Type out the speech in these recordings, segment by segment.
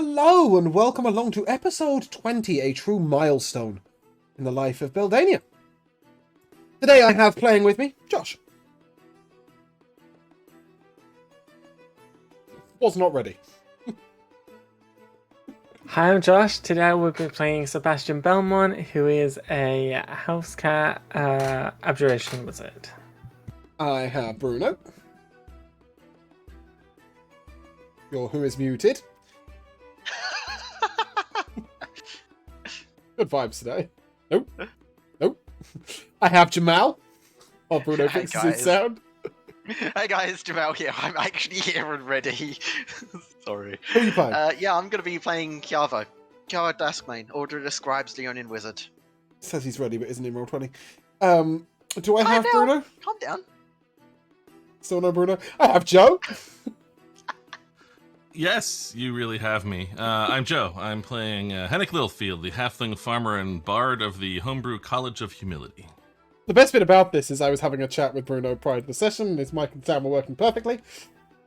Hello and welcome along to episode 20, a true milestone in the life of Beldania. Today I have playing with me, Josh. Was not ready. Hi, I'm Josh. Today we'll be playing Sebastian Belmont, who is a house cat abjuration wizard. I have Bruno. Who is muted. Good vibes today. Nope. Nope. I have Jamal. Oh, Bruno fixes his sound. Hey guys, Jamal here. I'm actually here and ready. Sorry. Who are you playing? Yeah, I'm going to be playing Kiavo. Kiavo Duskmane, Order of the Scribes, Leonin Wizard. Says he's ready, but isn't in Roll20. Do I have Bruno? Calm down. Still no Bruno? I have Joe. Yes, you really have me. I'm Joe. I'm playing Hennick Littlefield, the halfling farmer and bard of the Homebrew College of Humility. The best bit about this is I was having a chat with Bruno prior to the session. His mic and sound were working perfectly.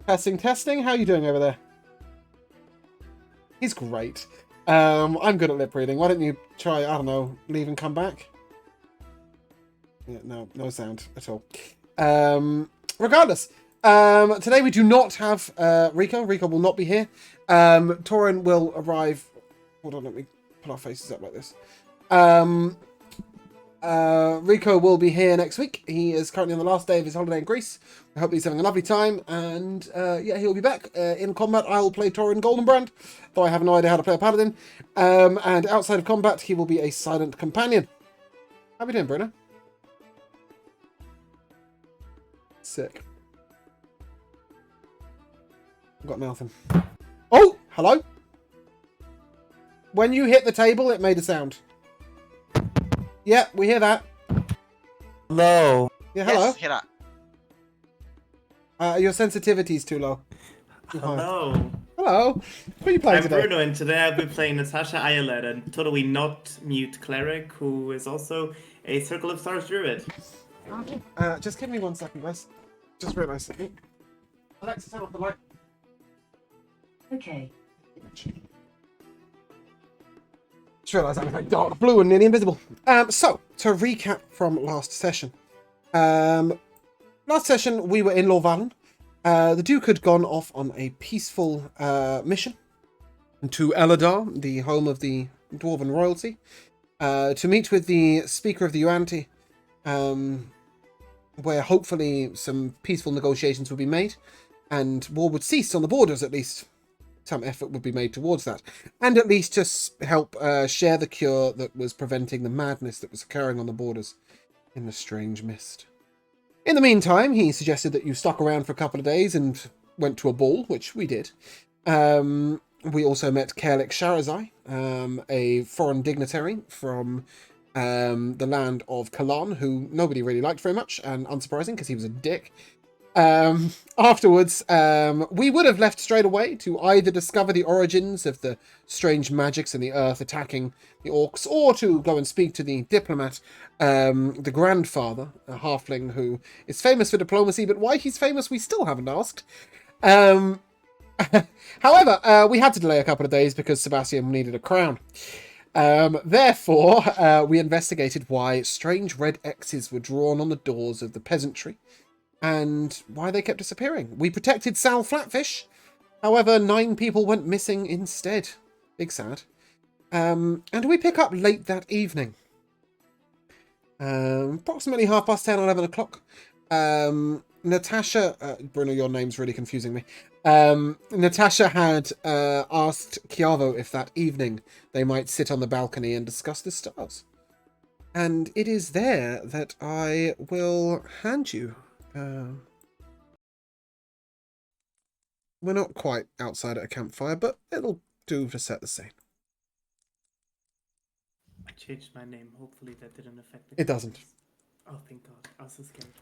Testing. How are you doing over there? He's great. I'm good at lip reading. Why don't you try, I don't know, leave and come back? Yeah, no sound at all. Regardless, today we do not have Rico. Rico will not be here. Torin will arrive. Hold on, let me put our faces up like this. Rico will be here next week. He is currently on the last day of his holiday in Greece. I hope he's having a lovely time, and yeah, he'll be back. In combat, I will play Torin Goldenbrand, though I have no idea how to play a paladin. And outside of combat, he will be a silent companion. How are we doing, Bruno? Sick. I've got nothing. Oh, hello. When you hit the table, it made a sound. Yeah, we hear that. Hello. Yeah, hello. Yes, hear that. Your sensitivity's too low. Hello. Hello. Who are you playing I'm today? Bruno, and today I'll be playing Natasha Ayelet, a totally not mute cleric who is also a Circle of Stars druid. Just give me 1 second, guys. Just realised something. Alexa, turn off the light. Okay. Just realised I'm like dark blue and nearly invisible. So, to recap from last session. Last session, we were in Lorvalen. The Duke had gone off on a peaceful mission to Eladar, the home of the Dwarven royalty, to meet with the Speaker of the Yuan-ti, where hopefully some peaceful negotiations would be made, and war would cease on the borders, at least. Some effort would be made towards that, and at least just help share the cure that was preventing the madness that was occurring on the borders in the strange mist. In the meantime, he suggested that you stuck around for a couple of days and went to a ball, which we did. We also met Kerlik Sharazai, a foreign dignitary from the land of Kalan, who nobody really liked very much, and unsurprising because he was a dick. Afterwards, we would have left straight away to either discover the origins of the strange magics in the earth attacking the orcs, or to go and speak to the diplomat, the grandfather, a halfling who is famous for diplomacy, but why he's famous we still haven't asked. However, we had to delay a couple of days because Sebastian needed a crown. Therefore, we investigated why strange red X's were drawn on the doors of the peasantry, and why they kept disappearing. We protected Sal Flatfish. However, 9 people went missing instead. Big sad. And we pick up late that evening. Approximately 10:30, 11 o'clock. Natasha... Bruno, your name's really confusing me. Natasha had asked Kiavo if that evening they might sit on the balcony and discuss the stars. And it is there that I will hand you... we're not quite outside at a campfire, but it'll do to set the scene. I changed my name. Hopefully that didn't affect the It doesn't. Oh, thank God. I was so scared.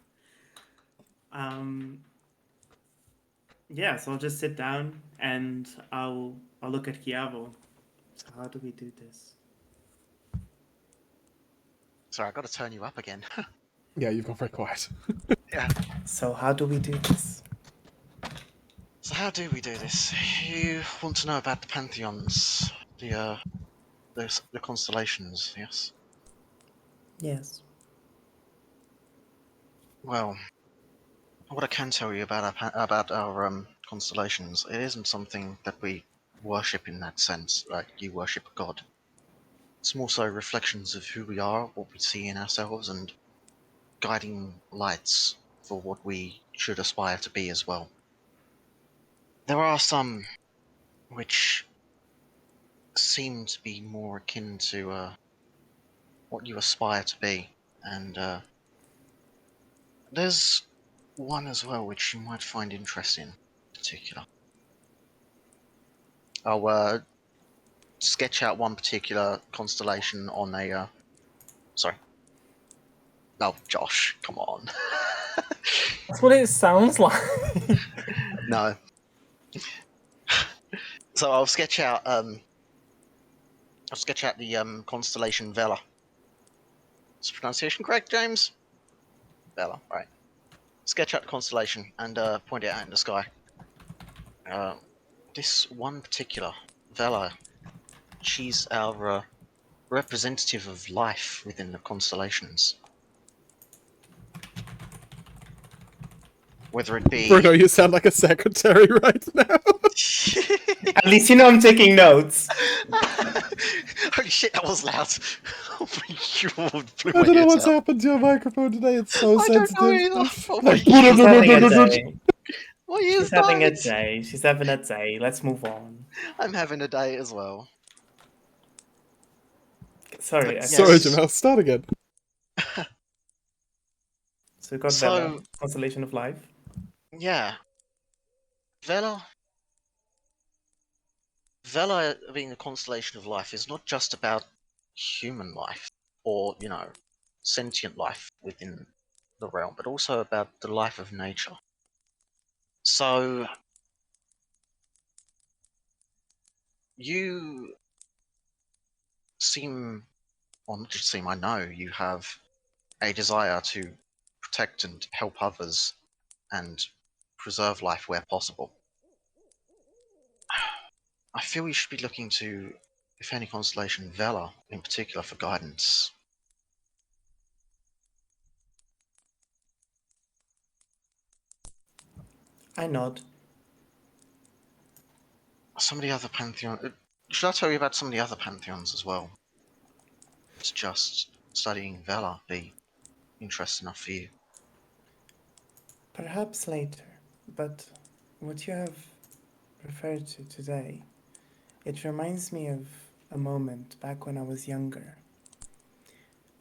Yeah, so I'll just sit down and I'll look at Kiavo. So how do we do this? Sorry, I got to turn you up again. Yeah, you've gone very quiet. Yeah. So how do we do this? So how do we do this? You want to know about the pantheons, the constellations, yes? Yes. Well, what I can tell you about our constellations, it isn't something that we worship in that sense, like you worship a god. It's more so reflections of who we are, what we see in ourselves, and guiding lights for what we should aspire to be as well. There are some which seem to be more akin to what you aspire to be, and there's one as well which you might find interesting in particular. I'll sketch out one particular constellation on a. Sorry. No, Josh, come on. That's what it sounds like. No. So I'll sketch out the constellation Vela. Is the pronunciation correct, James? Vela, right. Sketch out the constellation and point it out in the sky. This one particular Vela, she's our representative of life within the constellations. Whether it be Bruno, you sound like a secretary right now. At least you know I'm taking notes. Holy shit, that was loud. Oh my god, blew I my don't know ears what's out. happened to your microphone today. It's so I don't know sensitive. either. Oh my Like, She's having a god. day. My ears She's having a died. day. She's having a day. Let's move on. I'm having a day as well. Sorry. But Sorry, yes. Jamal. Start again. So we got So- Vela, Constellation of Life. Yeah. Vela being the constellation of life is not just about human life or, sentient life within the realm, but also about the life of nature. So you seem, well, not just seem, I know you have a desire to protect and help others and preserve life where possible. I feel you should be looking to, if any constellation, Vela in particular, for guidance. I nod. Some of the other pantheon. Should I tell you about some of the other pantheons as well? It's just studying Vela be interest enough for you. Perhaps later, but what you have referred to today, it reminds me of a moment back when I was younger.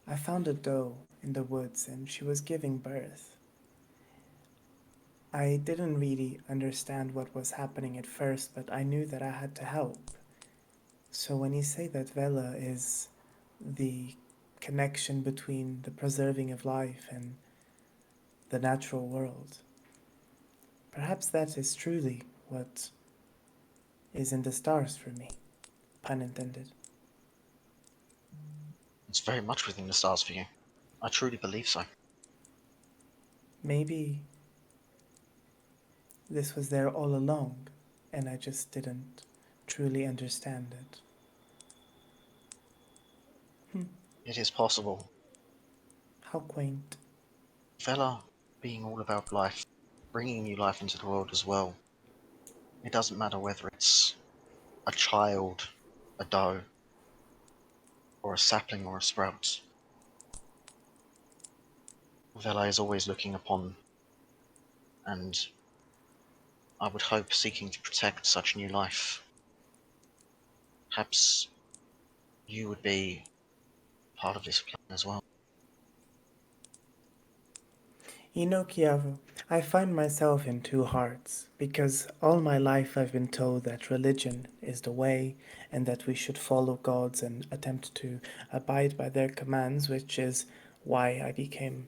I found a doe in the woods and she was giving birth. I didn't really understand what was happening at first, but I knew that I had to help. So when you say that Vela is the connection between the preserving of life and the natural world, perhaps that is truly what is in the stars for me. Pun intended. It's very much within the stars for you. I truly believe so. Maybe this was there all along and I just didn't truly understand it. It is possible. How quaint. Vela being all about life, bringing new life into the world as well. It doesn't matter whether it's a child, a doe, or a sapling or a sprout. Vela is always looking upon, and I would hope seeking to protect such new life. Perhaps you would be part of this plan as well. You know, Chiavo, I find myself in two hearts because all my life I've been told that religion is the way and that we should follow gods and attempt to abide by their commands, which is why I became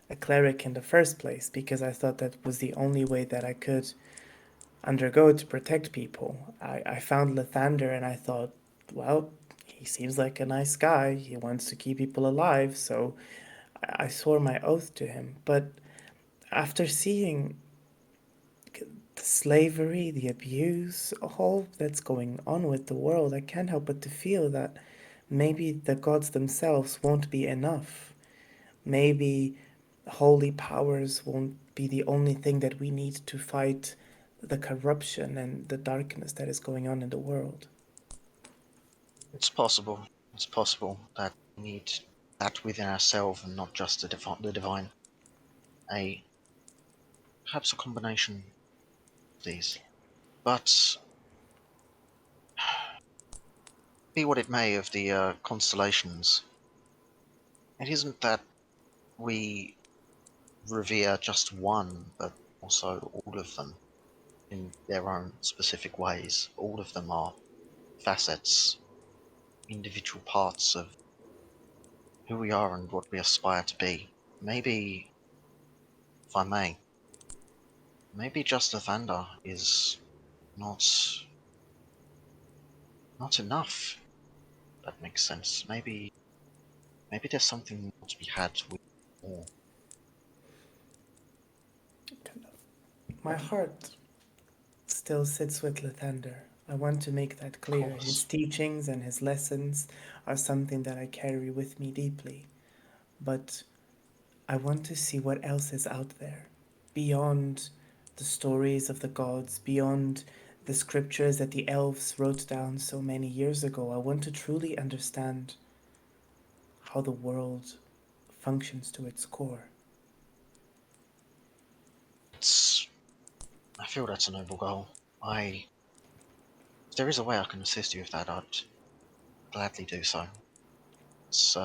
a cleric in the first place because I thought that was the only way that I could undergo to protect people. I found Lathander and I thought, well, he seems like a nice guy. He wants to keep people alive, so I swore my oath to him. But after seeing the slavery, the abuse, all that's going on with the world, I can't help but to feel that maybe the gods themselves won't be enough. Maybe holy powers won't be the only thing that we need to fight the corruption and the darkness that is going on in the world. It's possible. It's possible that we need that within ourselves and not just the divine. Perhaps a combination of these. But be what it may of the constellations, it isn't that we revere just one, but also all of them in their own specific ways. All of them are facets, individual parts of who we are and what we aspire to be. Maybe, if I may, maybe just Lathander is not not enough. That makes sense. Maybe there's something more to be had with more. My heart still sits with Lathander. I want to make that Of clear. His course. teachings and his lessons are something that I carry with me deeply. But I want to see what else is out there beyond the stories of the gods, beyond the scriptures that the elves wrote down so many years ago. I want to truly understand how the world functions to its core. I feel that's a noble goal. If there is a way I can assist you with that, I'd gladly do so. It's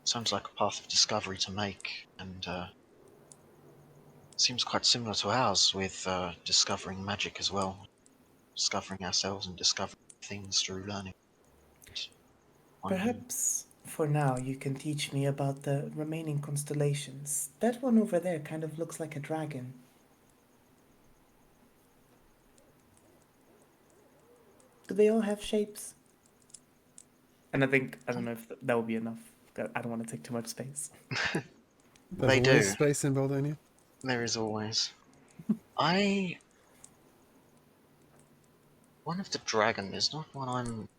sounds like a path of discovery to make, and seems quite similar to ours with discovering magic as well, discovering ourselves and discovering things through learning. Finding Perhaps for now you can teach me about the remaining constellations. That one over there kind of looks like a dragon. Do they all have shapes? And I don't know if that would be enough. I don't want to take too much space. There's they always do. space in Beldania. There is always. I One of the dragon is not one I'm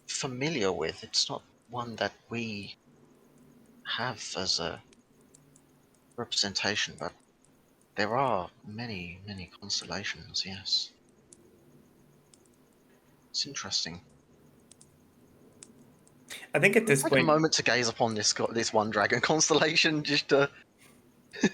familiar with. It's not one that we have as a representation, but there are many, many constellations, yes. It's interesting. I think at this Take a point, moment to gaze upon this one dragon constellation, just to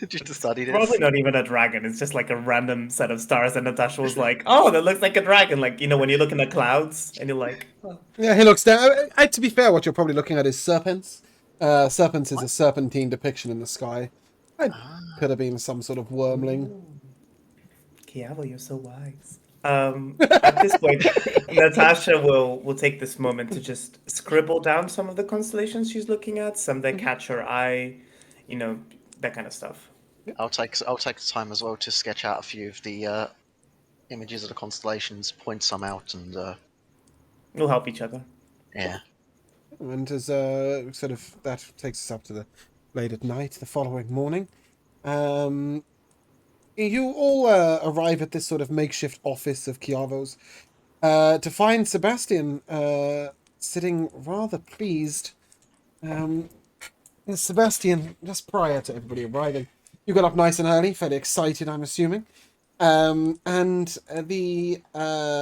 just to it's study probably this. not even a dragon. It's just like a random set of stars. And Natasha was like, "Oh, that looks like a dragon." Like, when you look in the clouds and you're like, "Oh." Yeah, he looks down. To be fair, what you're probably looking at is serpents. Serpents is a serpentine depiction in the sky. It Ah, could have been some sort of wormling. Ooh. Kiavo, you're so wise. At this point, Natasha will take this moment to just scribble down some of the constellations she's looking at, some that catch her eye, you know, that kind of stuff. I'll take the time as well to sketch out a few of the images of the constellations, point some out, and We'll help each other. yeah. And as sort of that takes us up to the late at night, the following morning. Um, you all arrive at this sort of makeshift office of Chiavo's to find Sebastian sitting rather pleased. Sebastian, just prior to everybody arriving, you got up nice and early, fairly excited, I'm assuming. And the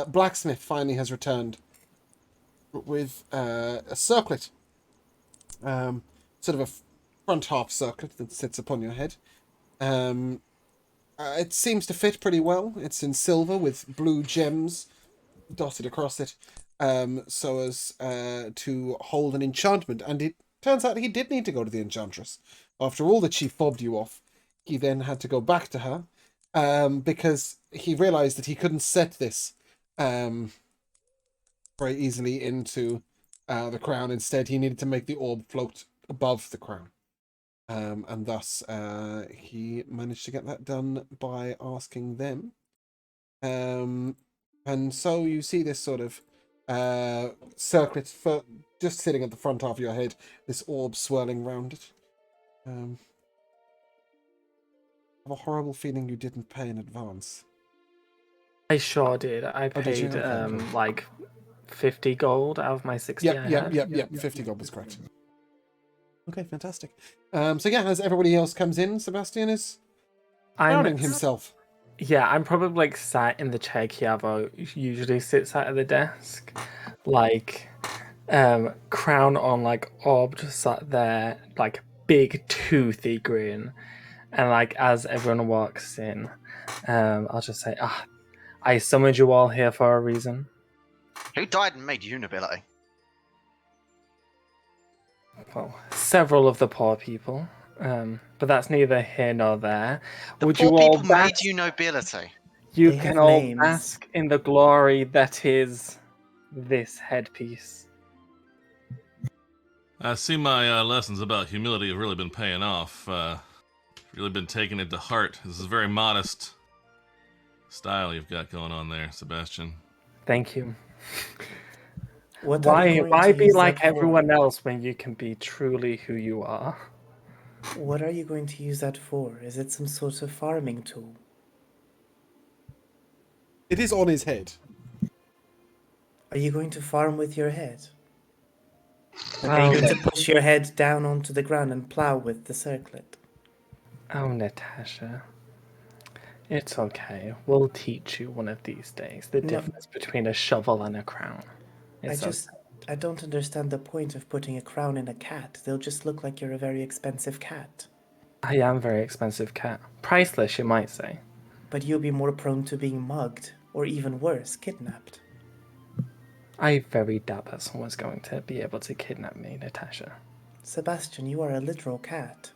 blacksmith finally has returned with a circlet, sort of a front half circlet that sits upon your head. Um, it seems to fit pretty well. It's in silver with blue gems dotted across it, so as to hold an enchantment. And it turns out he did need to go to the enchantress. After all that she fobbed you off, he then had to go back to her because he realized that he couldn't set this very easily into the crown. Instead, he needed to make the orb float above the crown. And thus, he managed to get that done by asking them. And so you see this sort of circlet just sitting at the front half of your head, this orb swirling round it. I have a horrible feeling you didn't pay in advance. I sure did. I Oh, did you? paid Okay, cool. like 50 gold out of my 60 I had. Yep. 50 gold was correct. Okay, fantastic. So yeah, as everybody else comes in, Sebastian is crowning himself. Yeah, I'm probably like sat in the chair Chiavo usually sits at the desk. Like crown on, like orb just sat there, like big toothy grin. And like as everyone walks in, I'll just say, I summoned you all here for a reason. Who died and made you nobility? Well, several of the poor people. But that's neither here nor there. The Would poor you all people made bask? you nobility. You They can have all names. bask in the glory that is this headpiece. I see my lessons about humility have really been paying off. Really been taking it to heart. This is a very modest style you've got going on there, Sebastian. Thank you. What are you going Why to be use like that for? everyone else when you can be truly who you are? What are you going to use that for? Is it some sort of farming tool? It is on his head. Are you going to farm with your head? Like, are Oh, you going to push your head down onto the ground and plow with the circlet? oh, Natasha. It's okay. We'll teach you one of these days the No. difference between a shovel and a crown. I don't understand the point of putting a crown in a cat. They'll just look like you're a very expensive cat. I am a very expensive cat. Priceless, you might say. But you'll be more prone to being mugged, or even worse, kidnapped. I very doubt that someone's going to be able to kidnap me, Natasha. Sebastian, you are a literal cat.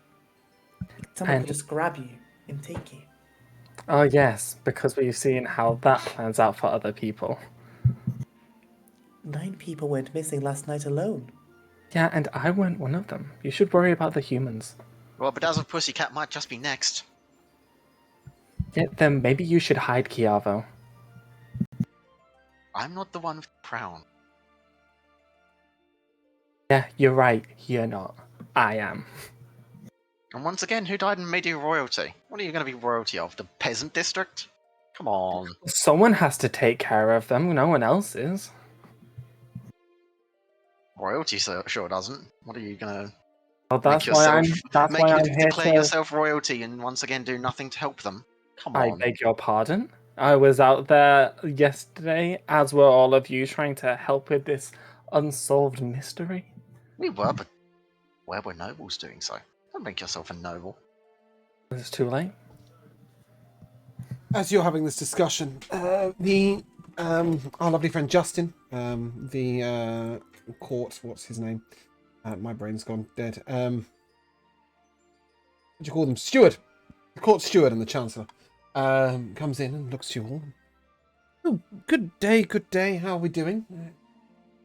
Someone And- could just grab you and take you. Oh yes, because we've seen how that plans out for other people. 9 people went missing last night alone. Yeah, and I weren't one of them. You should worry about the humans. Well, Bedazzled Pussycat might just be next. Yeah, then maybe you should hide Chiavo. I'm not the one with the crown. Yeah, you're right. You're not. I am. And once again, who died and made you royalty? What are you going to be royalty of? The peasant district? Come on. Someone has to take care of them. No one else is. Royalty sure doesn't. What are you going to Well, make that's why yourself? I'm here declare to. yourself royalty and once again do nothing to help them? Come I on. beg your pardon. I was out there yesterday, as were all of you, trying to help with this unsolved mystery. We were, but where were nobles doing so? Don't make yourself a noble. It's too late. As you're having this discussion, our lovely friend Justin, the court, what's his name? My brain's gone dead. What do you call them? Steward. The court steward and the chancellor comes in and looks to you all. Oh, good day. How are we doing?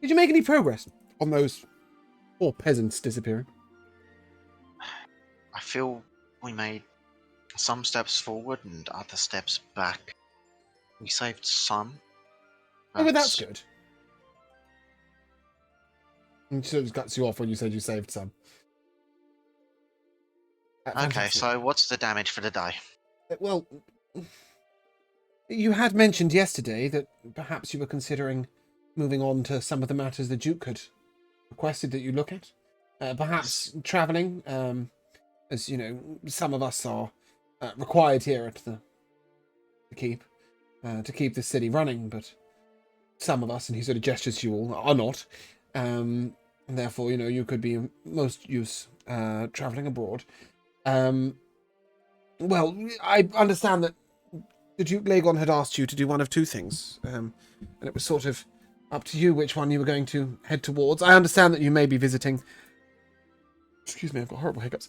Did you make any progress on those poor peasants disappearing? I feel we made some steps forward and other steps back. We saved some. Oh, but that's good. And she just cuts you off when you said you saved some. Okay, Fantastic. so what's the damage for the day? Well, you had mentioned yesterday that perhaps you were considering moving on to some of the matters the Duke had requested that you look at. Perhaps travelling, as you know, some of us are required here at the keep to keep the city running, but some of us, and he sort of gestures to you all, are not. And therefore, you know, you could be of most use travelling abroad. Well, I understand that the Duke Lagon had asked you to do one of two things, and it was sort of up to you which one you were going to head towards. I understand that you may be visiting... Excuse me, I've got horrible hiccups.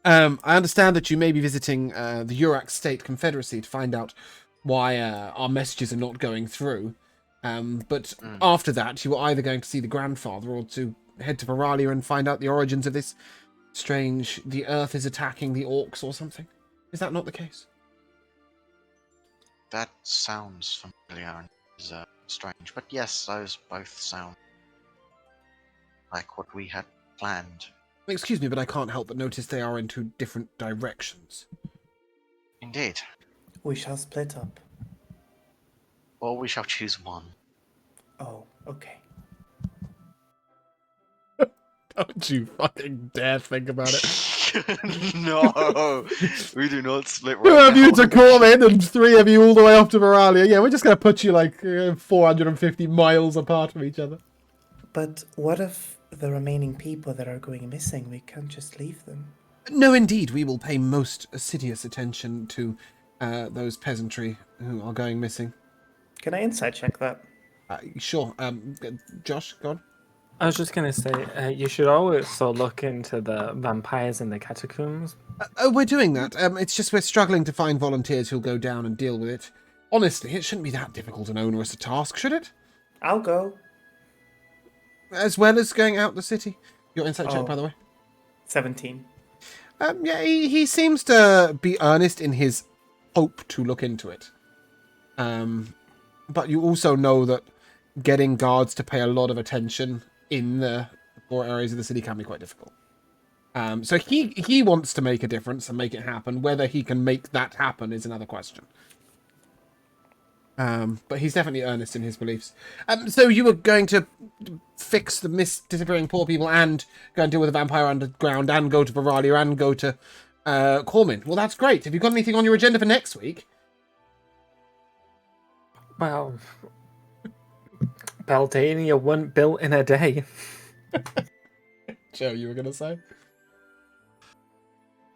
I understand that you may be visiting the Urak State Confederacy to find out why our messages are not going through. But after that, you were either going to see the grandfather or to head to Vuralia and find out the origins of this strange, the earth is attacking the orcs or something. Is that not the case? That sounds familiar and is strange, but yes, those both sound like what we had planned. Excuse me, but I can't help but notice they are in two different directions. Indeed. We shall split up. Or we shall choose one. Oh, okay. Don't you fucking dare think about it. No, we do not split Two right of you now. to Cormin and 3 of you all the way off to Vuralia. Yeah, we're just going to put you like 450 miles apart from each other. But what of the remaining people that are going missing? We can't just leave them. No, indeed, we will pay most assiduous attention to those peasantry who are going missing. Can I insight check that? Sure. Josh, go on. I was just gonna say, you should also look into the vampires in the catacombs. We're doing that. It's just we're struggling to find volunteers who'll go down and deal with it. Honestly, it shouldn't be that difficult and onerous a task, should it? I'll go. As well as going out the city. Your insight check, Oh. by the way. 17. Yeah, he seems to be earnest in his hope to look into it. But you also know that getting guards to pay a lot of attention in the poor areas of the city can be quite difficult. So he wants to make a difference and make it happen. Whether he can make that happen is another question. But he's definitely earnest in his beliefs. So you were going to fix the disappearing poor people and go and deal with the vampire underground and go to Vuralia and go to Cormin. Well, that's great. Have you got anything on your agenda for next week? Well, Beldania wasn't built in a day. Joe, you were going to say?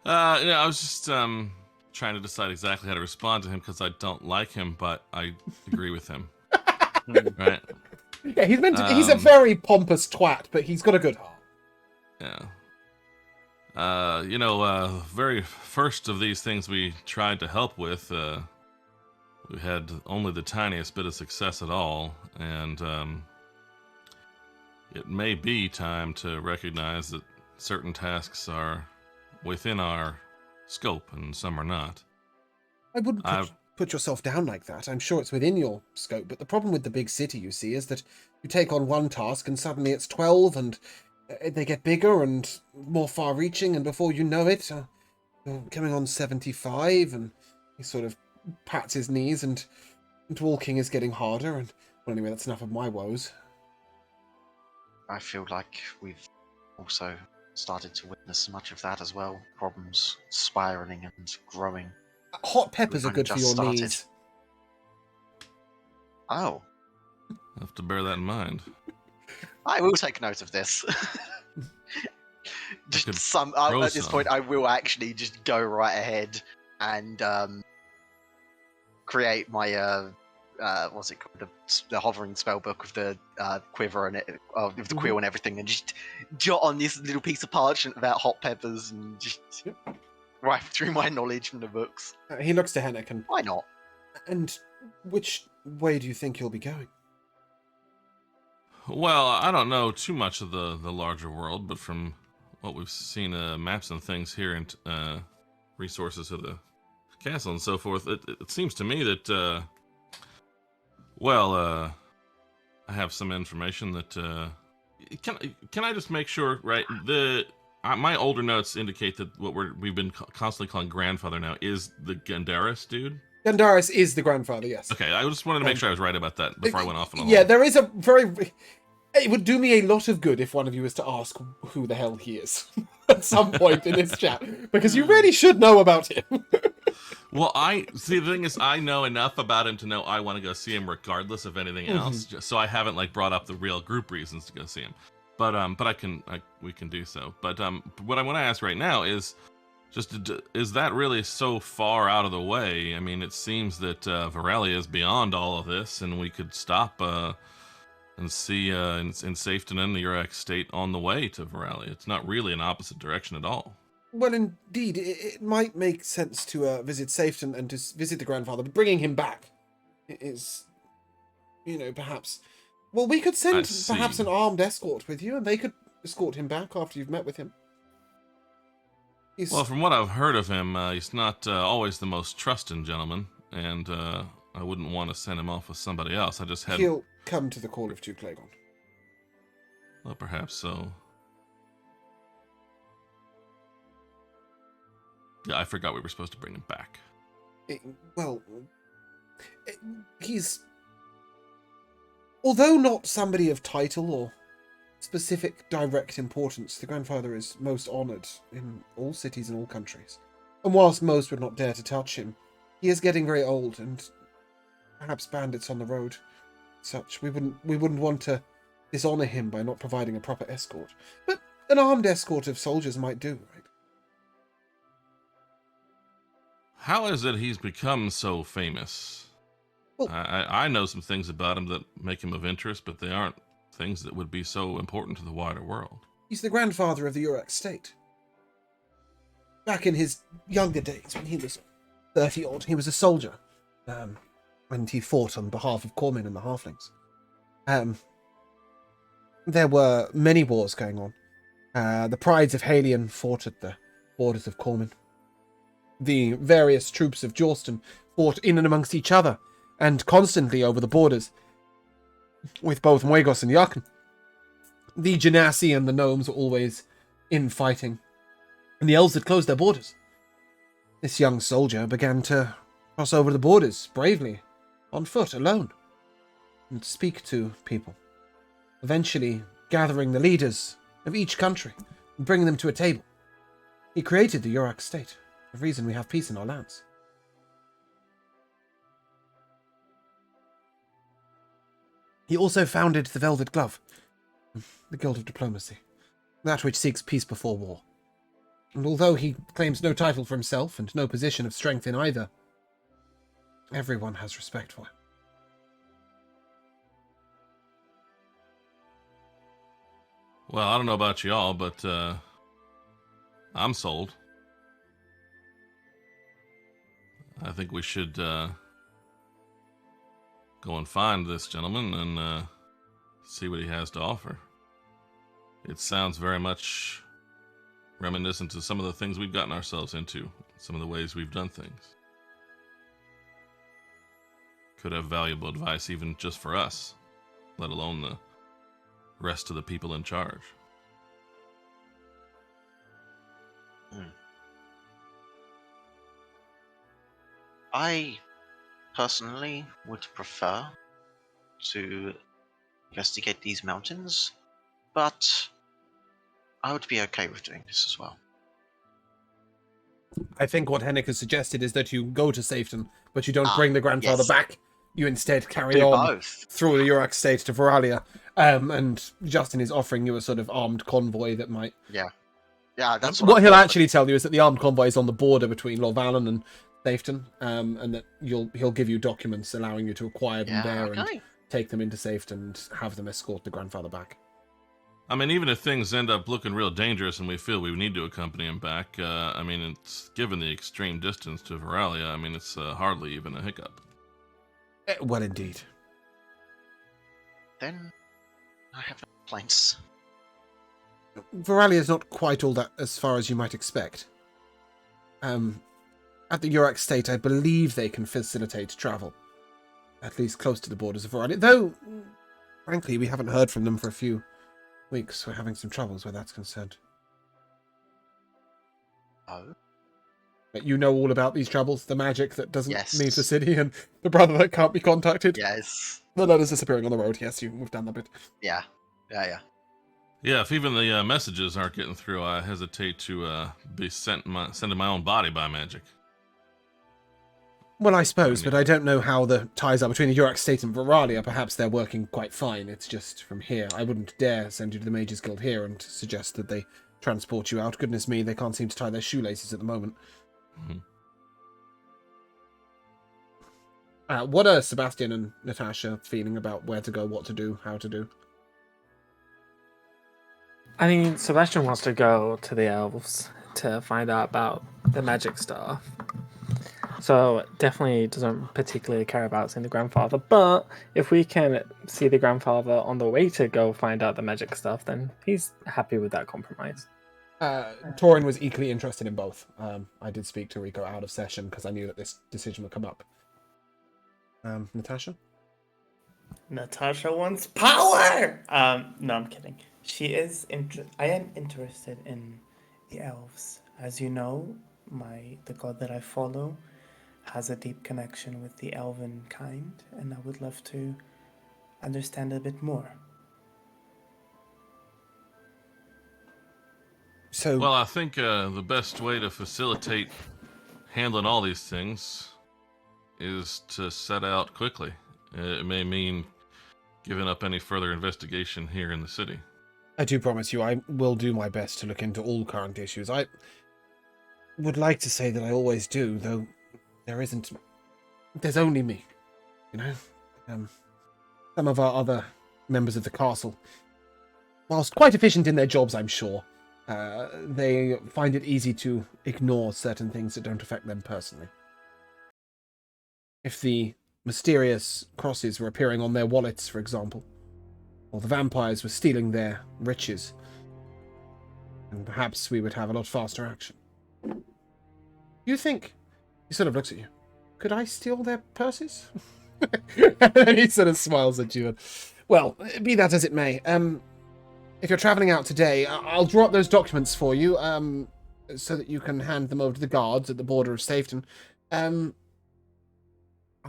I was just trying to decide exactly how to respond to him because I don't like him, but I agree with him. Right? Yeah, he's a very pompous twat, but he's got a good heart. Yeah. Very first of these things we tried to help with, we had only the tiniest bit of success at all, and it may be time to recognize that certain tasks are within our scope and some are not. I wouldn't put yourself down like that. I'm sure it's within your scope, but the problem with the big city, you see, is that you take on one task and suddenly it's 12 and they get bigger and more far-reaching, and before you know it, you're coming on 75, and he sort of pats his knees, and walking is getting harder, and well, anyway, that's enough of my woes. I feel like we've also started to witness much of that as well. Problems spiraling and growing. Hot peppers are We've good for only your just started. knees. Oh, I have to bear that in mind. I will take note of this. could Just grow at this some. point, I will actually just go right ahead and create my what's it called, the hovering spell book with the quiver and with the quill and everything, and just jot on this little piece of parchment about hot peppers and just write through my knowledge from the books. He looks to Henrik and... Why not? And which way do you think you'll be going? Well, I don't know too much of the larger world, but from what we've seen, maps and things here and resources of the castle and so forth, it seems to me that, I have some information that, can I just make sure, right, my older notes indicate that what we've been constantly calling grandfather now is the Gandaris dude? Gandaris is the grandfather, yes. Okay, I just wanted to make sure I was right about that before I went off on a Yeah, limb. there is a very... It would do me a lot of good if one of you was to ask who the hell he is at some point in this chat, because you really should know about him. Well, the thing is, I know enough about him to know I want to go see him regardless of anything else. Just, so I haven't brought up the real group reasons to go see him, but we can do so. But what I want to ask right now is, is that really so far out of the way? I mean, it seems that Vuralia is beyond all of this, and we could stop and see in Safeton and the Urak state on the way to Vuralia. It's not really an opposite direction at all. Well, indeed, it might make sense to visit Safeton and to visit the grandfather, but bringing him back is, perhaps... Well, we could send perhaps an armed escort with you, and they could escort him back after you've met with him. Well, from what I've heard of him, he's not always the most trusting gentleman, and I wouldn't want to send him off with somebody else. He'll come to the call of Duclagon. Well, perhaps so. Yeah, I forgot we were supposed to bring him back. Well, he's... Although not somebody of title or specific direct importance, the grandfather is most honoured in all cities and all countries. And whilst most would not dare to touch him, he is getting very old, and perhaps bandits on the road, such, we wouldn't want to dishonour him by not providing a proper escort. But an armed escort of soldiers might do, right? How is it he's become so famous? Well- I know some things about him that make him of interest, but they aren't things that would be so important to the wider world. He's the grandfather of the Urak state. Back in his younger days, when he was 30-odd, he was a soldier. And he fought on behalf of Cormin and the halflings. There were many wars going on. The prides of Halion fought at the borders of Cormin. The various troops of Jorston fought in and amongst each other, and constantly over the borders, with both Muegos and Yakin. The Genasi and the gnomes were always infighting, and the elves had closed their borders. This young soldier began to cross over the borders bravely, on foot, alone, and speak to people, eventually gathering the leaders of each country and bringing them to a table. He created the Urak state, the reason we have peace in our lands. He also founded the Velvet Glove, the Guild of Diplomacy, that which seeks peace before war. And although he claims no title for himself and no position of strength in either, everyone has respect for him. Well, I don't know about y'all, but I'm sold. I think we should go and find this gentleman and see what he has to offer. It sounds very much reminiscent to some of the things we've gotten ourselves into, some of the ways we've done things. Could have valuable advice even just for us, let alone the rest of the people in charge. I personally would prefer to investigate these mountains, but I would be okay with doing this as well. I think what Henrik has suggested is that you go to Safeton, but you don't bring the grandfather yes. back. You instead carry Do on both. through the Urak state to Vuralia. And Justin is offering you a sort of armed convoy that might... Yeah, that's What I he'll thought, actually tell you is that the armed convoy is on the border between Lorvalan and Safeton, and that he'll give you documents allowing you to acquire them there and okay. take them into Safeton and have them escort the grandfather back. I mean, even if things end up looking real dangerous and we feel we need to accompany him back, I mean, it's given the extreme distance to Vuralia, I mean, it's hardly even a hiccup. Well, indeed. Then I have no complaints. Vuralia is not quite all that as far as you might expect. At the Urak state, I believe they can facilitate travel, at least close to the borders of Vuralia. Though, frankly, we haven't heard from them for a few weeks. We're having some troubles where that's concerned. Oh, But you know all about these troubles, the magic that doesn't Yes. leave the city, and the brother that can't be contacted. yes. The letters disappearing on the road. Yes, we've done that bit. Yeah. Yeah, if even the messages aren't getting through, I hesitate to be sending my own body by magic. Well, I suppose, but I don't know how the ties are between the Urak state and Vuralia. Perhaps they're working quite fine. It's just from here. I wouldn't dare send you to the Mages Guild here and suggest that they transport you out. Goodness me, they can't seem to tie their shoelaces at the moment. Mhm. What are Sebastian and Natasha feeling about where to go, what to do, how to do? I mean, Sebastian wants to go to the elves to find out about the magic stuff. So definitely doesn't particularly care about seeing the grandfather. But if we can see the grandfather on the way to go find out the magic stuff, then he's happy with that compromise. Torin was equally interested in both. I did speak to Rico out of session because I knew that this decision would come up. Natasha? Natasha wants power! No, I'm kidding. I am interested in the elves. As you know, the god that I follow has a deep connection with the elven kind, and I would love to understand a bit more. So, Well, I think the best way to facilitate handling all these things is to set out quickly. It may mean giving up any further investigation here in the city. I do promise you I will do my best to look into all current issues. I would like to say that I always do, though there's only me, you know? Some of our other members of the castle, whilst quite efficient in their jobs, I'm sure, they find it easy to ignore certain things that don't affect them personally. If the mysterious crosses were appearing on their wallets, for example, or the vampires were stealing their riches, then perhaps we would have a lot faster action. You think, he sort of looks at you, could I steal their purses? And then he sort of smiles at you. And, well, be that as it may, if you're travelling out today, I'll draw up those documents for you, so that you can hand them over to the guards at the border of Safeton.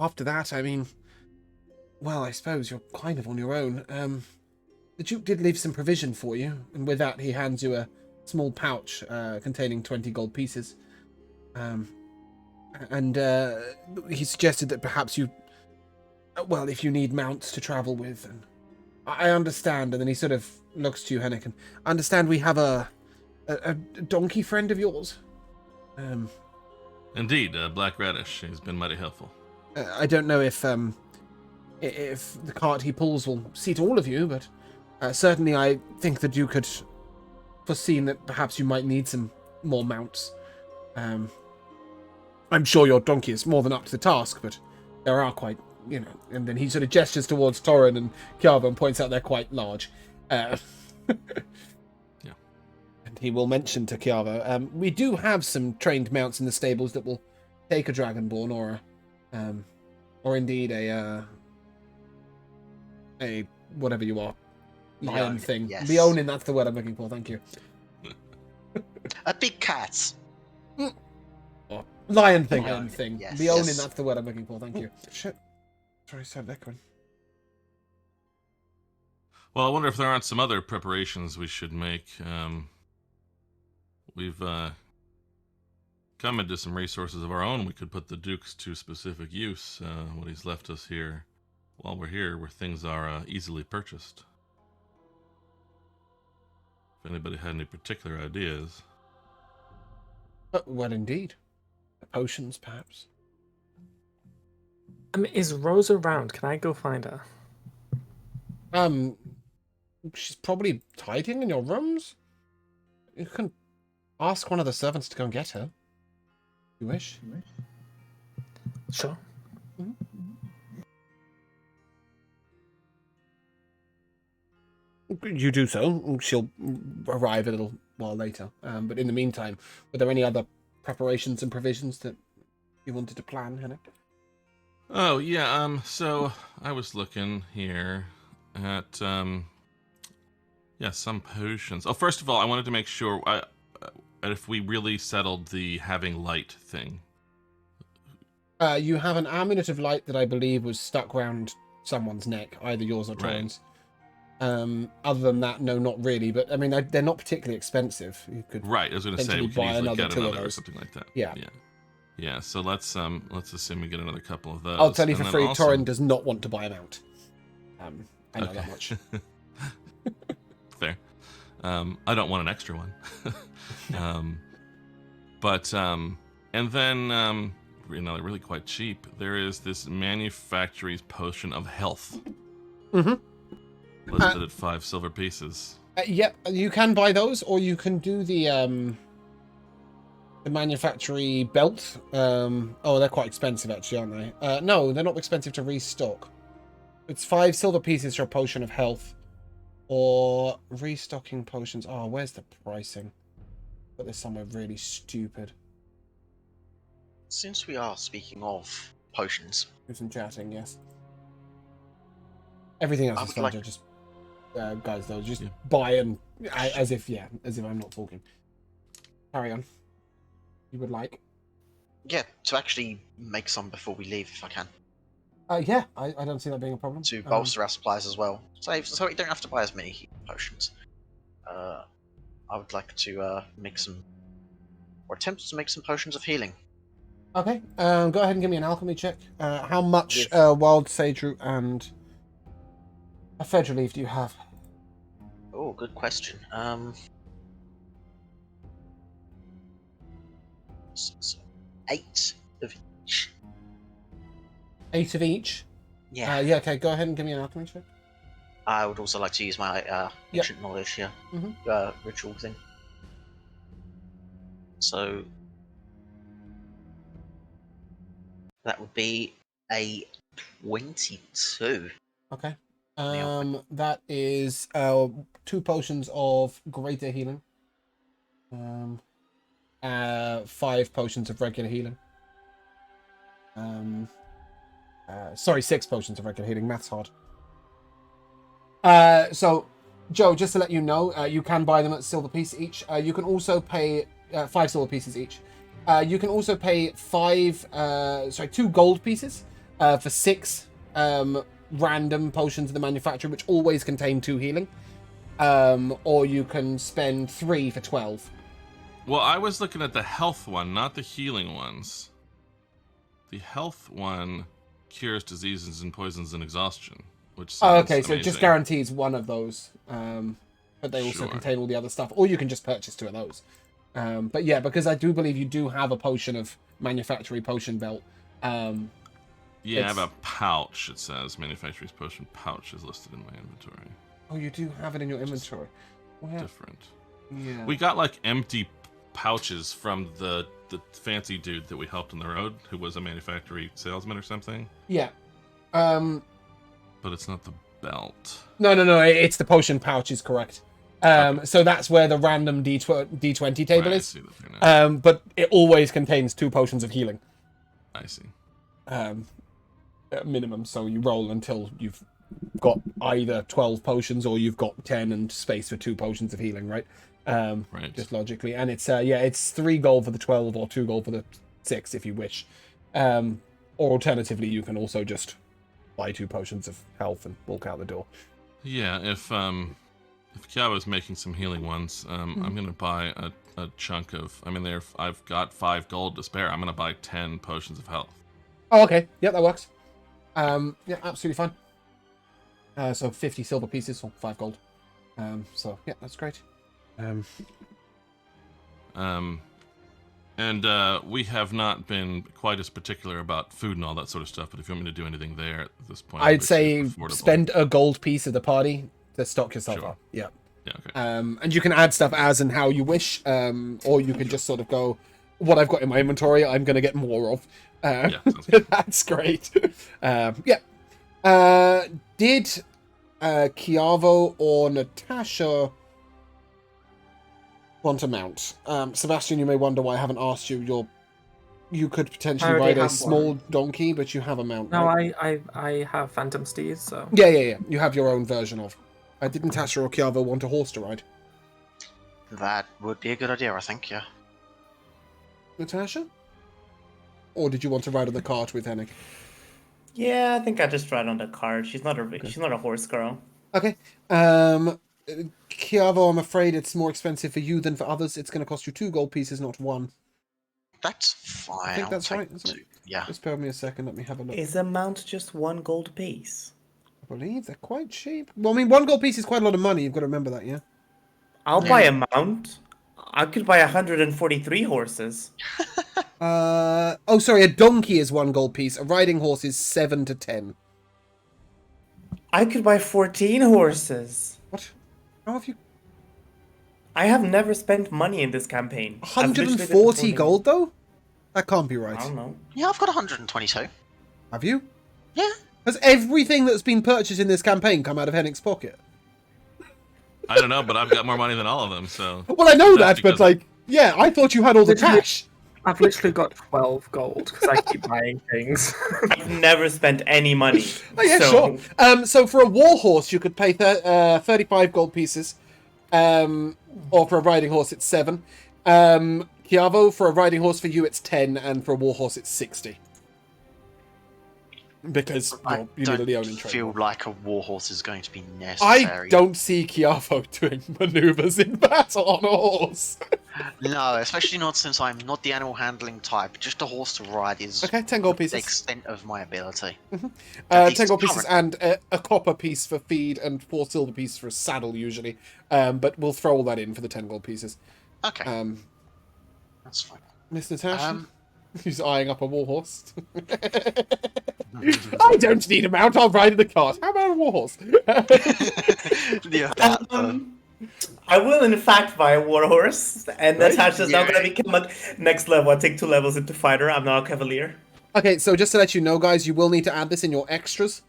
After that, I mean, well, I suppose you're kind of on your own. The Duke did leave some provision for you, and with that he hands you a small pouch containing 20 gold pieces. And he suggested that perhaps you, well, if you need mounts to travel with, and I understand. And then he sort of looks to you, Henrik, and I understand we have a donkey friend of yours. Indeed, Black Radish. He's been mighty helpful. I don't know if the cart he pulls will seat all of you, but certainly I think the Duke had foreseen that perhaps you might need some more mounts. I'm sure your donkey is more than up to the task, but there are quite, you know. And then he sort of gestures towards Torrin and Kiava and points out they're quite large. Yeah. And he will mention to Kiava, we do have some trained mounts in the stables that will take a Dragonborn or indeed a whatever you are, lion Leonin, thing. yes. Leonin, that's the word I'm looking for. Thank you. A big cat. Or lion thing. Leonin, yes. Leonin, Yes. that's the word I'm looking for. Thank you. Shit. Sorry, start echoing. Well, I wonder if there aren't some other preparations we should make. We've come into some resources of our own. We could put the Duke's to specific use. What he's left us here, while we're here, where things are easily purchased. If anybody had any particular ideas. Well, indeed. Potions, perhaps. Is Rose around? Can I go find her? She's probably hiding in your rooms. You can ask one of the servants to go and get her. If you wish. Sure. You do so. She'll arrive a little while later. But in the meantime, were there any other preparations and provisions that you wanted to plan, Henrik? Oh, yeah, so I was looking here at, some potions. Oh, first of all, I wanted to make sure if we really settled the having light thing. You have an amulet of light that I believe was stuck round someone's neck, either yours or Torrin's. Other than that, no, not really. But I mean, they're not particularly expensive. You could Right, I was going to say we buy could easily another get two of another or those. something like that. Yeah. Yeah, so let's assume we get another couple of those. I'll tell you for And then free, also- Torrin does not want to buy them out. I know Okay. that much. Fair. I don't want an extra one. And then, really quite cheap, there is this manufacturer's potion of health. Mm-hmm. Listed at 5 silver pieces. Yep, you can buy those, or you can do the manufactory belt. They're quite expensive, actually, aren't they? No, they're not expensive to restock. It's 5 silver pieces for a potion of health, or restocking potions. Oh, where's the pricing? But there's somewhere really stupid. Since we are speaking of potions, Do some chatting, yes. Everything else I is would fine. like- Just guys, though, just Yeah. buy and as if I'm not talking. Carry on. You would like? yeah, to actually make some before we leave, if I can, Yeah, I don't see that being a problem. to bolster our supplies as well. So we don't have to buy as many healing potions. I would like to make some, or attempt to make some potions of healing. Okay, go ahead and give me an alchemy check. How much Yes. wild sage root and a fedra leaf do you have? Oh, good question. So 8 of each. 8 of each? Yeah. Yeah, okay, go ahead and give me an alchemy check. I would also like to use my ancient knowledge here, ritual thing. So that would be a 22. Okay. Yeah. That is 2 potions of greater healing. 5 potions of regular healing. Sorry, 6 potions of regular healing. Math's hard. So, Joe, just to let you know, you can buy them at silver piece each. You can also pay 5 silver pieces each. You can also pay 2 gold pieces for 6 random potions of the manufacturer, which always contain 2 healing. Or you can spend 3 for 12. Well, I was looking at the health one, not the healing ones. The health one cures diseases and poisons and exhaustion, which sounds Okay, so it amazing. just guarantees one of those. But they also Sure. contain all the other stuff. Or you can just purchase 2 of those. But yeah, because I do believe you do have a potion of manufacturing potion belt. Yeah, I have it's- a pouch, it says. Manufacturer's potion pouch is listed in my inventory. Oh, you do have it in your inventory. Where? Different. Yeah. We got like empty pouches from the fancy dude that we helped on the road, who was a manufacturing salesman or something. Yeah. But it's not the belt. No. It's the potion pouch is correct. So that's where the random D20 table Right, I is. see that there now. But it always contains 2 potions of healing. I see. At minimum. So you roll until you've got either 12 potions or you've got 10 and space for 2 potions of healing, right? Right. Just logically. And it's it's 3 gold for the 12 or 2 gold for the 6 if you wish. Or alternatively, you can also just buy 2 potions of health and walk out the door. Yeah, if Kiawa's making some healing ones, I'm gonna buy a chunk of. I mean, I've got 5 gold to spare. I'm gonna buy 10 potions of health. Oh, okay. Yeah, that works. Yeah, absolutely fine. So 50 silver pieces or 5 gold. So yeah, that's great. And we have not been quite as particular about food and all that sort of stuff. But if you want me to do anything there at this point, I'd it's say affordable. spend a gold piece of the party to stock yourself Sure. up. Yeah. Yeah. Okay. And you can add stuff as and how you wish, or you can just sort of go, what I've got in my inventory, I'm going to get more of. Yeah, sounds good. That's great. Yeah. Did Chiavo or Natasha want a mount? Sebastian, you may wonder why I haven't asked you. You could potentially I already ride a have small one. donkey, but you have a mount. No, right? I have phantom steeds, so Yeah. You have your own version of. Did Natasha or Chiavo want a horse to ride? That would be a good idea, I think, yeah. Natasha? Or did you want to ride on the cart with Hennig? Yeah, I think I just ride on the cart. She's not a horse girl. Okay. Chiavo, I'm afraid it's more expensive for you than for others. It's going to cost you 2 gold pieces, not 1. That's fine. I think I'll that's take right, isn't it? 2. Yeah. Just bear with me a second. Let me have a look. Is a mount just 1 gold piece? I believe they're quite cheap. Well, I mean, 1 gold piece is quite a lot of money. You've got to remember that, yeah? I'll buy a mount. I could buy 143 horses. Oh, sorry. A donkey is 1 gold piece. A riding horse is 7 to 10. I could buy 14 horses. What? How have you... I have never spent money in this campaign. I've literally been 140 holding- gold, though? That can't be I right. don't know. Yeah, I've got 122. Have you? Yeah. Has everything that's been purchased in this campaign come out of Hennig's pocket? I don't know, but I've got more money than all of them. So Well, I know That's that, but because- like, yeah, I thought you had all the Literally- cash. I've literally got 12 gold because I keep buying things. I've never spent any money. Oh, yeah, so, sure. So for a war horse, you could pay 35 gold pieces. Or for a riding horse, it's 7. Chiavo, for a riding horse for you it's 10, and for a war horse it's 60. Because I you need a don't Leonin feel trainer. like a warhorse is going to be I necessary. don't see Chiavo doing maneuvers in battle on a horse. No, especially not since I'm not the animal handling type. Just a horse to ride is Okay, 10 gold the pieces. extent of my ability. 10 gold pieces and a copper piece for feed and 4 silver pieces for a saddle usually. But we'll throw all that in for the 10 gold pieces. Okay, that's fine. Miss Natasha? Who's eyeing up a warhorse. I don't need a mount, I'll ride in the cart. How about a warhorse? I will in fact buy a warhorse, and Right? Natasha's now gonna become a next level. I take 2 levels into fighter. I'm now a cavalier. Okay, so just to let you know, guys, you will need to add this in your extras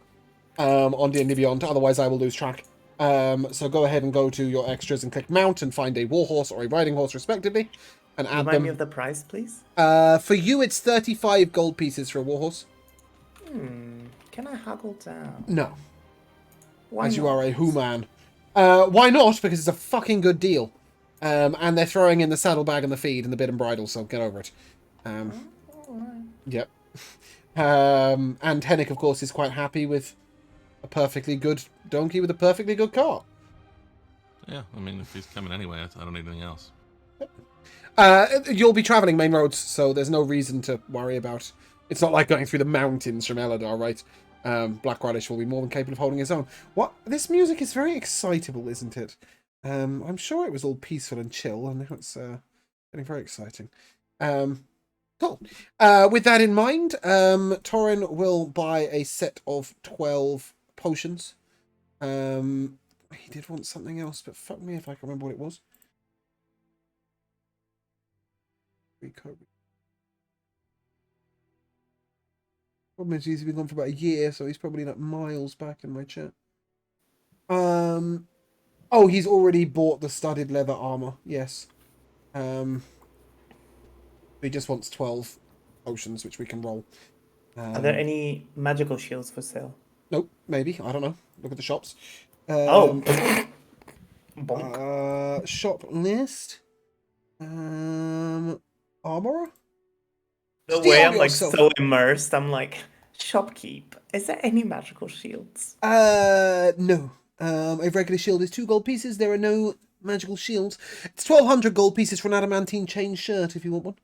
on D&D Beyond, otherwise I will lose track. So go ahead and go to your extras and click mount and find a warhorse or a riding horse respectively, and add Remind them. me of the price, please. For you, it's 35 gold pieces for a warhorse. Can I haggle down? No, Why as you not? are a human. Why not? Because it's a fucking good deal. And they're throwing in the saddlebag and the feed and the bit and bridle, so get over it. Yep. And Hennick, of course, is quite happy with a perfectly good donkey with a perfectly good cart. Yeah, I mean, if he's coming anyway, I don't need anything else. You'll be traveling main roads, so there's no reason to worry about. It's not like going through the mountains from Eladar, right? Black Radish will be more than capable of holding his own. What? This music is very excitable, isn't it? I'm sure it was all peaceful and chill, and now it's getting very exciting. Cool. With that in mind, Torin will buy a set of 12 potions. He did want something else, but fuck me if I can remember what it was. Problem is he's been gone for about a year, so he's probably like miles back in my chat. Oh, he's already bought the studded leather armor. Yes. He just wants 12 potions, which we can roll. Are there any magical shields for sale? Nope, maybe. I don't know. Look at the shops. Bonk. Shop list. Armorer? The Steal way I'm like yourself. so immersed, I'm like, shopkeep. Is there any magical shields? No. A regular shield is 2 gold pieces. There are no magical shields. It's 1,200 gold pieces for an adamantine chain shirt if you want one.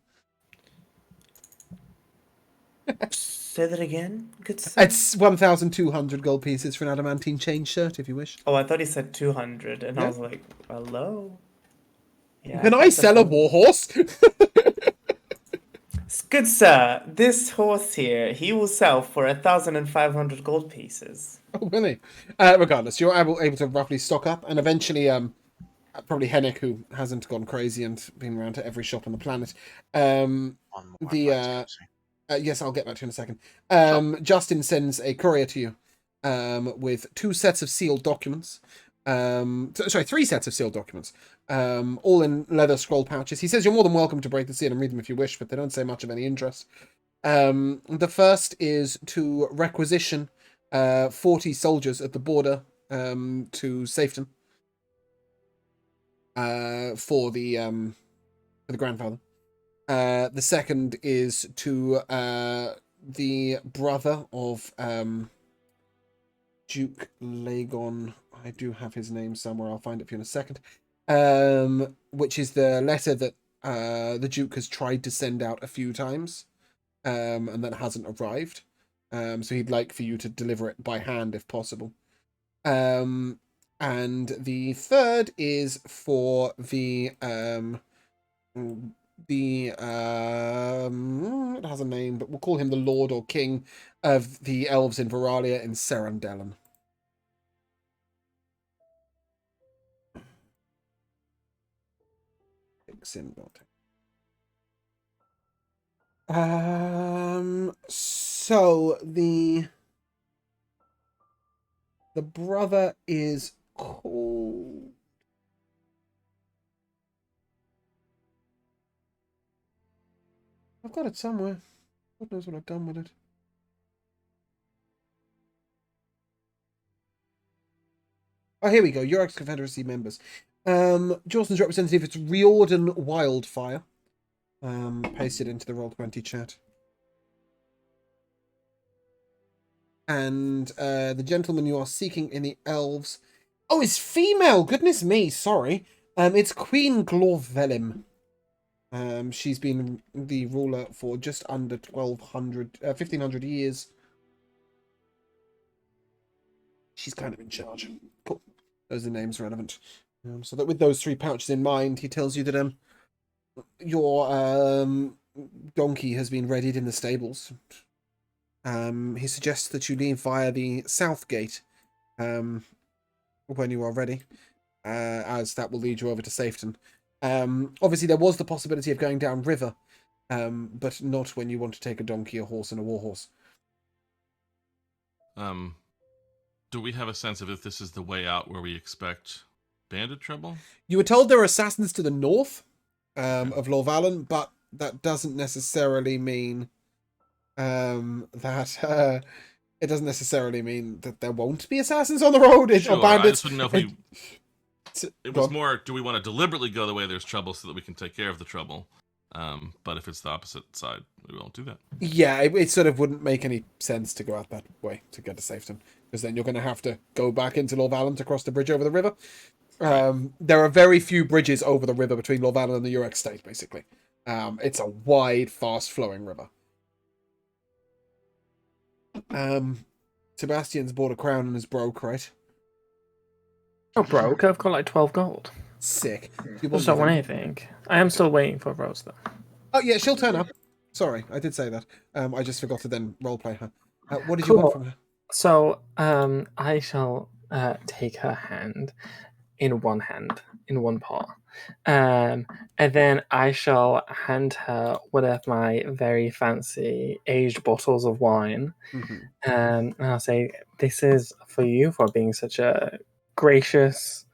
Say that again, good sir. It's 1,200 gold pieces for an adamantine chain shirt if you wish. Oh, I thought he said 200, and I Yeah. was like, hello? Yeah, Can I that's sell a fun. warhorse? Good sir, this horse here, he will sell for 1,500 gold pieces. Oh, really? Regardless, you're able to roughly stock up, and eventually, probably Hennick, who hasn't gone crazy and been around to every shop on the planet, yes, I'll get back to you in a second. Justin sends a courier to you with 2 sets of sealed documents. 3 sets of sealed documents, all in leather scroll pouches. He says you're more than welcome to break the seal and read them if you wish, but they don't say much of any interest. The first is to requisition 40 soldiers at the border to Safeton for the grandfather. The second is to the brother of Duke Lagon. I do have his name somewhere. I'll find it for you in a second. Which is the letter that the Duke has tried to send out a few times, and that hasn't arrived. So he'd like for you to deliver it by hand if possible. And the third is for it has a name, but we'll call him the Lord or King of the Elves in Vuralia in Serandellon. So the brother is called. I've got it somewhere. God knows what I've done with it. Oh, here we go. Your ex-Confederacy members. Jawson's representative is Riordan Wildfire. Paste it into the Roll20 chat. And the gentleman you are seeking in the Elves... Oh, it's female! Goodness me, sorry. It's Queen Glorvelim. She's been the ruler for just under 1,500 years. She's kind of in charge. Cool. Those are names relevant. So that with those 3 pouches in mind, he tells you that your donkey has been readied in the stables. He suggests that you leave via the south gate when you are ready, as that will lead you over to Safeton. Obviously, there was the possibility of going down river, but not when you want to take a donkey, a horse, and a warhorse. Do we have a sense of if this is the way out where we expect bandit trouble? You were told there are assassins to the north of Lorvalen, but that doesn't necessarily mean that it doesn't necessarily mean that there won't be assassins on the road or bandits. I just wouldn't know if we... It was more, do we want to deliberately go the way there's trouble so that we can take care of the trouble? But if it's the opposite side, we won't do that. Yeah, it sort of wouldn't make any sense to go out that way to get to Safeton, because then you're going to have to go back into Lorvalen to cross the bridge over the river. There are very few bridges over the river between Lorvalen and the Urek state, basically. It's a wide, fast-flowing river. Sebastian's bought a crown and is broke, right? Not broke. I've got like 12 gold. Sick. I just don't want anything. I am still waiting for Rose, though. Oh, yeah, she'll turn up. Sorry, I did say that. I just forgot to then roleplay her. What did you want from her? So, I shall take her hand in one paw. And then I shall hand her one of my very fancy aged bottles of wine. Mm-hmm. And I'll say, this is for you for being such a gracious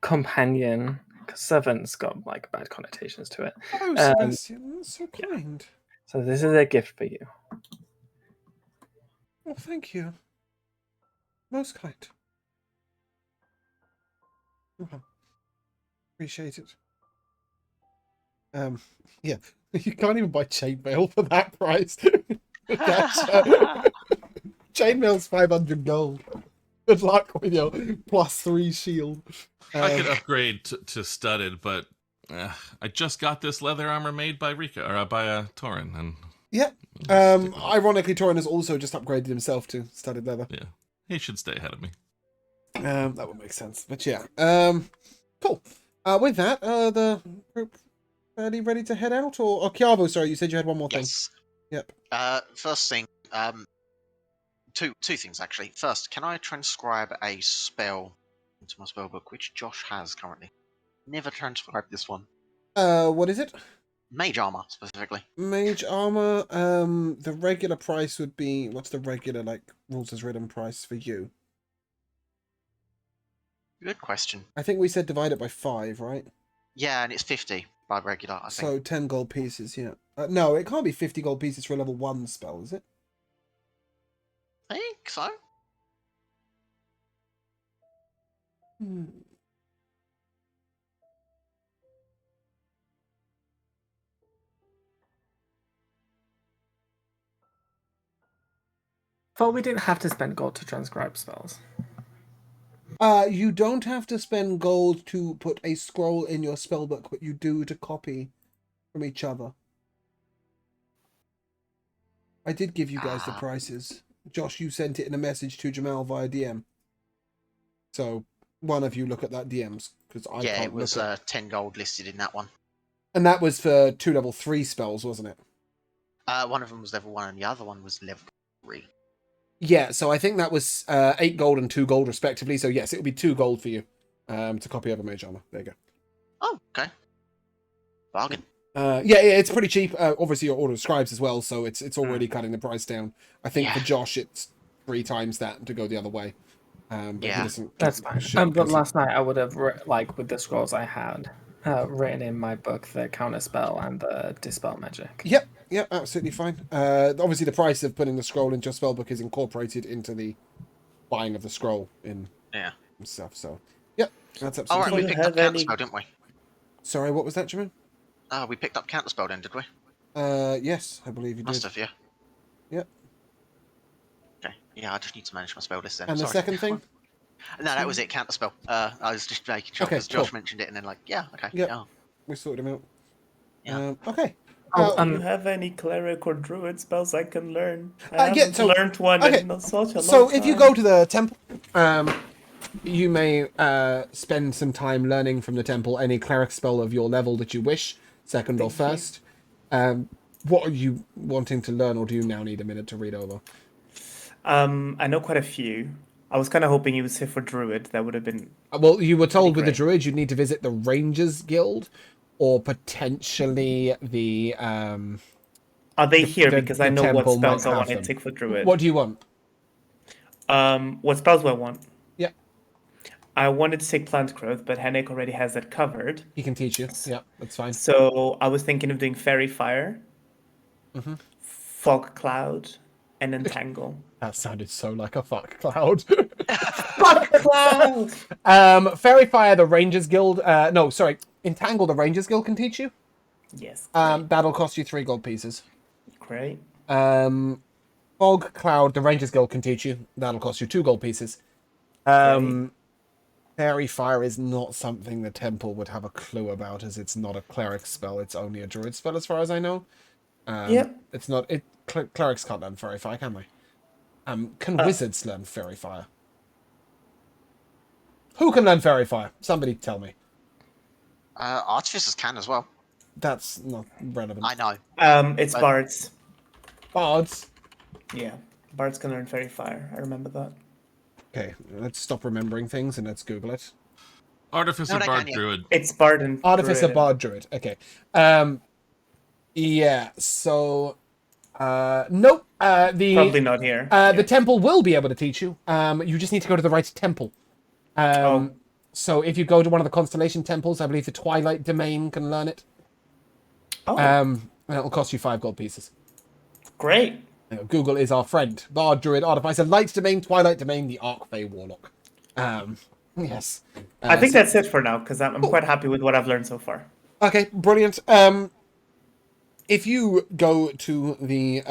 companion. Because servant's got like bad connotations to it. Oh, Sebastian, that's so kind. So this is a gift for you. Well, thank you. Most kind. Appreciate it. Yeah, you can't even buy chainmail for that price. Chainmail's 500 gold. Good luck with your +3 shield. I could upgrade to studded, but I just got this leather armor made by Rika or by Torin, and yeah. Ironically, Torin has also just upgraded himself to studded leather. Yeah, he should stay ahead of me. That would make sense. But yeah, cool. With that, the group fairly ready to head out, or Chiavo? Sorry, you said you had one more thing. Yes. Yep. First thing, two things actually. First, can I transcribe a spell into my spell book, which Josh has currently? Never transcribed this one. What is it? Mage armor, specifically. Mage armor. The regular price would be, what's the regular rules as written price for you? Good question. I think we said divide it by 5, right? Yeah, and it's 50 by regular, I think. So 10 gold pieces, yeah. No, it can't be 50 gold pieces for a level 1 spell, is it? I think so. Thought we didn't have to spend gold to transcribe spells. You don't have to spend gold to put a scroll in your spellbook, but you do to copy from each other. I did give you guys the prices. Josh, you sent it in a message to Jamal via DM. So one of you look at that DMs, because I Yeah, can't it was look at... 10 gold listed in that one. And that was for 2 level 3 spells, wasn't it? One of them was level 1 and the other one was level 3. Yeah, so I think that was 8 gold and 2 gold respectively. So yes, it would be 2 gold for you to copy over Mage Armor. There you go. Oh, okay. Bargain. Yeah, it's pretty cheap. Obviously, your order of scribes as well, so it's already cutting the price down. I think for Josh, it's 3 times that to go the other way. But he doesn't. That's fine. But last night I would have with the scrolls I had written in my book the counter spell and the dispel magic. Yep, absolutely fine. Obviously, the price of putting the scroll into your spellbook is incorporated into the buying of the scroll in stuff. So, yep, that's absolutely fine. We picked up counter spell, didn't we? Sorry, what was that, Jermaine? We picked up counterspell then, did we? Yes, I believe you Must did. have, yeah. Yep. Okay. Yeah, I just need to manage my spell list then. And the Sorry. second thing? No, that was it. Counterspell. I was just making sure Okay, because Josh cool. mentioned it, and then like, yeah, okay, Yep. yeah, We sorted him out. yeah. Okay. Do you have any cleric or druid spells I can learn? I yeah, haven't so- learned one okay. in such a long So time. if you go to the temple, you may spend some time learning from the temple any cleric spell of your level that you wish, second or Thank you. first. What are you wanting to learn, or do you now need a minute to read over? I know quite a few. I was kind of hoping you would say for druid. That would have been. Well, you were told with the great. druid you'd need to visit the Rangers Guild, or potentially the Are they here? the- Because the I know what temple might spells I have want to them. take for druid. What do you want? What spells do I want? Yeah, I wanted to take plant growth, but Henrik already has that covered. he can teach you. Yeah, that's fine. So I was thinking of doing fairy fire, fog cloud, and entangle. That sounded so like a fuck cloud. Fog cloud. Fairy Fire, the Rangers Guild. No, sorry. Entangle, the Rangers Guild can teach you. Yes. That'll cost you 3 gold pieces. Great. Fog Cloud, the Rangers Guild can teach you. That'll cost you 2 gold pieces. Fairy Fire is not something the temple would have a clue about, as it's not a cleric spell. It's only a druid spell, as far as I know. Yep. It's not. Clerics can't learn Fairy Fire, can they? Can wizards learn Fairy Fire? Who can learn Fairy Fire? Somebody tell me. Artificers can as well. That's not relevant. I know. It's But- bards. Bards. Yeah, bards can learn fairy fire. I remember that. Okay, let's stop remembering things and let's Google it. Artificer, No, they Bard, can, yeah. Druid. It's bard and Artificer, druid. Bard, Druid. Okay. Yeah. So, nope. Probably not here. The temple will be able to teach you. You just need to go to the right temple. So if you go to one of the constellation temples, I believe the Twilight Domain can learn it. And it'll cost you 5 gold pieces. Great. Google is our friend. Bard, Druid, Artificer, Light Domain, Twilight Domain, the Archfey Warlock. Yes. I think that's it for now because I'm quite happy with what I've learned so far. Okay, brilliant. If you go to the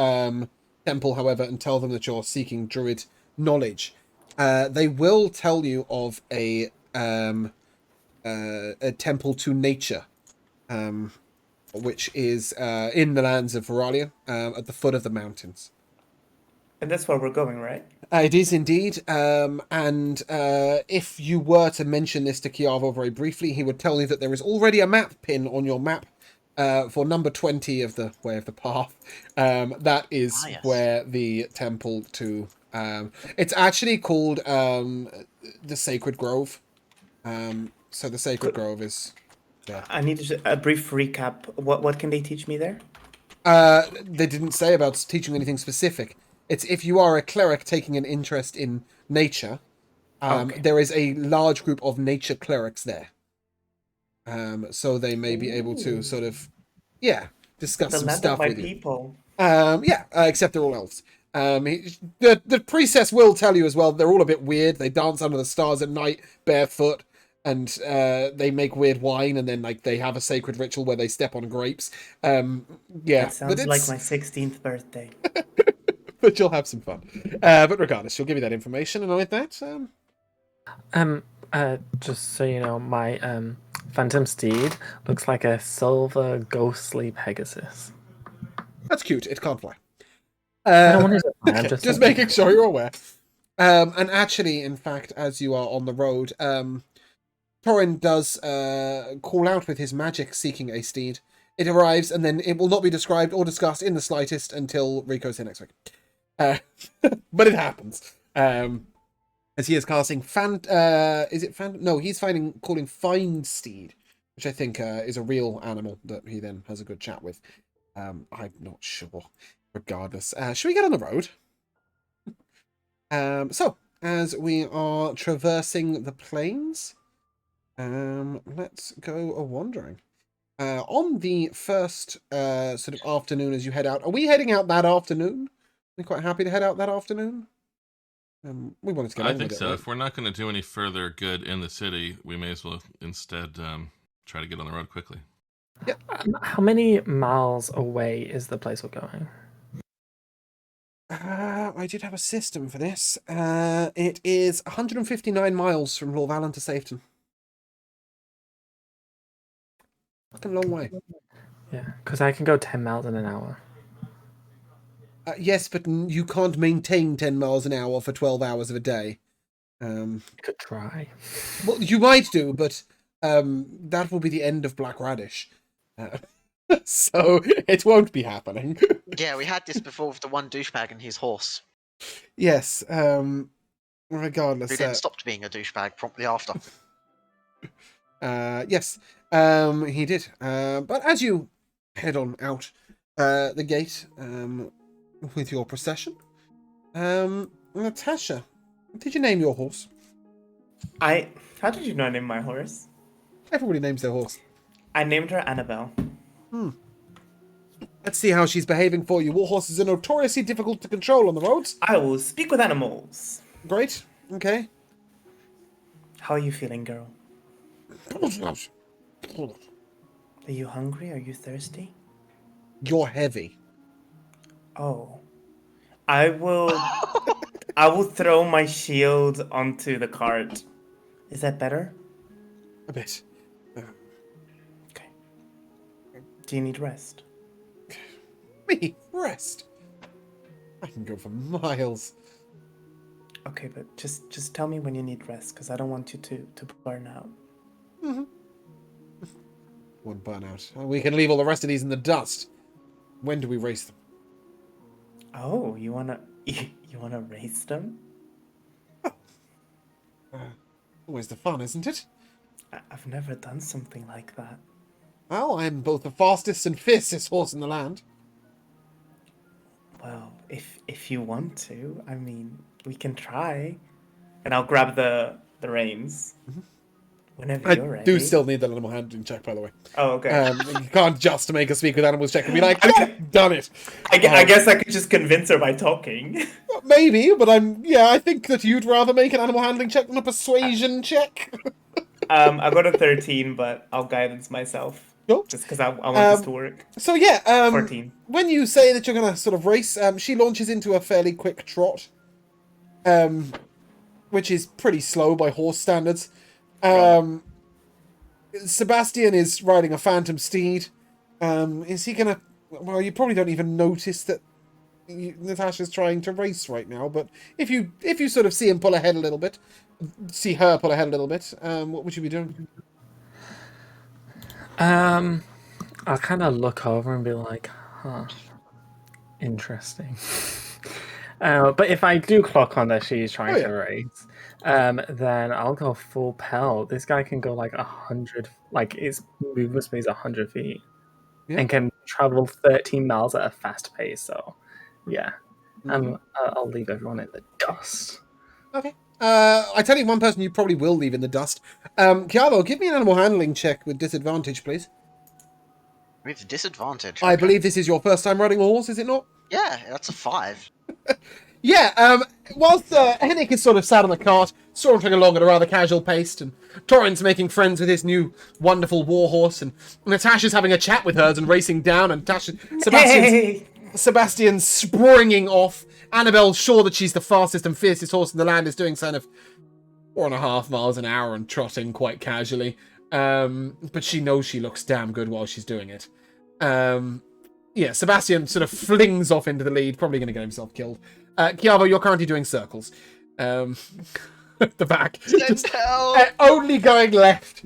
temple, however, and tell them that you're seeking druid knowledge, they will tell you of a temple to nature, which is in the lands of Vuralia, at the foot of the mountains. And that's where we're going, right? It is indeed, and if you were to mention this to Chiavo very briefly, he would tell you that there is already a map pin on your map for number 20 of the Way of the Path. That is yes. where the temple to... it's actually called the Sacred Grove. So the Sacred Grove is... Yeah. I need a brief recap. What can they teach me there? They didn't say about teaching anything specific. It's if you are a cleric taking an interest in nature, there is a large group of nature clerics there. So they may be able to sort of, discuss The some land stuff of my with you. people. Except they're all elves. The priestess will tell you as well, they're all a bit weird. They dance under the stars at night, barefoot, and they make weird wine, and then like they have a sacred ritual where they step on grapes. That sounds like my 16th birthday. But you'll have some fun. But regardless, she'll give you that information, and with that, Just so you know, my phantom steed looks like a silver ghostly Pegasus. that's cute. It can't fly. I don't want it to fly, I'm just just making sure you're aware. And actually, in fact, as you are on the road, Torin does call out with his magic, seeking a steed. It arrives, and then it will not be described or discussed in the slightest until Rico's here next week. But it happens. As he is casting No, he's calling Find Steed, which I think is a real animal that he then has a good chat with. I'm not sure. Regardless, should we get on the road? So as we are traversing the plains, let's go a wandering. On the first sort of afternoon as you head out, are we heading out that afternoon? Are we quite happy to head out that afternoon? We wanted to get I on think with it, so. right? If we're not going to do any further good in the city, we may as well instead try to get on the road quickly. How many miles away is the place we're going? I did have a system for this. It is 159 miles from Lorvallen to Safeton. Fucking long way. Yeah, because I can go 10 miles in an hour. Yes, but you can't maintain 10 miles an hour for 12 hours of a day. I could try. Well, you might do, but that will be the end of Black Radish. So it won't be happening. Yeah, we had this before with the one douchebag and his horse, Yes, regardless. who then stopped being a douchebag promptly after. Yes, he did. But as you head on out the gate with your procession, Natasha, did you name your horse? How did you know I named my horse? Everybody names their horse. I named her Annabelle. Let's see how she's behaving for you. War horses are notoriously difficult to control on the roads. I will speak with animals. Great. Okay. How are you feeling, girl? Are you hungry? Are you thirsty? You're heavy. Oh. I will throw my shield onto the cart. Is that better? A bit. Okay. Do you need rest? Me? Rest? I can go for miles. Okay, but just tell me when you need rest, because I don't want you to burn out. One burnout. We can leave all the rest of these in the dust. When do we race them? Oh, you wanna race them? Always the fun, isn't it? I've never done something like that. Well, I'm both the fastest and fiercest horse in the land. Well, if you want to, I mean, we can try. And I'll grab the reins. Whenever you're ready. I do still need that animal handling check, by the way. Oh, okay. You can't just make a speak with animals check and be like, yeah, done it. I guess I could just convince her by talking. Maybe, but I think that you'd rather make an animal handling check than a persuasion check. I got a 13, but I'll guidance myself. Cool. Just because I want this to work. So yeah, 14. When you say that you're going to sort of race, she launches into a fairly quick trot, which is pretty slow by horse standards. Sebastian is riding a phantom steed. Is he going to... Well, you probably don't even notice that Natasha's trying to race right now, but if you sort of see him pull ahead a little bit, see her pull ahead a little bit, what would you be doing? I'll kind of look over and be like, huh, interesting. But if I do clock on that she's trying to race, then I'll go full pelt. This guy can go like 100, like his movement speed is 100 feet, and can travel 13 miles at a fast pace. So, yeah, I'll leave everyone in the dust. Okay. I tell you one person you probably will leave in the dust. Chiavo, give me an animal handling check with disadvantage, please. With disadvantage? I believe this is your first time riding a horse, is it not? Yeah, that's a 5. Yeah, whilst Hennick is sort of sat on the cart, sauntering along at a rather casual pace, and Torrin's making friends with his new wonderful war horse, and Natasha's having a chat with hers and racing down, and Sebastian's springing off. Annabelle's sure that she's the fastest and fiercest horse in the land, is doing kind of 4.5 miles an hour and trotting quite casually. But she knows she looks damn good while she's doing it. Yeah, Sebastian sort of flings off into the lead, probably going to get himself killed. Chiavo, you're currently doing circles. At the back. Just, only going left.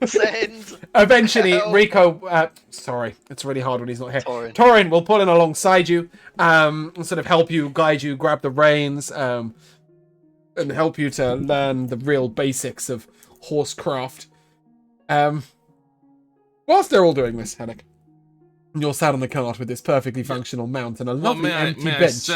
Send. Eventually, Help. Rico... sorry, it's really hard when he's not here. Torrin will pull in alongside you, and sort of help you, guide you, grab the reins, and help you to learn the real basics of horsecraft. Whilst they're all doing this, Hennick, you're sat on the cart with this perfectly functional mount and a lovely empty bench.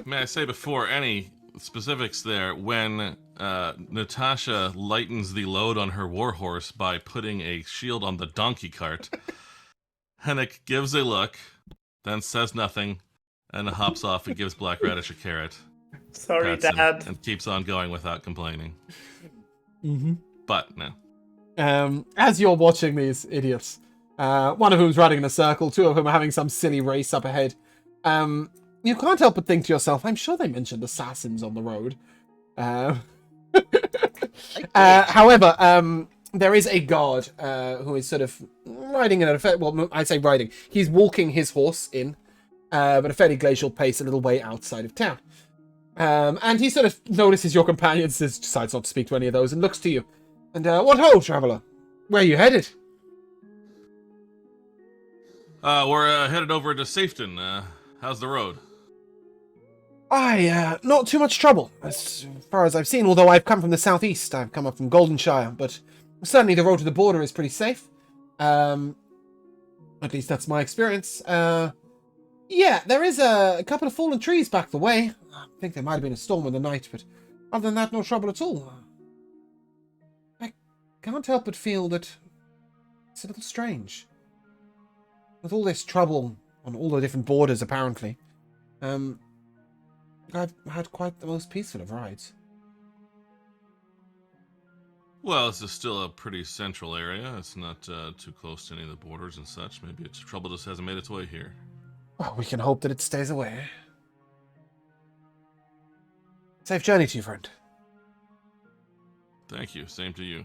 May I say before any specifics there, when Natasha lightens the load on her warhorse by putting a shield on the donkey cart, Hennick gives a look, then says nothing, and hops off and gives Black Radish a carrot. Sorry, Pats him, Dad. and keeps on going without complaining. Mm-hmm. But no. As you're watching these idiots, one of whom's riding in a circle, two of whom are having some silly race up ahead, you can't help but think to yourself, I'm sure they mentioned assassins on the road. However, there is a guard who is sort of riding in I say riding. He's walking his horse in, but a fairly glacial pace, a little way outside of town. And he sort of notices your companions, decides not to speak to any of those, and looks to you. And what ho, traveller? Where are you headed? We're headed over to Safeton. How's the road? Not too much trouble, as far as I've seen, although I've come from the southeast. I've come up from Goldenshire, but certainly the road to the border is pretty safe. At least that's my experience. Yeah, there is a couple of fallen trees back the way. I think there might have been a storm in the night, but other than that, no trouble at all. I can't help but feel that it's a little strange. With all this trouble on all the different borders, apparently, I've had quite the most peaceful of rides. Well, this is still a pretty central area. It's not too close to any of the borders and such. Maybe its trouble just hasn't made its way here. Well, we can hope that it stays away. Safe journey to you, friend. Thank you. Same to you.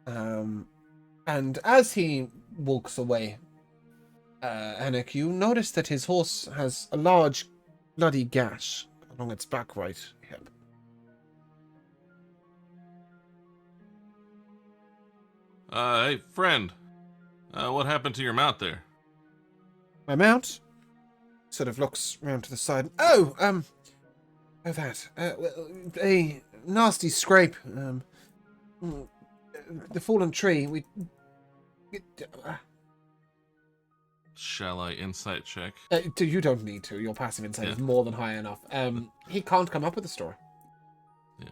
And as he walks away, Henrik, you notice that his horse has a large bloody gash along its back right hip. Hey, friend. What happened to your mount there? My mount sort of looks round to the side. Oh, that. A nasty scrape. The fallen tree. Shall I insight check? You don't need to. Your passive insight is more than high enough. He can't come up with a story. Yeah.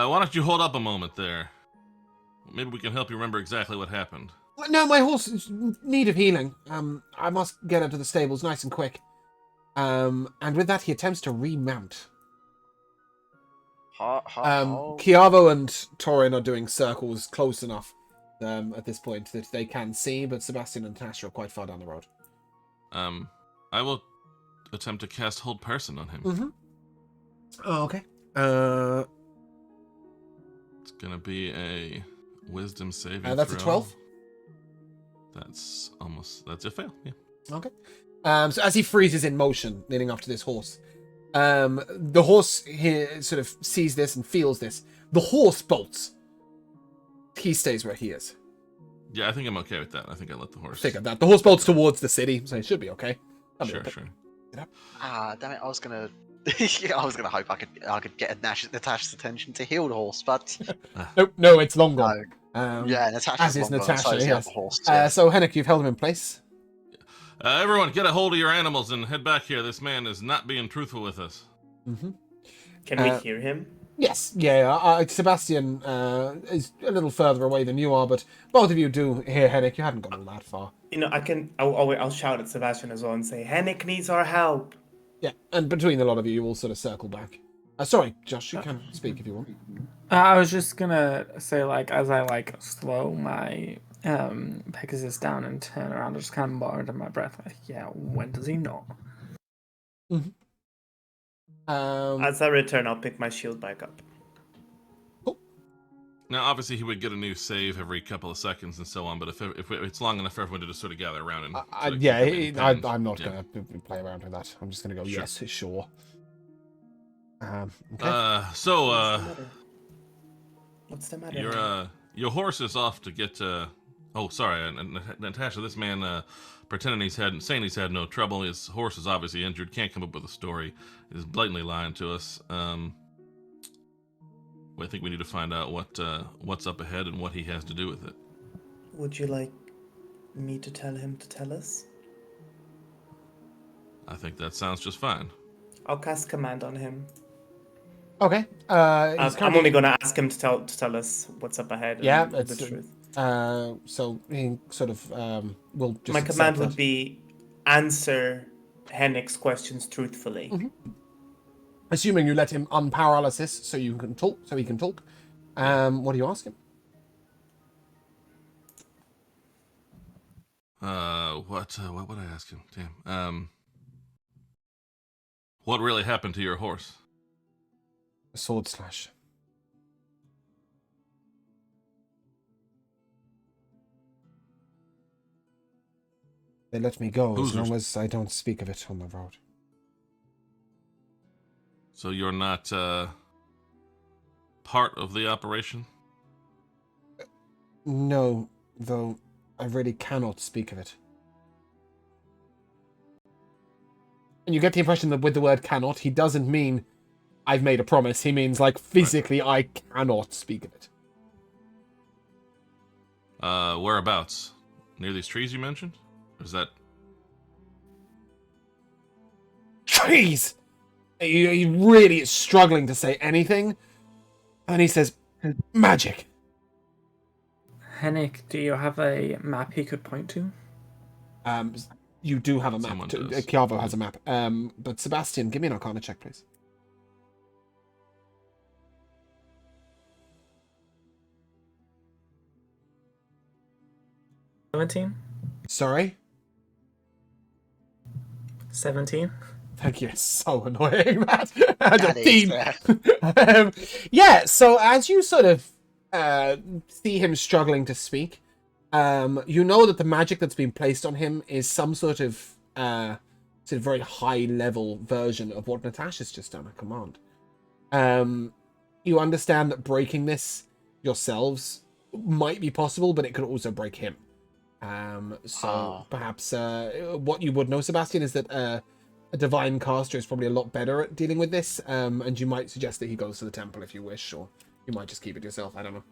Why don't you hold up a moment there? Maybe we can help you remember exactly what happened. No, my horse is in need of healing. I must get her to the stables nice and quick. And with that, he attempts to remount. Chiavo and Torin are doing circles close enough at this point that they can see, but Sebastian and Tasha are quite far down the road. I will attempt to cast Hold Person on him. Mm-hmm. Oh, okay. It's gonna be a Wisdom saving that's throw. a 12. That's a fail. Yeah. Okay. So as he freezes in motion, leading up to this horse, the horse here sort of sees this and feels this. The horse bolts. He stays where he is. Yeah, I think I'm okay with that. I think I let the horse. Figured that. The horse bolts towards the city, so it should be okay. Sure. Damn it! I was gonna hope I could get Natasha's attention to heal the horse, but No, it's long gone. yeah, Natasha's as is long gone, Natasha. so is the Yes. other horse, yeah. So Henrik, you've held him in place. Everyone, get a hold of your animals and head back here. This man is not being truthful with us. Mm-hmm. Can we hear him? Yes, yeah. Sebastian is a little further away than you are, but both of you do hear Henrik. You hadn't gone all that far. I'll shout at Sebastian as well and say, Henrik needs our help. Yeah, and between the lot of you, you will sort of circle back. Sorry, Josh, you can speak if you want. I was just gonna say, as I slow my Pegasus down and turn around, I just kind of mutter under my breath, when does he not? Mm-hmm. As I return, I'll pick my shield back up. Cool. Now, obviously, he would get a new save every couple of seconds and so on, but if it's long enough for everyone to just sort of gather around and... I'm not going to play around with that. I'm just going to go, Sure. yes, sure. Okay. What's the matter? Your horse is off to get... Natasha, this man saying he's had no trouble. His horse is obviously injured, can't come up with a story. He's blatantly lying to us. I think we need to find out what's up ahead and what he has to do with it. Would you like me to tell him to tell us? I think that sounds just fine. I'll cast command on him. Okay. I'm only going to ask him to tell us what's up ahead. Yeah, and it's the truth. So he sort of will just. My command accept would be answer Henrik's questions truthfully. Mm-hmm. Assuming you let him unparalysis, so he can talk. What do you ask him? What would I ask him? Damn. What really happened to your horse? A sword slash. They let me go as long as I don't speak of it on the road. So you're not part of the operation? No, though I really cannot speak of it. And you get the impression that with the word cannot, he doesn't mean I've made a promise. He means, like, physically, I cannot speak of it. Whereabouts? Near these trees you mentioned? Or is that... Trees! He really is struggling to say anything. And he says, magic. Hennick, do you have a map he could point to? You do have a map. Someone does. Chiavo has a map. But Sebastian, give me an Arcana check, please. Sorry? 17. Thank you. It's so annoying, that. That is, Yeah, so as you sort of see him struggling to speak, you know that the magic that's been placed on him is some sort of very high-level version of what Natasha's just done, a command. You understand that breaking this yourselves might be possible, but it could also break him. Perhaps what you would know, Sebastian, is that a divine caster is probably a lot better at dealing with this, and you might suggest that he goes to the temple if you wish, or you might just keep it yourself. I don't know.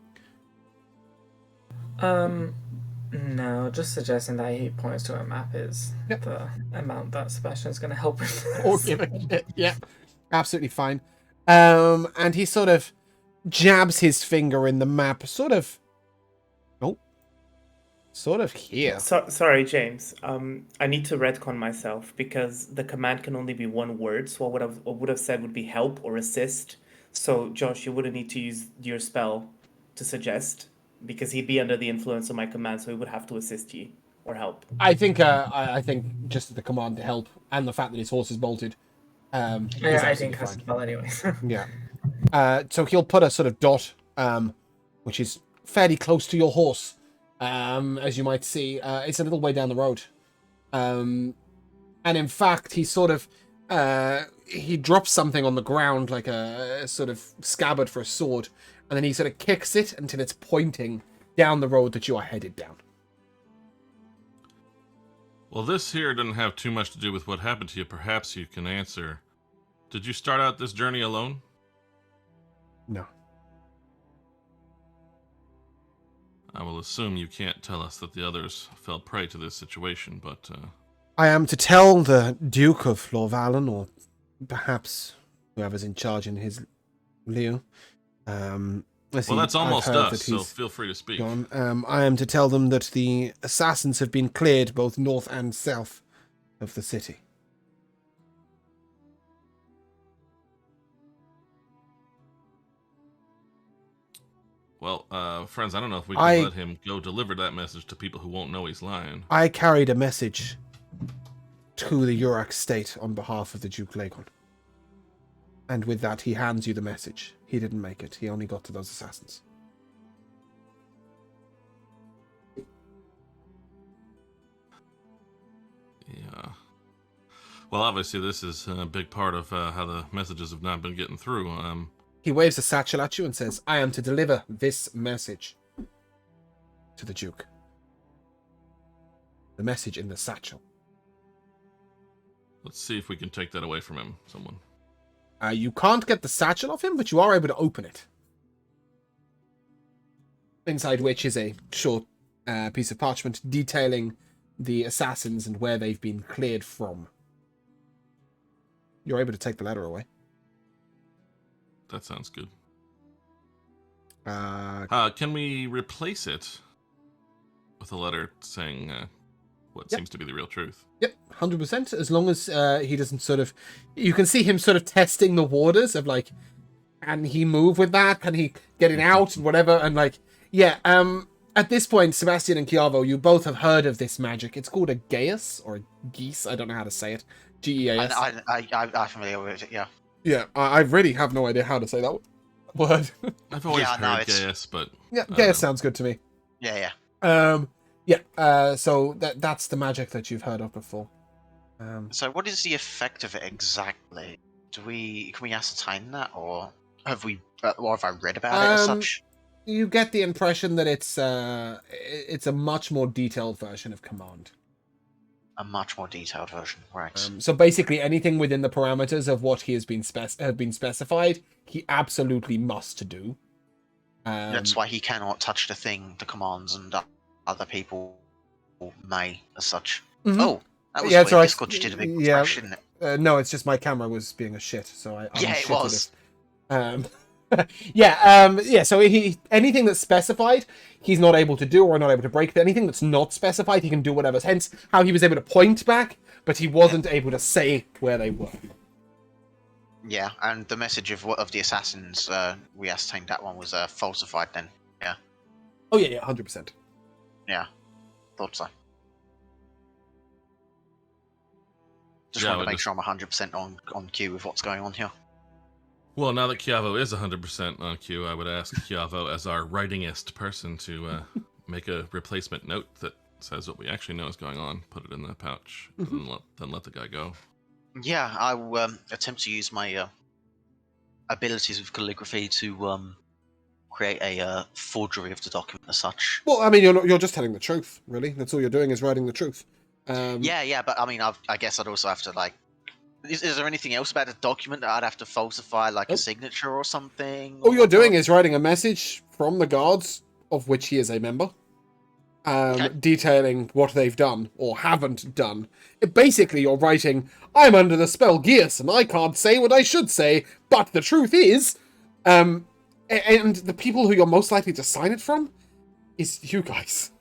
No, just suggesting that he points to a map is the amount that Sebastian's going to help with this. Or give a shit. Yeah, absolutely fine. And he sort of jabs his finger in the map, sort of here. Sorry, James. I need to retcon myself because the command can only be one word. So what would have said would be help or assist. So Josh, you wouldn't need to use your spell to suggest because he'd be under the influence of my command, so he would have to assist you or help. I think just the command to help and the fact that his horse is bolted. I think has spell anyway. Yeah. So he'll put a sort of dot, which is fairly close to your horse. As you might see, it's a little way down the road. And in fact, he sort of, he drops something on the ground, like a sort of scabbard for a sword, and then he sort of kicks it until it's pointing down the road that you are headed down. Well, this here doesn't have too much to do with what happened to you. Perhaps you can answer. Did you start out this journey alone? No. I will assume you can't tell us that the others fell prey to this situation, but... I am to tell the Duke of Lorvalen, or perhaps whoever's in charge in his lieu. Well, that's almost us, so feel free to speak. Gone. I am to tell them that the assassins have been cleared both north and south of the city. Well, friends, I don't know if we can let him go deliver that message to people who won't know he's lying. I carried a message to the Urak state on behalf of the Duke Lagon. And with that, he hands you the message. He didn't make it. He only got to those assassins. Yeah. Well, obviously, this is a big part of how the messages have not been getting through. He waves a satchel at you and says, I am to deliver this message to the Duke. The message in the satchel. Let's see if we can take that away from him, someone. You can't get the satchel off him, but you are able to open it. Inside which is a short piece of parchment detailing the assassins and where they've been cleared from. You're able to take the letter away. That sounds good. Can Can we replace it with a letter saying what seems to be the real truth? Yep, 100%. As long as he doesn't sort of... You can see him sort of testing the waters of like, Can he move with that? Can he get it out and whatever? And like, yeah. At this point, Sebastian and Chiavo, you both have heard of this magic. It's called a geas or a geese. I don't know how to say it. Geas. I'm familiar with it. Yeah. Yeah, I really have no idea how to say that word. I've always Yeah, no, heard it's- Gaius, but Yeah, I don't geas know. sounds good to me. Yeah. Yeah. So that's the magic that you've heard of before. So, what is the effect of it exactly? Can we ascertain that, or have I read about it as such? You get the impression that it's a much more detailed version of command. A much more detailed version, right? So basically, anything within the parameters of what he has been specified, he absolutely must do. That's why he cannot touch the commands, and other people may, as such. Mhm. Oh, that was Yeah, weird. it's alright. Discord just did a big Yeah. refresh, didn't it? No, it's just my camera was being a shit, so I Yeah, it unshitted was. it. So anything that's specified, he's not able to do or not able to break. Anything that's not specified, he can do whatever. Hence, how he was able to point back, but he wasn't able to say where they were. Yeah, and the message of the assassins, we ascertained that one was falsified. Then, yeah, Oh yeah, 100%. thought so. Just Yeah, I wanted to would make sure I'm 100% on cue with what's going on here. Well, now that Chiavo is 100% on cue, I would ask Chiavo, as our writingist person, to make a replacement note that says what we actually know is going on, put it in the pouch, and then let the guy go. Yeah, I will attempt to use my abilities with calligraphy to create a forgery of the document as such. Well, I mean, you're just telling the truth, really. That's all you're doing is writing the truth. Yeah, but I mean, I guess I'd also have to like. Is there anything else about the document that I'd have to falsify, like Oh. a signature or something? All you're doing is writing a message from the guards, of which he is a member, Okay. detailing what they've done or haven't done. Basically, you're writing, I'm under the spell Geas, and I can't say what I should say, but the truth is, and the people who you're most likely to sign it from is you guys.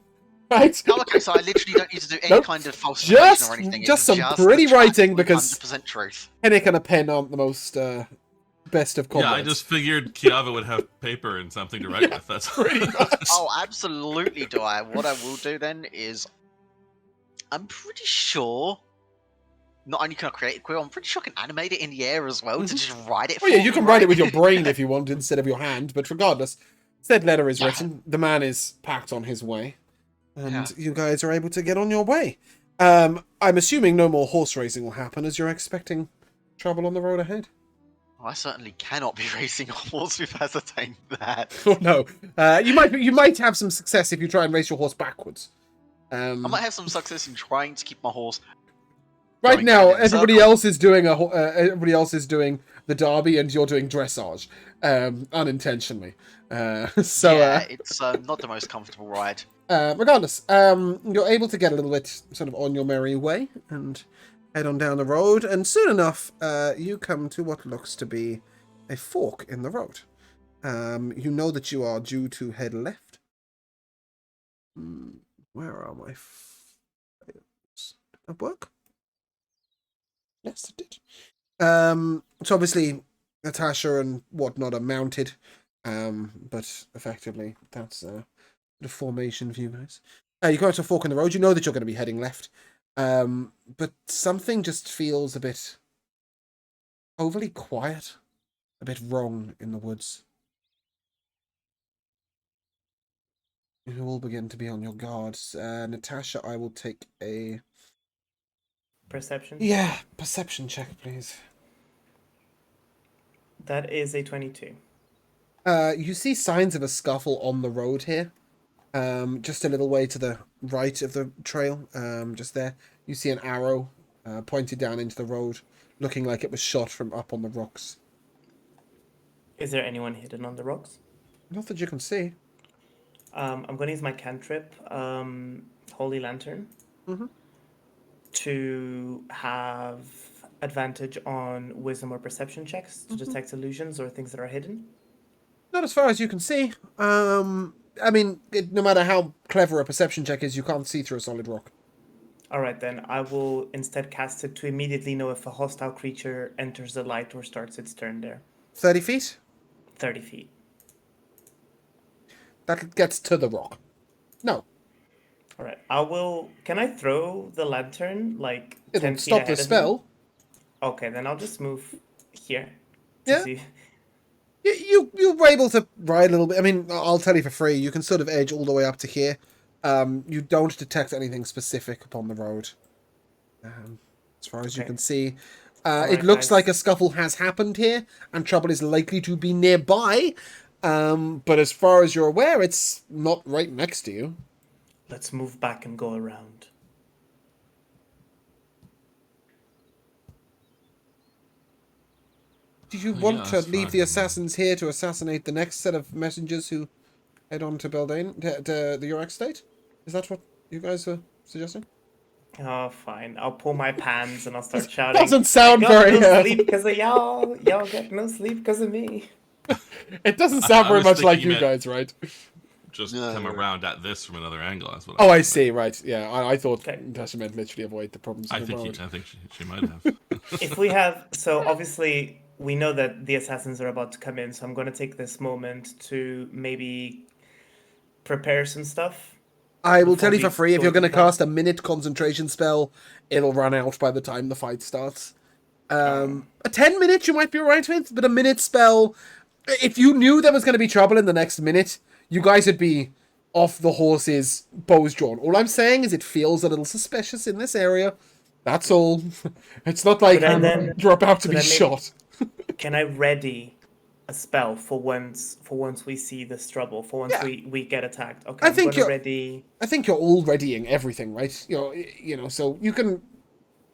Right? Oh, okay, so I literally don't need to do any Nope. kind of falsification or anything. Just it's some pretty the writing, because 100% truth. Hennick and a pen aren't the most best of comrades. Yeah, I just figured Chiavo would have paper and something to write with. That's pretty much. Oh, absolutely do I. What I will do then is, I'm pretty sure, not only can I create a quill, I'm pretty sure I can animate it in the air as well to just write it. Oh yeah, for you me, can write it with right? your brain if you want instead of your hand, but regardless, said letter is Yeah. written, the man is packed on his way, and Yeah. you guys are able to get on your way. I'm assuming no more horse racing will happen, as you're expecting trouble on the road ahead. Well, I certainly cannot be racing a horse. We've ascertained that. Oh no, you might have some success if you try and race your horse backwards. I might have some success in trying to keep my horse. Right going now, around in a everybody circle. else is doing everybody else is doing the derby, and you're doing dressage, unintentionally. It's not the most comfortable ride. Regardless, you're able to get a little bit sort of on your merry way and head on down the road, and soon enough, you come to what looks to be a fork in the road. You know that you are due to head left. Where are my files? Did that work? Yes, it did. So obviously, Natasha and whatnot are mounted, but effectively, that's the formation view, guys. You go to a fork in the road. You know that you're going to be heading left, but something just feels a bit overly quiet, a bit wrong in the woods. You all begin to be on your guard. Natasha, I will take a Perception? perception check, please. That is a 22. You see signs of a scuffle on the road here. Just a little way to the right of the trail, just there. You see an arrow pointed down into the road, looking like it was shot from up on the rocks. Is there anyone hidden on the rocks? Not that you can see. I'm going to use my cantrip, Holy Lantern, Mhm. to have advantage on wisdom or perception checks to detect illusions or things that are hidden. Not as far as you can see. I mean, no matter how clever a perception check is, you can't see through a solid rock. All right, then I will instead cast it to immediately know if a hostile creature enters the light or starts its turn there. 30 feet? 30 feet. That gets to the rock. No, All right. I will. Can I throw the lantern like it'll 10 feet stop the ahead of me? spell. Okay, then I'll just move here to Yeah. see. You were able to ride a little bit. I mean, I'll tell you for free. You can sort of edge all the way up to here. You don't detect anything specific upon the road, as far as you Okay. can see. All It right, looks guys. like a scuffle has happened here, and trouble is likely to be nearby. But as far as you're aware, it's not right next to you. Let's move back and go around. Do you Oh, want yeah, to that's leave fine. the assassins here to assassinate the next set of messengers who head on to Beldania, to the Yorak state? Is that what you guys are suggesting? Oh, fine. I'll pull my pants and I'll start This shouting. doesn't I sound got very. no sleep because of y'all. Y'all get no sleep because of me. It doesn't sound I very was much thinking like you you meant- guys, right? Just No, come right. around at this from another angle. That's what. Oh, I meant. see. Right. Yeah, I thought Okay. Natasha meant literally avoid the problems I of the think road. I think she might have. If we have, so obviously we know that the assassins are about to come in, so I'm going to take this moment to maybe prepare some stuff. I will before tell you we for free, if go you're into going to the fight. cast a minute concentration spell, it'll run out by the time the fight starts. A 10 minutes you might be alright with, but a minute spell, if you knew there was going to be trouble in the next minute, you guys would be off the horses, bows drawn. All I'm saying is it feels a little suspicious in this area. That's all. It's not like Could I then- you're about to could be I make- shot. Can I ready a spell for once we see this trouble, for once Yeah. we get attacked? Okay, I I'm think going to ready. I think you're all readying everything, right? So you can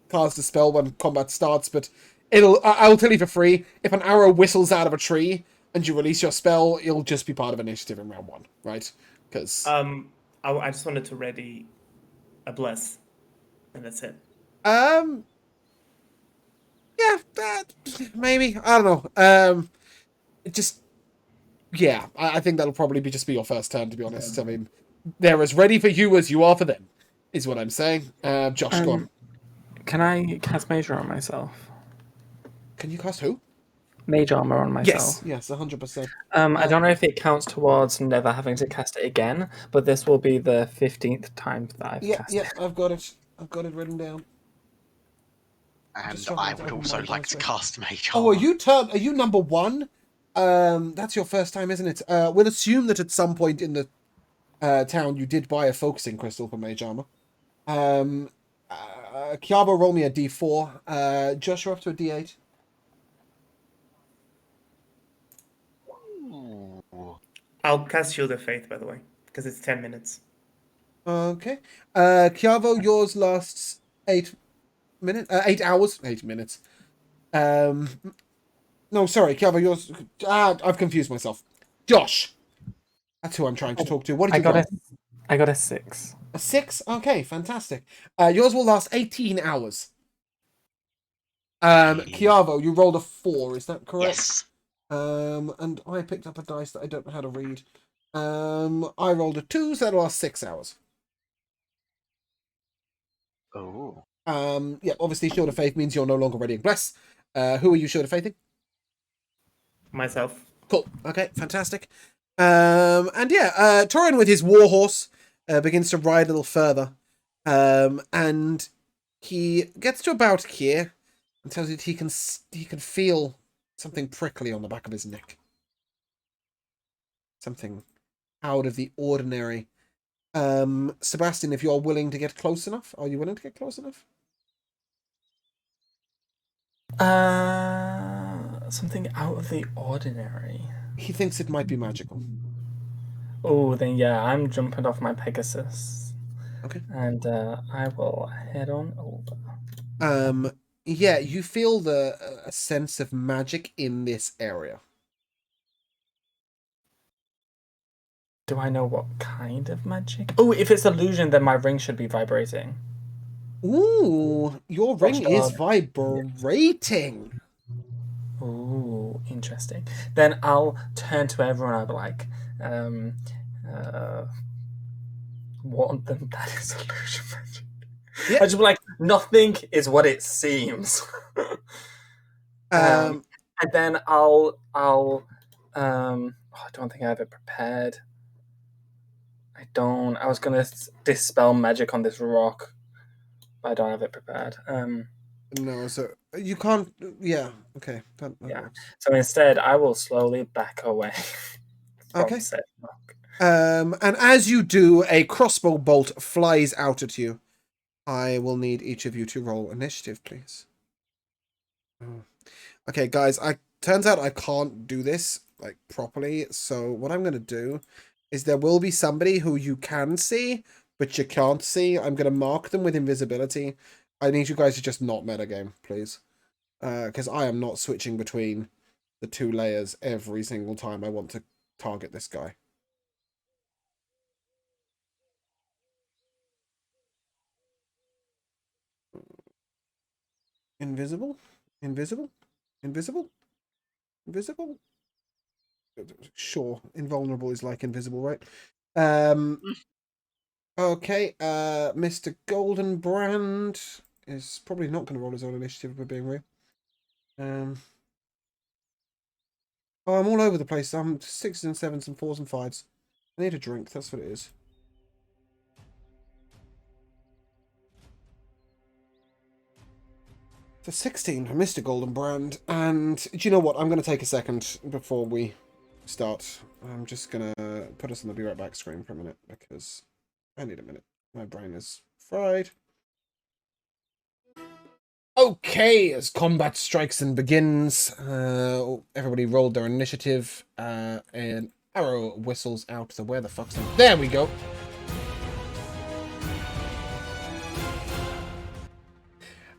cast a spell when combat starts, but I'll tell you for free, if an arrow whistles out of a tree and you release your spell, it'll just be part of initiative in round 1, right? Because I just wanted to ready a bless, and that's it. yeah, that maybe, I don't know. It just, yeah, I think that'll probably just be your first turn, to be honest. I mean, they're as ready for you as you are for them, is what I'm saying. Josh, go on. Can I cast Mage Armor on myself? Can you cast who? Mage Armor on myself. Yes, 100%. I don't know if it counts towards never having to cast it again, but this will be the 15th time that I've cast Yeah, it. I've got it. I've got it written down. And Just trying I to would open also my like to dice cast Mage Oh, are Armor. you number 1? That's your first time, isn't it? We'll assume that at some point in the town you did buy a focusing crystal for Mage Armor. Kiaba, roll me a d4. Josh, you're up to a d8. Ooh. I'll cast Shield of Faith, by the way, because it's 10 minutes. Okay. Kiavo, yours lasts 8 minutes. 8 hours. 8 minutes. No, sorry, Kiavo, yours. I've confused myself. Josh. That's who I'm trying to talk to. What did you got? I got a 6. A 6? Okay, fantastic. Yours will last 18 hours. Kiavo, you rolled a 4, is that correct? Yes. And I picked up a dice that I don't know how to read. I rolled a 2, so that'll last 6 hours. Oh. Yeah, obviously Shield of Faith means you're no longer readying Bless. Who are you Shield of Faithing? Myself. Cool. Okay, fantastic. And yeah, Torin with his warhorse begins to ride a little further. And he gets to about here and tells you that he can feel something prickly on the back of his neck. Something out of the ordinary. Sebastian, if you're willing to get close enough, are you willing to get close enough? Something out of the ordinary. He thinks it might be magical. Oh, then yeah, I'm jumping off my Pegasus. Okay. And I will head on over. Yeah, you feel a sense of magic in this area. Do I know what kind of magic? Oh, if it's illusion, then my ring should be vibrating. Ooh, your ring is vibrating. Ooh, interesting. Then I'll turn to everyone. I'll be like, warn them that is illusion magic. Yeah. I just be like, nothing is what it seems. And then I'll I don't think I have it prepared. I don't. I was gonna dispel magic on this rock, but I don't have it prepared. No, so you can't. Yeah, okay, that Yeah. works. So instead, I will slowly back away from Okay. said rock. And as you do, a crossbow bolt flies out at you. I will need each of you to roll initiative, please. Okay, guys, turns out I can't do this like properly. So what I'm gonna do is there will be somebody who you can see, but you can't see. I'm gonna mark them with invisibility. I need you guys to just not metagame, please. Because I am not switching between the two layers every single time I want to target this guy. Invisible? Invisible? Invisible? Invisible? Sure, invulnerable is like invisible, right? Okay, Mr. Goldenbrand is probably not going to roll his own initiative, if we're being real. Oh, I'm all over the place. I'm 6s and 7s and 4s and 5s. I need a drink, that's what it is. For 16 for Mr. Goldenbrand. And do you know what? I'm going to take a second before we start. I'm just going to put us on the be right back screen for a minute because I need a minute. My brain is fried. Okay, as combat strikes and begins, everybody rolled their initiative. An arrow whistles out. So where the fuck's it? There we go.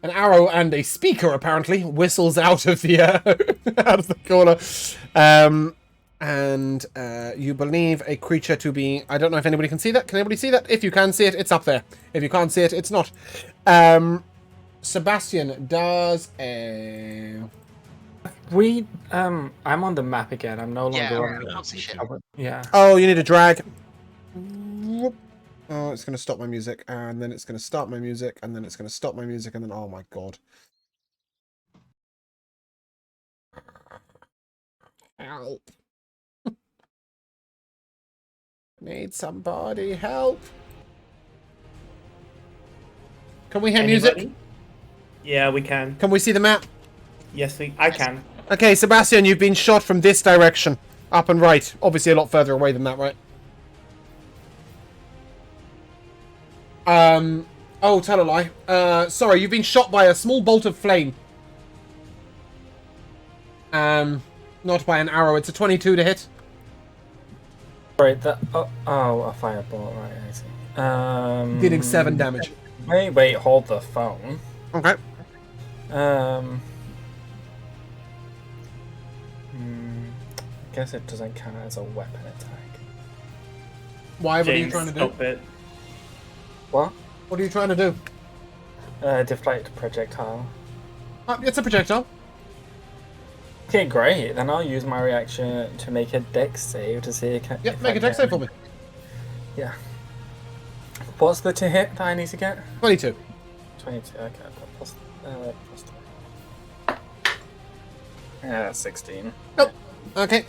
An arrow and a speaker apparently whistles out of the out of the corner. And you believe a creature to be. I don't know if anybody can see that. Can anybody see that? If you can see it, it's up there. If you can't see it, it's not. Sebastian does a. I'm on the map again. I'm no longer on can't see shit. Yeah. Oh, you need a drag. Oh, it's going to stop my music, and then it's going to start my music, and then it's going to stop my music, and then oh my god. Help. Need somebody help. Can we hear music? Yeah, we can. Can we see the map? Yes, I can. Okay, Sebastian, you've been shot from this direction. Up and right. Obviously a lot further away than that, right? Oh, tell a lie. Sorry, you've been shot by a small bolt of flame. Not by an arrow. It's a 22 to hit. Right, a fireball, right, I see. Dealing 7 damage. Wait, hold the phone. Okay. I guess it doesn't count as a weapon attack. Why? What are you James, trying to do? stop it. What? What are you trying to do? Deflect projectile. It's a projectile. Okay, great. Then I'll use my reaction to make a dex save to see if Yep, make a dex save for me. Yeah. What's the to hit that I need to get? 22. 22, okay. Plus 3. 16. Nope. Okay.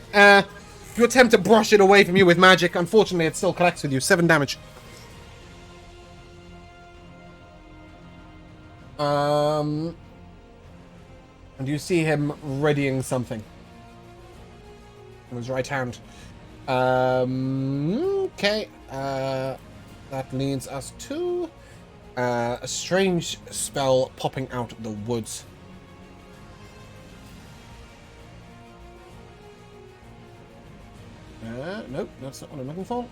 You attempt to brush it away from you with magic. Unfortunately, it still collects with you. 7 damage. And you see him readying something in his right hand. Okay. That leads us to a strange spell popping out of the woods. Nope, that's not what I'm looking for.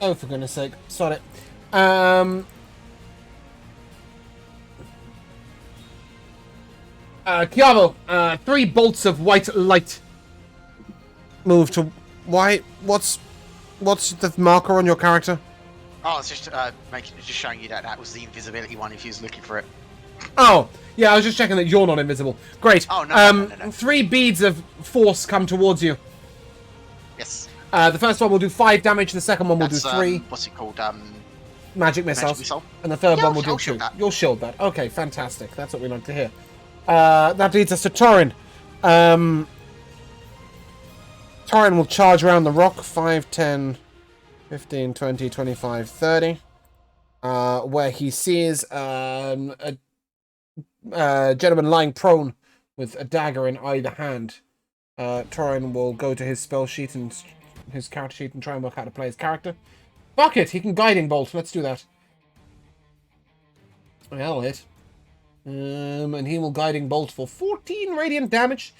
Oh, for goodness sake. Sorry. Chiavo, 3 bolts of white light move to... Why? What's the marker on your character? Oh, it's just just showing you that was the invisibility one if you was looking for it. Oh, yeah, I was just checking that you're not invisible. Great. Oh, no. 3 beads of force come towards you. Yes. The first one will do 5 damage, the second one will do 3. What's it called? Magic missiles. missile. And the third Yeah, one will I'll do shield 2. that. You'll shield that. Okay, fantastic. That's what we like to hear. That leads us to Torin. Torin will charge around the rock. 5, 10, 15, 20, 25, 30. Where he sees a gentleman lying prone with a dagger in either hand. Torin will go to his spell sheet and his character sheet and try and work out how to play his character. Fuck it, he can guiding bolt. Let's do that. That'll hit. And he will guiding bolt for 14 radiant damage.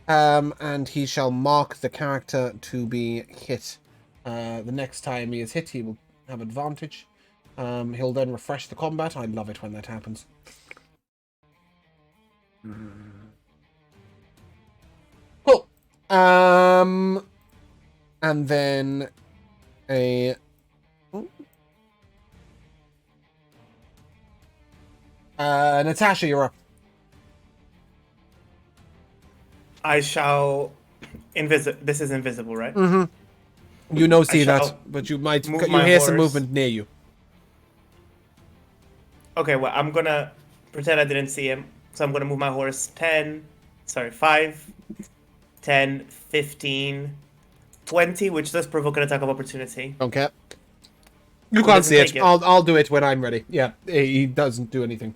And he shall mark the character to be hit. The next time he is hit, he will have advantage. He'll then refresh the combat. I love it when that happens. Cool. And then a... Natasha, you're up. I shall... This is invisible, right? Mm-hmm. You know, see shall that, but you might... move You my hear some horse. movement near you. Okay, well, I'm gonna pretend I didn't see him. So I'm gonna move my horse 5, 10, 15, 20, which does provoke an attack of opportunity. Okay. You Who can't doesn't see it. take it? I'll do it when I'm ready. Yeah, he doesn't do anything.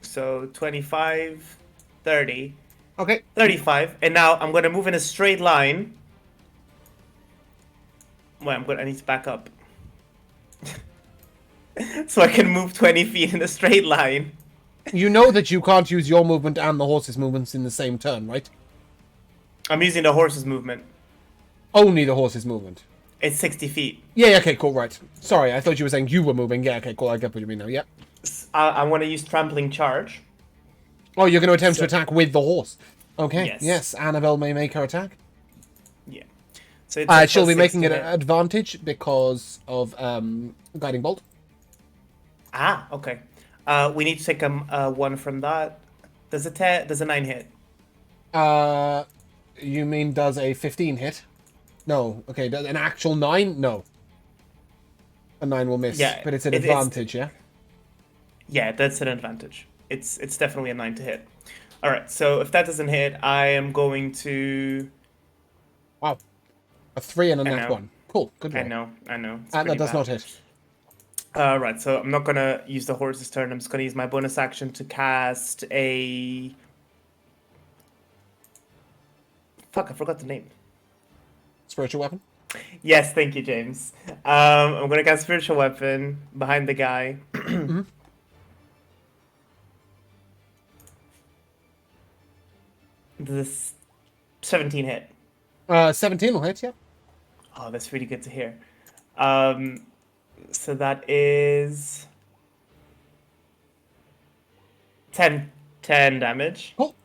So 25, 30, Okay. 35, and now I'm gonna move in a straight line. Wait, I need to back up. So I can move 20 feet in a straight line. You know that you can't use your movement and the horse's movements in the same turn, right? I'm using the horse's movement. Only the horse's movement. It's 60 feet. Yeah, okay, cool, right. Sorry, I thought you were saying you were moving. Yeah, okay, cool, I get what you mean now, yeah. I want to use trampling charge. Oh, you're going to attempt to attack with the horse. Okay, Yes. yes, Annabelle may make her attack. Yeah. So it's a She'll plus be making 6 it to an hit. advantage because of Guiding Bolt. Ah, okay. We need to take a 1 from that. Does a 9 hit? You mean does a 15 hit? No. Okay, does an actual 9? No. A 9 will miss, Yeah, but it's an it's- advantage, yeah? Yeah, that's an advantage. It's definitely a 9 to hit. All right. So if that doesn't hit, I am going to. Wow. A 3 and a I nat know. 1. Cool, good roll. I know. It's That pretty does bad. not hit. Right, so I'm not gonna use the horse's turn. I'm just gonna use my bonus action to cast a. Fuck, I forgot the name. Spiritual weapon? Yes, thank you, James. I'm gonna cast spiritual weapon behind the guy. This 17 hit. 17 will hit, yeah. Oh, that's really good to hear. So that is 10 damage. Cool.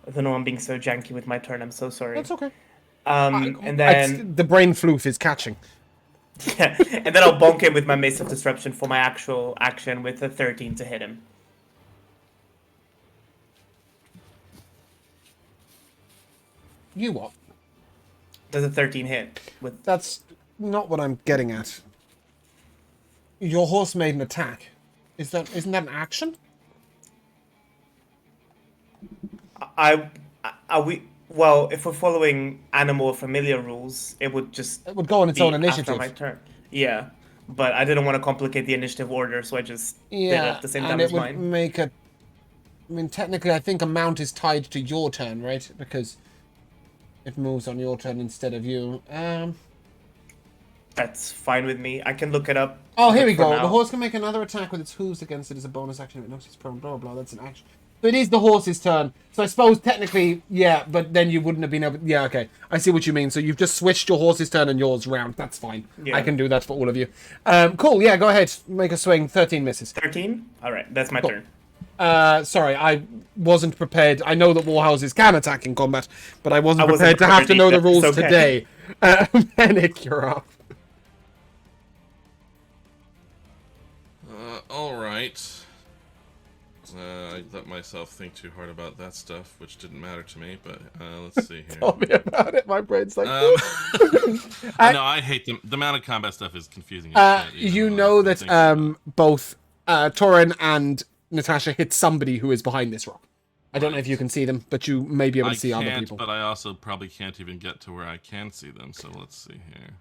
I don't know, I'm being so janky with my turn. I'm so sorry. That's okay. And then The brain floof is catching. yeah, and then I'll bonk him with my Mace of Disruption for my actual action with a 13 to hit him. You what? Does a 13 hit with? That's not what I'm getting at. Your horse made an attack. Isn't that an action? Well, if we're following animal familiar rules, it would just It would go on its be own after initiative. my turn. Yeah, but I didn't want to complicate the initiative order, so I just did it Yeah, at the same and time it as would mine. make a... I mean, technically, I think a mount is tied to your turn, right? Because it moves on your turn instead of you. That's fine with me. I can look it up. Oh, here but we for go. now- The horse can make another attack with its hooves against it as a bonus action. It knows it's prone, blah, blah, blah. That's an action. So it is the horse's turn. So I suppose technically, yeah, but then you wouldn't have been able... Yeah, okay. I see what you mean. So you've just switched your horse's turn and yours round. That's fine. Yeah. I can do that for all of you. Cool, yeah, go ahead. Make a swing. 13 misses. 13? Alright, that's my turn. Sorry, I wasn't prepared. I know that warhouses can attack in combat, but I wasn't I wasn't prepared to have to prepared know the either. rules It's okay. today. Panic, you're up. All right. I let myself think too hard about that stuff, which didn't matter to me. But let's see here. Tell me about it. My brain's like. I know I hate them. The mounted combat stuff is confusing as shit. You know that both Torin and Natasha hit somebody who is behind this rock. I don't know if you can see them, but you may be able to see other people. But I also probably can't even get to where I can see them. So let's see here.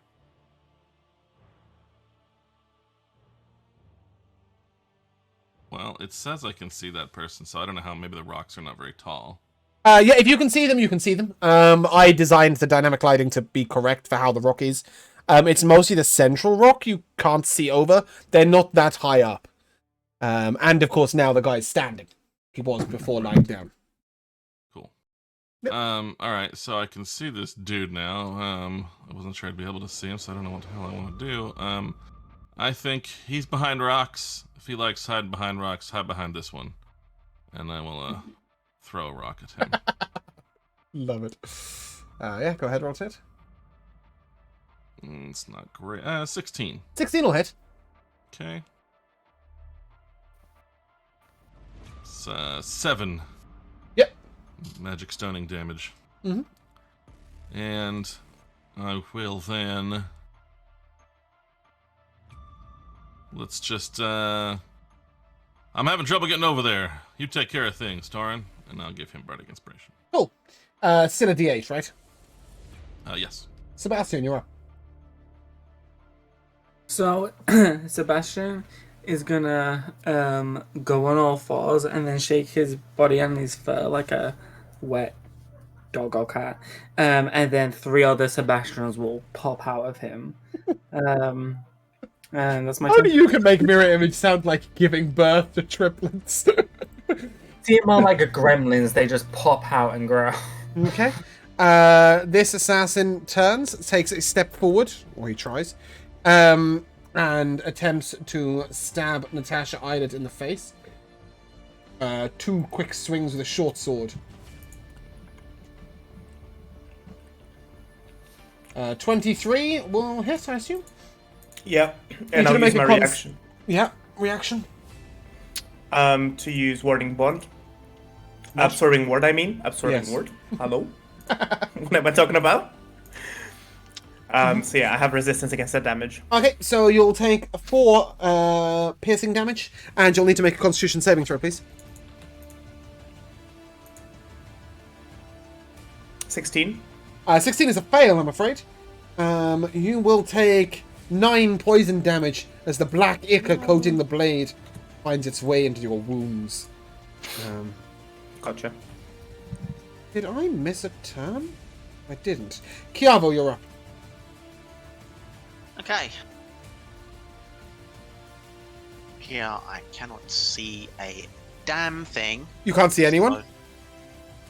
Well, it says I can see that person, so I don't know how. Maybe the rocks are not very tall. Yeah, if you can see them, you can see them. I designed the dynamic lighting to be correct for how the rock is. It's mostly the central rock you can't see over. They're not that high up. And of course now the guy's standing. He was before lying down. Cool. Yep. All right, so I can see this dude now. I wasn't sure I'd be able to see him, so I don't know what the hell I want to do. I think he's behind rocks. If he likes hiding behind rocks, hide behind this one. And I will throw a rock at him. Love it. Yeah, go ahead, roll it. It's not great. 16. 16 will hit. Okay. It's 7. Yep. Magic stoning damage. Mm-hmm. And I will then... Let's just, I'm having trouble getting over there. You take care of things, Torin, and I'll give him Bardic Inspiration. Cool. Still a D8, right? Yes. Sebastian, you're up. So Sebastian is gonna go on all fours and then shake his body and his fur like a wet dog or cat. And then 3 other Sebastians will pop out of him. And that's my turn. Only you can make mirror image sound like giving birth to triplets. See more like a gremlins, they just pop out and grow. Okay. This assassin turns, takes a step forward, or he tries, and attempts to stab Natasha Eilert in the face. 2 quick swings with a short sword. 23 will hit, I assume. Yeah, and I'll use my reaction. Yeah, reaction. To use warding bond. Absorbing ward, I mean. Absorbing Yes. ward. Hello? What am I talking about? So yeah, I have resistance against that damage. Okay, so you'll take 4 piercing damage, and you'll need to make a Constitution saving throw, please. 16. 16 is a fail, I'm afraid. You will take 9 poison damage as the black ichor coating the blade finds its way into your wounds. Gotcha. Did I miss a turn? I didn't. Chiavo, you're up. Okay. Here I cannot see a damn thing. You can't see anyone? So,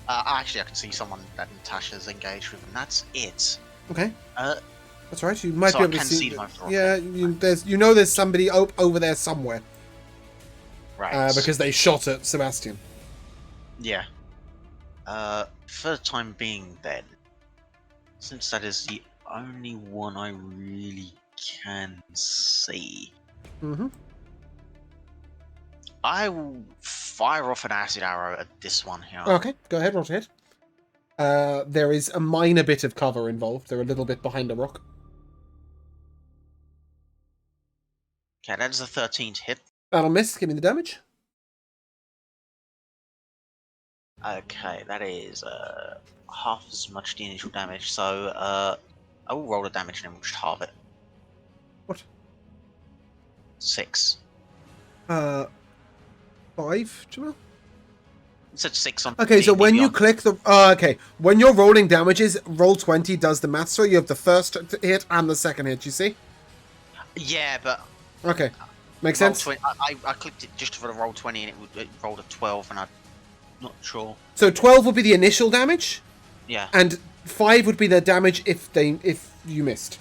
actually, I can see someone that Natasha's engaged with, and that's it. Okay. That's right. You might So be I able to can see. see them from Yeah, there's somebody over there somewhere. Right. Because they shot at Sebastian. Yeah. For the time being, then, since that is the only one I really can see, Mm-hmm. I will fire off an acid arrow at this one here. Okay, go ahead, roll to hit. There is a minor bit of cover involved. They're a little bit behind a rock. Okay, that is a 13 to hit. That'll miss. Give me the damage. Okay, that is half as much the initial damage, so I will roll the damage and then we'll just halve it. What? 6. 5, Jamal? It said 6 on Okay, so D&D when you Beyond. click the... okay. When you're rolling damages, roll 20 does the math. So you have the first hit and the second hit, you see? Yeah, but... Okay. Makes roll sense? 20, I clicked it just for the roll 20 and it rolled a 12 and I'm not sure. So 12 would be the initial damage, Yeah. and 5 would be the damage if you missed.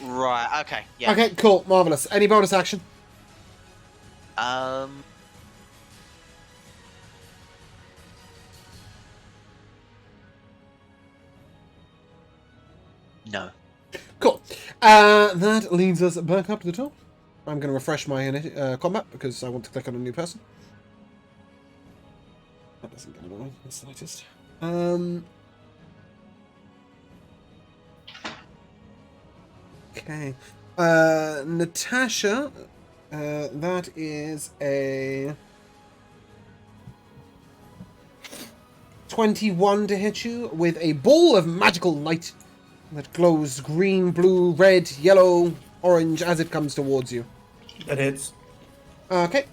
Right, okay, yeah. Okay, cool. Marvellous. Any bonus action? No. Cool. That leads us back up to the top. I'm going to refresh my combat because I want to click on a new person. That doesn't get annoying in the slightest. Okay. Natasha, that is a 21 to hit you with a ball of magical light that glows green, blue, red, yellow, orange as it comes towards you. That hits. Okay.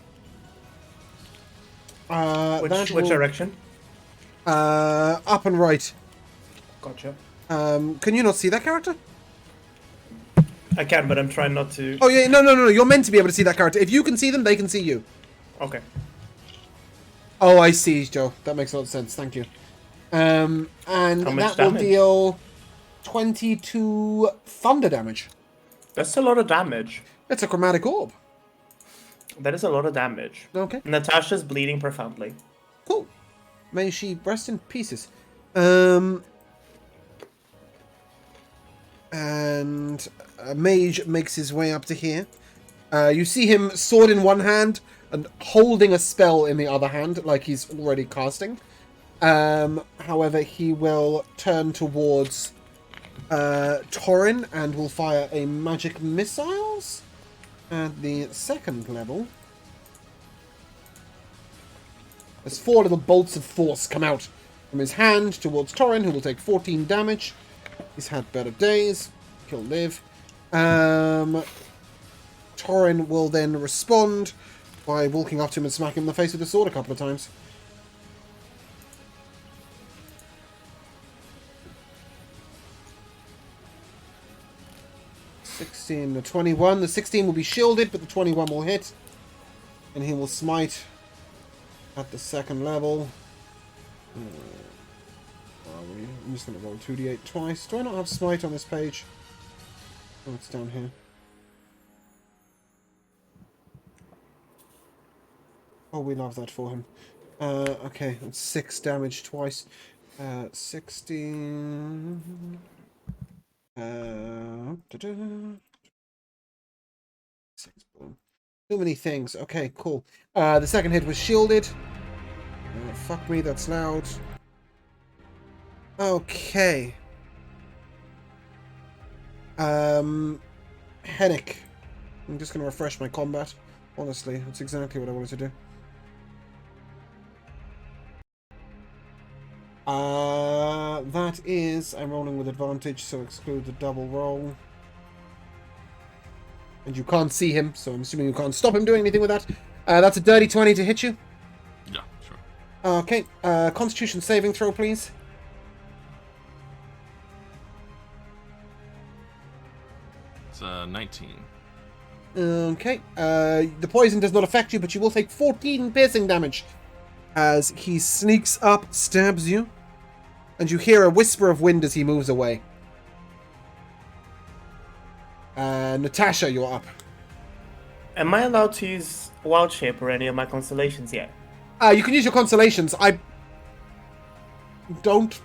Which direction? Up and right. Gotcha. Can you not see that character? I can, but I'm trying not to. Oh yeah, no. You're meant to be able to see that character. If you can see them, they can see you. Okay. Oh, I see, Joe. That makes a lot of sense. Thank you. And that will deal 22 thunder damage. That's a lot of damage. It's a chromatic orb. That is a lot of damage. Okay. Natasha's bleeding profoundly. Cool. May she rest in pieces. And a mage makes his way up to here. You see him sword in one hand and holding a spell in the other hand, like he's already casting. However, he will turn towards Torin and will fire a magic missiles at the second level. As 4 little bolts of force come out from his hand towards Torin, who will take 14 damage. He's had better days. He'll live. Torin will then respond by walking up to him and smacking him in the face with his sword a couple of times. The 21. The 16 will be shielded, but the 21 will hit. And he will smite at the second level. I'm just going to roll 2d8 twice. Do I not have smite on this page? Oh, it's down here. Oh, we love that for him. Okay, that's 6 damage twice. 16... Too many things. Okay, cool. The second hit was shielded. Fuck me, that's loud. Okay. Hennick. I'm just going to refresh my combat. Honestly, that's exactly what I wanted to do. That is... I'm rolling with advantage, so exclude the double roll. And you can't see him, so I'm assuming you can't stop him doing anything with that. That's a dirty 20 to hit you. Yeah, sure. Okay, Constitution saving throw, please. It's 19. Okay, the poison does not affect you, but you will take 14 piercing damage as he sneaks up, stabs you, and you hear a whisper of wind as he moves away. Natasha, you're up. Am I allowed to use Wild Shape or any of my constellations yet? You can use your constellations. I don't...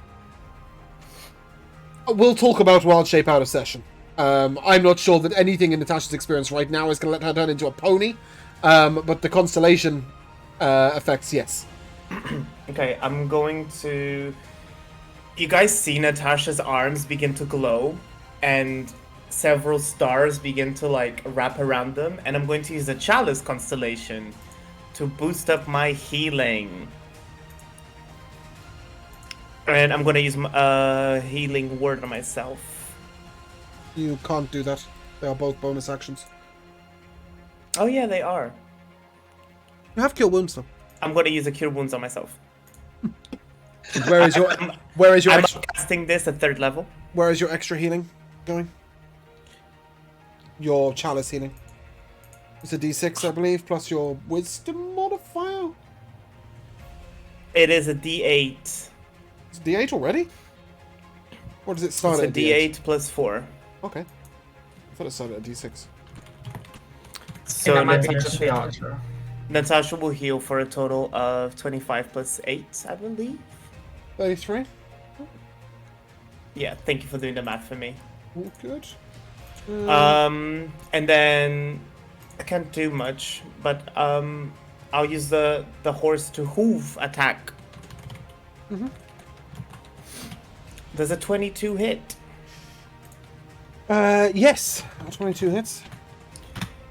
We'll talk about Wild Shape out of session. I'm not sure that anything in Natasha's experience right now is going to let her turn into a pony. But the constellation effects, yes. Okay, I'm going to... You guys see Natasha's arms begin to glow, and several stars begin to, like, wrap around them, and I'm going to use the Chalice constellation to boost up my healing. And I'm going to use healing word on myself. You can't do that. They are both bonus actions. Oh yeah, they are. You have Cure Wounds, though. I'm going to use a Cure Wounds on myself. Where is your I'm extra, casting this at 3rd level. where is your extra healing going? Your Chalice healing. It's a D6, I believe, plus your Wisdom modifier. It is a D8. It's a D8 already? Or does it start It's at a D8 plus 4. Okay. I thought it started at D6. So that might be just the archer. Natasha will heal for a total of 25 plus 8, I believe. 33. Yeah, thank you for doing the math for me. All good. And then I can't do much, but I'll use the horse to hoof attack. Does a 22 hit? Yes. 22 hits.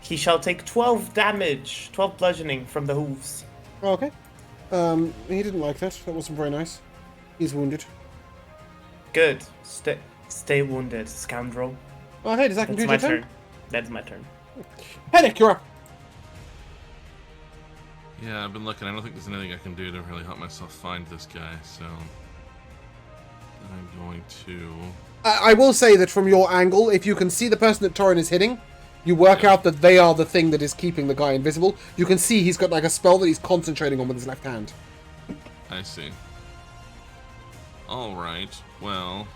He shall take 12 damage, 12 bludgeoning from the hooves. Okay. He didn't like that. That wasn't very nice. He's wounded. Good. Stay wounded, scoundrel. Oh, hey, does that That's conclude my your turn? turn. That's my turn. Headache, you're up. Yeah, I've been looking. I don't think there's anything I can do to really help myself find this guy, so I'm going to. I will say that from your angle, if you can see the person that Torin is hitting, you work out that they are the thing that is keeping the guy invisible. You can see he's got like a spell that he's concentrating on with his left hand. I see. Alright, well.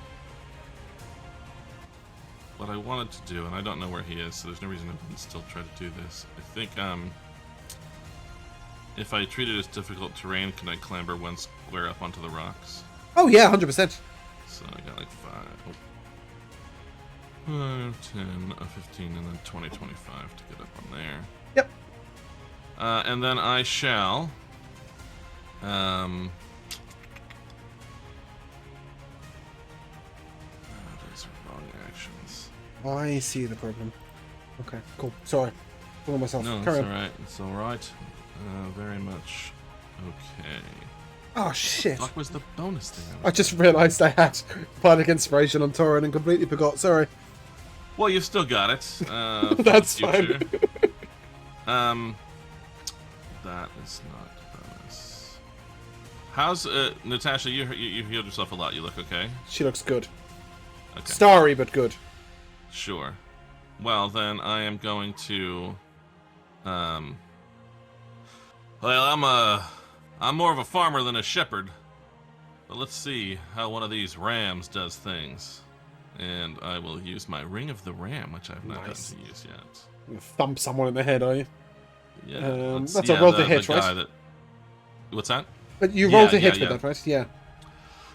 What I wanted to do, and I don't know where he is, so there's no reason I wouldn't still try to do this. I think, if I treat it as difficult terrain, can I clamber one square up onto the rocks? Oh yeah, 100%. So I got like 5, 10, 15, and then 20, 25 to get up on there. Yep. And then I shall. Those are wrong actions. I see the problem. Okay, cool. Sorry. For myself. No, Carry it's on. alright. It's alright. Very much okay. Oh shit. What was the bonus thing? I just realised I had Bardic Inspiration on Torin and completely forgot. Sorry. Well, you've still got it. For That's the future. fine. That is not bonus. How's Natasha? You healed yourself a lot. You look okay. She looks good. Okay. Starry, but good. Sure. Well, then I am going to. Well, I'm more of a farmer than a shepherd. But let's see how one of these rams does things. And I will use my Ring of the Ram, which I've not Nice. gotten to use yet. You thump someone in the head, are you? Yeah, That's a roll to hit, the right? guy What's that? But you Yeah, rolled to yeah, hit yeah. with that, right? Yeah.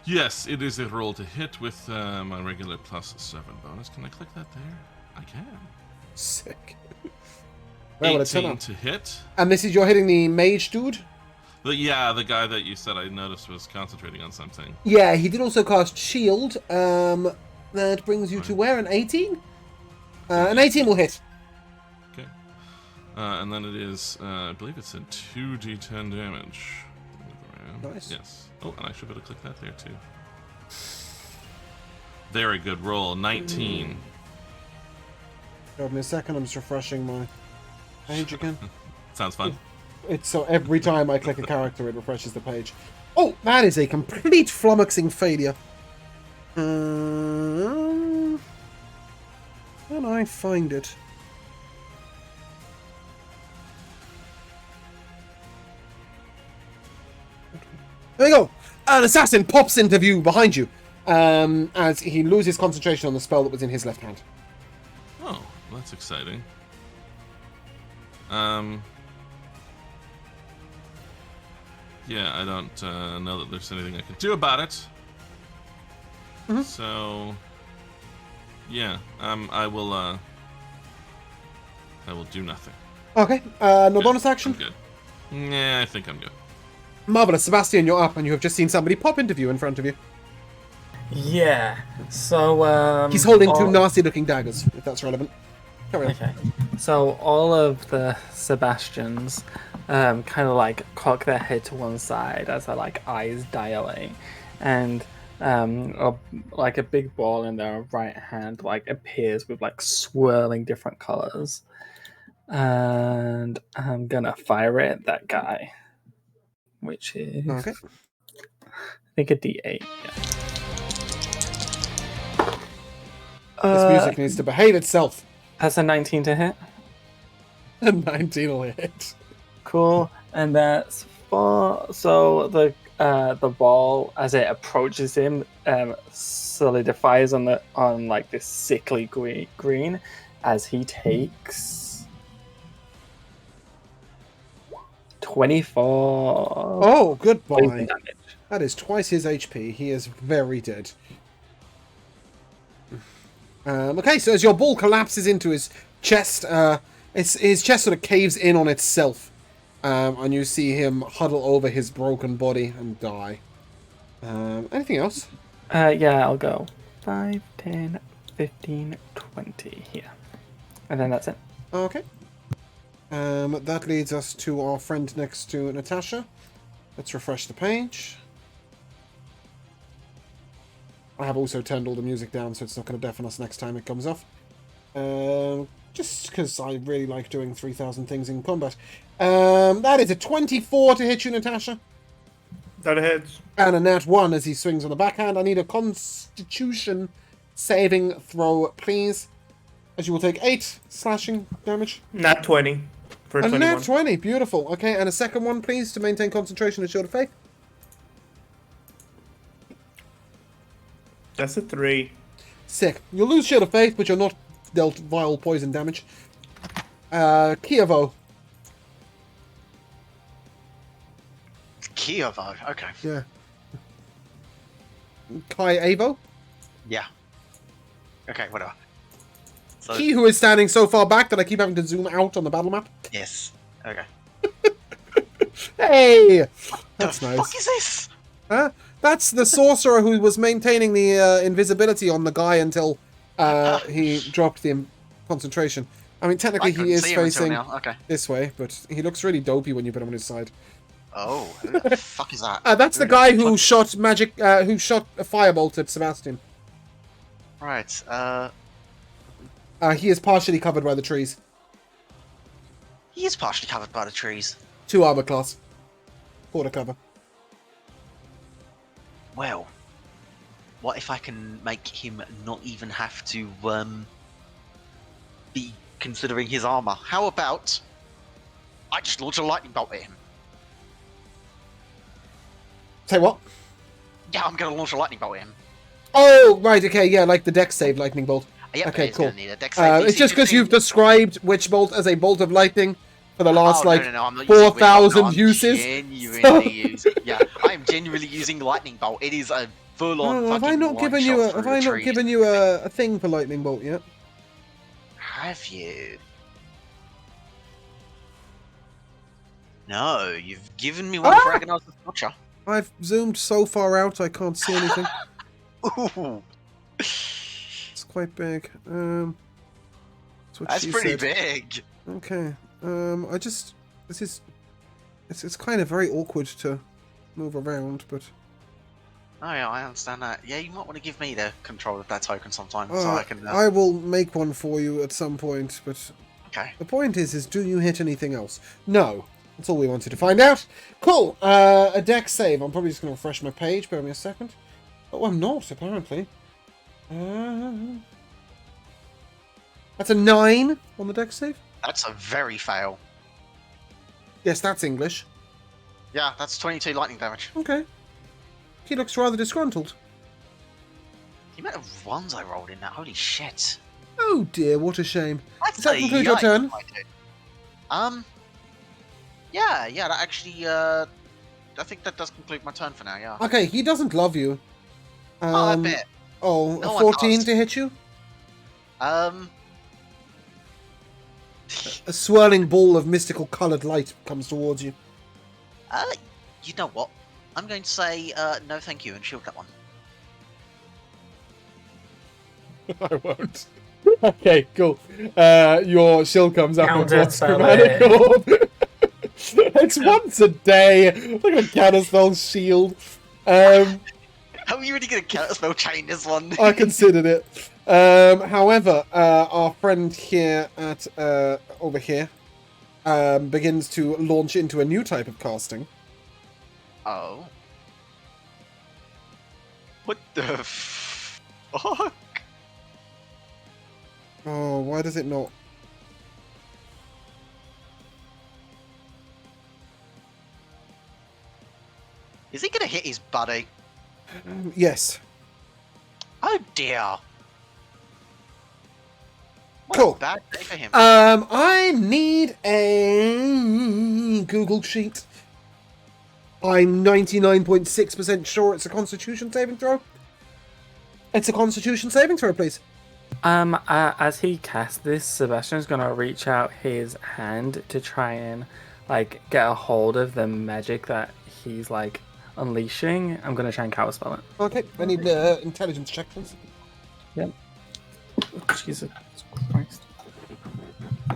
Yes, it is a roll to hit with my regular +7 bonus. Can I click that there? I can. Sick. Well, well, it's 18 up. to hit. And this is you're hitting the mage dude? But yeah, the guy that you said I noticed was concentrating on something. Yeah, he did also cast shield. That brings you to where? An 18? An 18 will hit. Okay. And then it is, I believe it's a 2d10 damage. Nice. Yes. Oh, and I should be able to click that there too. Very good roll. 19. Give me a second, I'm just refreshing my page again. Sounds fun. It's so every time I click a character, it refreshes the page. Oh, that is a complete flummoxing failure. Can I find it? There you go. An assassin pops into view behind you as he loses concentration on the spell that was in his left hand. Oh, that's exciting. Yeah, I don't know that there's anything I can do about it. So, yeah, I will do nothing. Okay, no Good. bonus action? I'm good. Yeah, I think I'm good. Marvelous. Sebastian, you're up and you have just seen somebody pop into view in front of you. Yeah. So He's holding two nasty-looking daggers, if that's relevant. Carry on. Okay. So all of the Sebastians kind of like cock their head to one side as their like eyes dilate, and like a big ball in their right hand like appears with like swirling different colors, and I'm gonna fire it at that guy, which is Okay. I think a D8. Yeah. This music needs to behave itself. That's a 19 to hit. A 19 will hit. Cool, and that's 4. So the ball, as it approaches him, solidifies on like this sickly green, as he takes 24. Oh, goodbye. poison damage. That is twice his HP. He is very dead. Okay, so as your ball collapses into his chest, His chest sort of caves in on itself, and you see him huddle over his broken body and die. Anything else? Yeah, I'll go 5, 10, 15, 20 here. And then that's it. Okay. That leads us to our friend next to Natasha. Let's refresh the page. I have also turned all the music down, so it's not going to deafen us next time it comes off. Just because I really like doing 3,000 things in combat. That is a 24 to hit you, Natasha. That hits. And a nat 1 as he swings on the backhand. I need a constitution saving throw, please. As you will take 8 slashing damage. Nat 20 for A 21. nat 20, beautiful. Okay, and a second one, please, to maintain concentration and Shield of Faith. That's a 3. Sick. You'll lose Shield of Faith, but you're not dealt vile poison damage. Kievo. Kievo. Okay. Yeah. Kai Avo. Yeah. Okay, whatever. So, He who is standing so far back that I keep having to zoom out on the battle map. yes. Okay. Hey! That's the nice. fuck is this? Huh? That's the sorcerer who was maintaining the invisibility on the guy until he dropped the concentration. I mean, technically he is facing Okay. this way, but he looks really dopey when you put him on his side. Oh, who the fuck is that? That's the guy who shot who shot a firebolt at Sebastian. Right. He is partially covered by the trees. He is partially covered by the trees. 2 armor class. Quarter cover. Well, what if I can make him not even have to be considering his armor? How about I just launch a lightning bolt at him? Say what? Yeah, I'm gonna launch a lightning bolt at him. Oh, right, okay, yeah, like the dex save lightning bolt. Yep, Okay, he's cool. gonna need a dex save. It's just because you've described Witch Bolt as a bolt of lightning for the last, I'm not using 4,000 Witch Bolt, no, uses. Yeah, I am genuinely using lightning bolt. It is a full-on Oh, fucking have I not given you a thing for lightning bolt yet? Have you? No, you've given me one for Agonizing Torture. I've zoomed so far out I can't see anything. Ooh, It's quite big. That's what that's she pretty said. big. Okay. It's kind of very awkward to move around, but Oh yeah, I understand that. Yeah, you might want to give me the control of that token sometime, so I can. I will make one for you at some point. But Okay. the point is do you hit anything else? No. That's all we wanted to find out. Cool. A dex save. I'm probably just going to refresh my page. Bear with me a second. Oh, I'm not, apparently. That's a 9 on the dex save. That's a very fail. Yes, that's English. Yeah, that's 22 lightning damage. Okay. He looks rather disgruntled. The amount of ones I rolled in that, holy shit. Oh dear, what a shame. That's Does that a conclude your yikes, turn? I did. Yeah, that actually, I think that does conclude my turn for now, yeah. Okay, he doesn't love you. Oh, I bet. Oh, No a one 14 does. to hit you? Yeah, A swirling ball of mystical coloured light comes towards you. you know what? I'm going to say, no thank you and shield that one. I won't. Okay, cool. Your shield comes up and Counter what's spell chromatic it. orb. It's once a day. Look at a counterspell shield. How are you really going to counterspell chain this one? I considered it. However, our friend here at over here begins to launch into a new type of casting. Oh. What the fuck? Oh, why does it not? Is he going to hit his buddy? Yes. Oh dear. What Cool. a bad day for him. I need a Google sheet. I'm 99.6% sure it's a Constitution saving throw. It's a Constitution saving throw, please. As he casts this, Sebastian's gonna reach out his hand to try and like get a hold of the magic that he's like unleashing. I'm gonna try and counterspell it. Okay, I need intelligence check, please. Yep. Jesus Christ.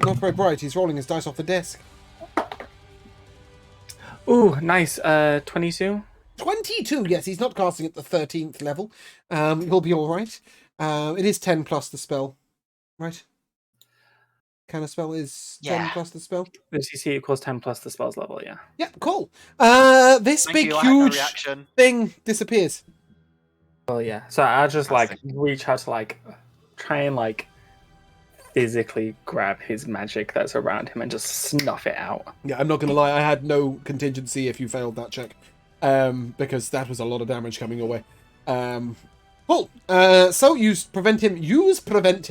Not very bright. He's rolling his dice off the desk. Ooh, nice. 22. 22. Yes, he's not casting at the 13th level. He'll be all right. It is 10 plus the spell, right? Kind of spell is 10 Yeah. plus the spell. The CC equals 10 plus the spell's level. Yeah. Yeah, cool. This Thank big you, I had no huge reaction. thing disappears. Well, yeah. So I'll just like Fantastic. reach out to like try and like physically grab his magic that's around him and just snuff it out. Yeah, I'm not gonna lie. I had no contingency if you failed that check, because that was a lot of damage coming your way. Cool. So use prevent him. Use prevent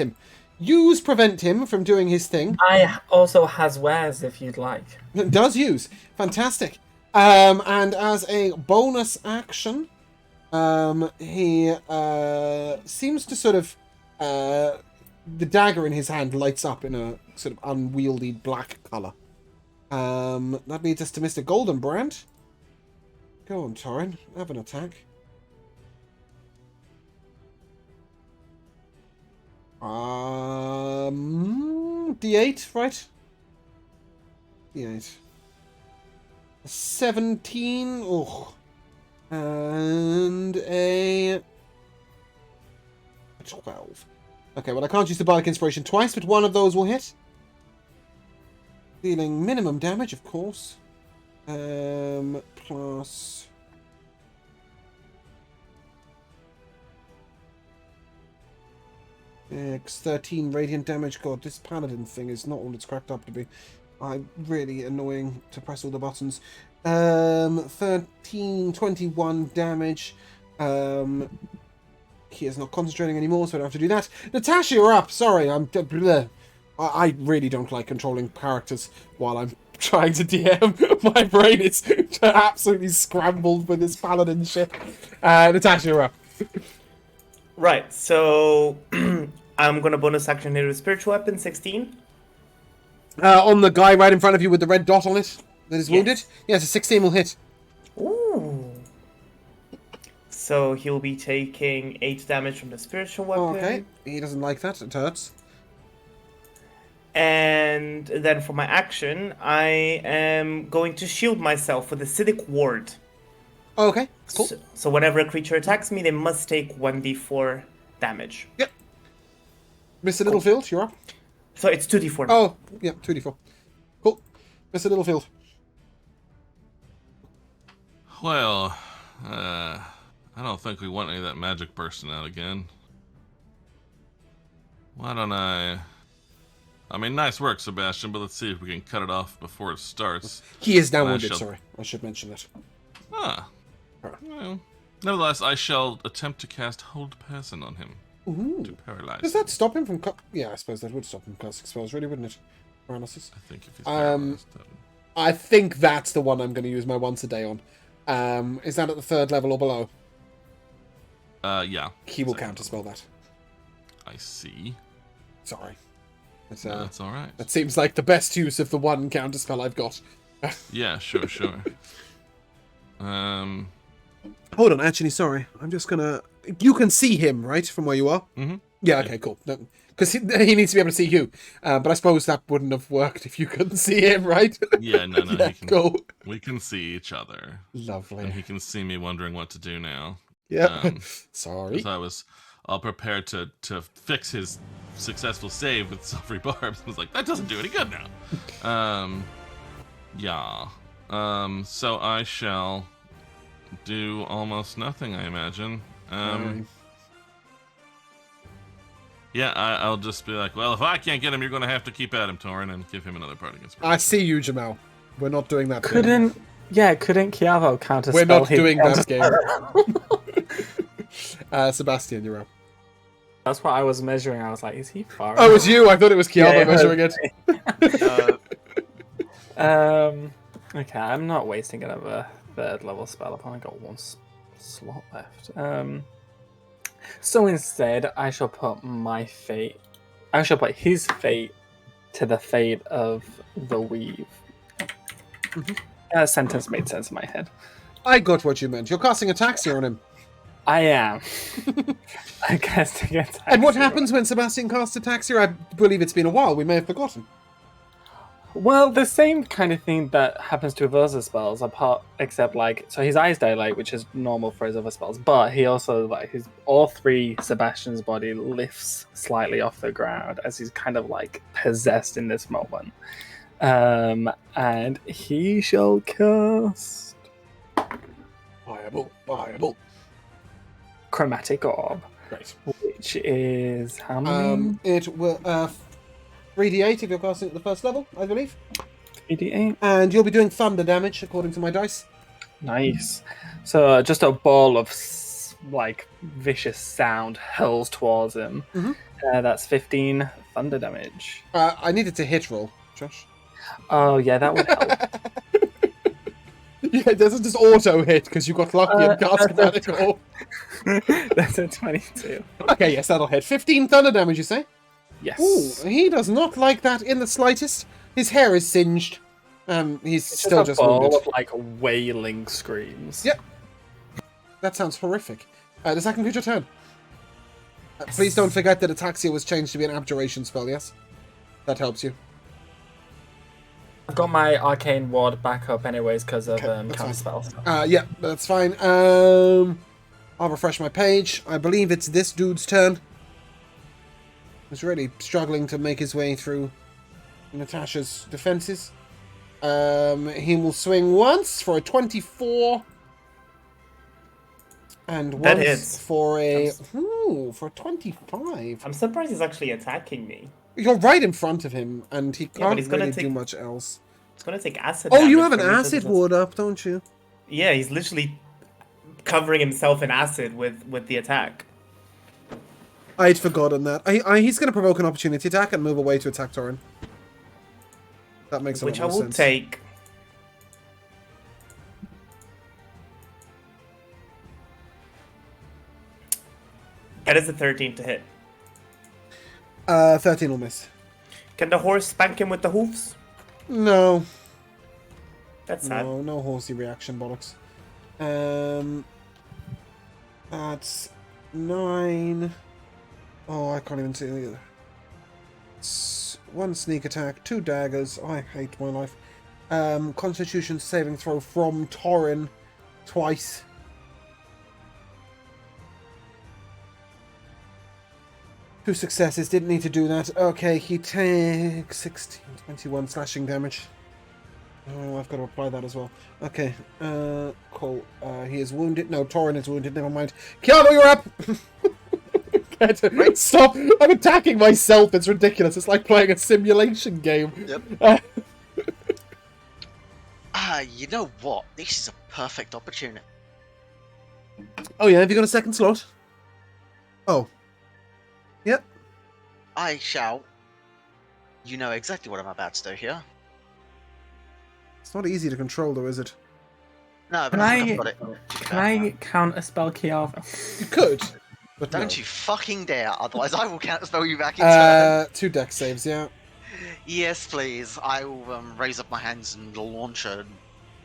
him from doing his thing. I also has wares if you'd like. It does use. Fantastic. And as a bonus action, he seems to sort of the dagger in his hand lights up in a sort of unwieldy black color. That leads us to Mr. Goldenbrand. Go on, Torin. Have an attack. D8, right? D8. 17. Oh. And a 12. Okay, well, I can't use the Bardic Inspiration twice, but one of those will hit. Dealing minimum damage, of course. Plus... 13 radiant damage. God, this paladin thing is not all it's cracked up to be. I'm really annoying to press all the buttons. 13, 21 damage. He is not concentrating anymore, so I don't have to do that. Natasha, you're up. Sorry, I really don't like controlling characters while I'm trying to DM. My brain is absolutely scrambled with this paladin shit. Natasha, you're up. Right, so I'm gonna bonus action here with Spiritual Weapon, 16. On the guy right in front of you with the red dot on it that is Yes. wounded? Yes, a 16 will hit. Ooh. So he'll be taking 8 damage from the Spiritual Weapon. Okay, he doesn't like that. It hurts. And then for my action, I am going to shield myself with Acidic Ward. Okay, cool. So whenever a creature attacks me, they must take 1d4 damage. Yep. Mr. Littlefield, you're up. So it's 2d4. Oh, yeah, 2d4. Cool. Mr. Littlefield. Well, I don't think we want any of that magic bursting out again. Why don't I mean, nice work, Sebastian, but let's see if we can cut it off before it starts. He is now I wounded, shall- sorry. I should mention that. Ah. Alright. Well, nevertheless, I shall attempt to cast Hold Person on him Ooh. to paralyze Does him. that stop him from... Yeah, I suppose that would stop him casting spells, really, wouldn't it? Paralysis. I think if he's Um, paralyzed, then... I think that's the one I'm going to use my once a day on. Is that at the 3rd level or below? Yeah. He will Second counterspell that. I see. Sorry. That's, No, that's all right. that seems like the best use of the one counterspell I've got. Yeah, sure. Hold on, actually, sorry. I'm just gonna... You can see him, right, from where you are? Mm-hmm. Yeah, okay, cool. Because he needs to be able to see you. But I suppose that wouldn't have worked if you couldn't see him, right? Yeah, no, Yeah, he can, cool. we can see each other. And Lovely. he can see me wondering what to do now. Yeah. Sorry. Because I was all prepared to fix his successful save with Sulfury Barbs. I was like, that doesn't do any good now. Yeah. So I shall do almost nothing, I imagine. Yeah, I'll just be like, well, if I can't get him, you're going to have to keep at him, Torin, and give him another part against me. I see you, Jamal. We're not doing that. Couldn't Chiavo counterspell? We're not his doing that counterspell? game. Sebastian, you're up. That's what I was measuring. I was like, is he far? Oh, it was you. I thought it was Kiara Yeah, measuring it. Okay, I'm not wasting another 3rd level spell. I've only got one slot left. So instead, I shall put my fate. I shall put his fate to the fate of the weave. That sentence made sense in my head. I got what you meant. You're casting Ataxia on him. I am. I guess to get. And what happens when Sebastian casts Ataxia? I believe it's been a while. We may have forgotten. Well, the same kind of thing that happens to his other spells, except so his eyes dilate, which is normal for his other spells, but he also all three Sebastian's body lifts slightly off the ground as he's kind of possessed in this moment, and he shall cast Viable. Chromatic Orb, Great. which is how many? It will 3d8 if you're casting at the first level, I believe. 3d8. And you'll be doing thunder damage according to my dice. Nice. So just a ball of vicious sound hurls towards him. That's 15 thunder damage. I needed to hit roll, Josh. Oh yeah, that would help. Yeah, it doesn't just auto hit because you got lucky and cast Chromatic Orb. That's a 22. Okay, yes, that'll hit. 15 thunder damage, you say? Yes. Ooh, he does not like that in the slightest. His hair is singed. He's It's still just just a ball wounded. of wailing screams. Yep. That sounds horrific. Does that conclude your turn? Please don't forget that Ataxia was changed to be an abjuration spell, yes? That helps you. I've got my arcane ward back up anyways because of that's counter spells. Yeah, that's fine. I'll refresh my page. I believe it's this dude's turn. He's really struggling to make his way through Natasha's defenses. He will swing once for a 24. And That once hits. for a... Ooh, for a 25. I'm surprised he's actually attacking me. You're right in front of him, and he but can't he's gonna really do take- much else. It's gonna take acid. Oh, you have damage an from each of acid his- ward up, don't you? Yeah, he's literally covering himself in acid with the attack. I'd forgotten that. He's going to provoke an opportunity attack and move away to attack Torin. That makes a lot Which I more will sense. take. That is a 13 to hit. 13 will miss. Can the horse spank him with the hoofs? No. That's sad. No horsey reaction, bollocks. That's 9. Oh, I can't even see it either. 1 sneak attack, 2 daggers. I hate my life. Constitution saving throw from Torin twice. Two successes, didn't need to do that. Okay, he takes 16, 21 slashing damage. Oh, I've got to apply that as well. Okay, cool. He is wounded. No, Torin is wounded, never mind. Kiano, you're up! Stop! I'm attacking myself, it's ridiculous. It's like playing a simulation game. Yep. You know what? This is a perfect opportunity. Oh yeah, have you got a second slot? Oh. Yep. I shall. You know exactly what I'm about to do here. It's not easy to control though, is it? No, but Can I've got it. Can I count a spell Kiava? You could, but Don't no. you fucking dare, otherwise I will counterspell you back in turn. 2 dex saves, yeah. Yes, please. I will raise up my hands and launch a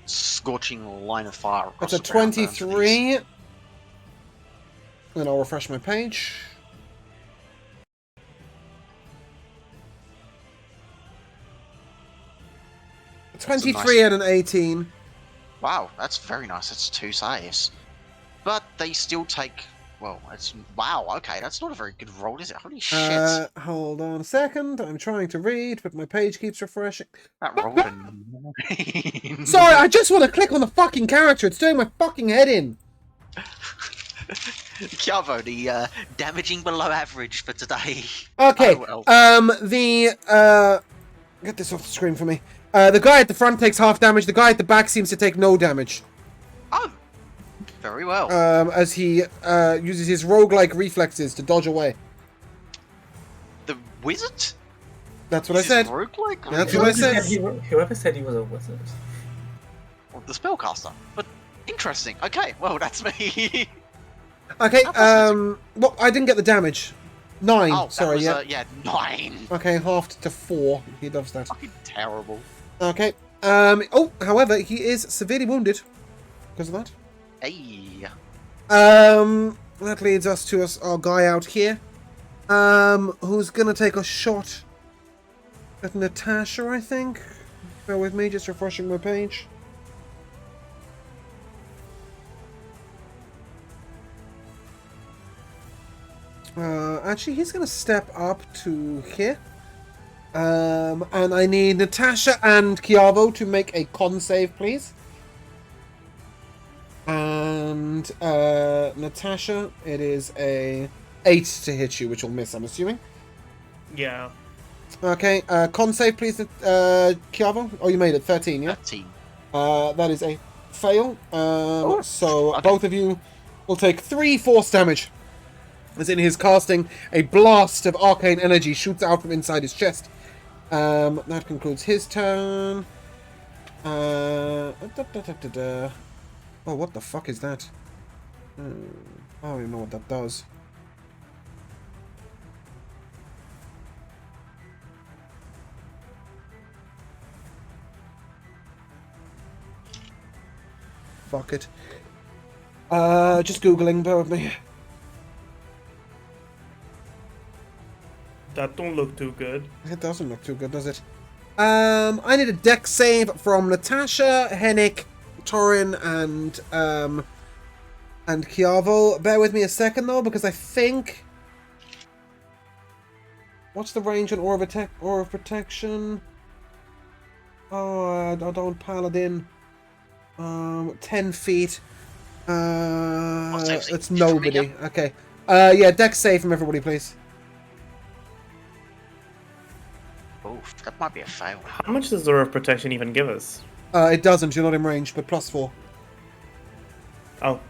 scorching line of fire across That's a the ground onto these. 23. Then I'll refresh my page. A 23 and an 18. Wow, that's very nice. It's 2 saves. But they still take... Well, it's... Wow, okay, that's not a very good roll, is it? Holy shit. Hold on a second. I'm trying to read, but my page keeps refreshing. That rolled a 9. Sorry, I just want to click on the fucking character. It's doing my fucking head in. Kiavo, the damaging below average for today. Okay. Oh, well. Get this off the screen for me. The guy at the front takes half damage. The guy at the back seems to take no damage. Oh, very well. As he uses his roguelike reflexes to dodge away. The wizard? That's what I Is said. this roguelike? That's what I said. Whoever said he was a wizard. Well, the spellcaster. But interesting. Okay, well, that's me. Okay, How well, I didn't get the damage. 9, Oh, sorry, that was, yeah. 9. Okay, halved to 4. He loves that. Fucking terrible. Okay, however, he is severely wounded because of that. Hey. That leads us to our guy out here. Who's gonna take a shot at Natasha, I think. Bear with me, just refreshing my page. Actually, he's gonna step up to here. And I need Natasha and Chiavo to make a con save, please. And Natasha, it is a 8 to hit you, which will miss, I'm assuming. Yeah. Okay, con save, please, Chiavo. Oh, you made it, 13, yeah? 13. That is a fail. So okay. both of you will take 3 force damage. As in his casting, a blast of arcane energy shoots out from inside his chest. That concludes his turn. Oh, what the fuck is that? I don't even know what that does. Fuck it. Just Googling, bear with me. That don't look too good. It doesn't look too good, does it? I need a dex save from Natasha, Hennick, Torin, and Chiavo. Bear with me a second though, because I think. What's the range on Aura of Protection? Oh, I don't Paladin. 10 feet. It's nobody. Okay. Yeah, dex save from everybody, please. Oof, that might be a fail. How much does Aura of Protection even give us? It doesn't. You're not in range, but +4. Oh.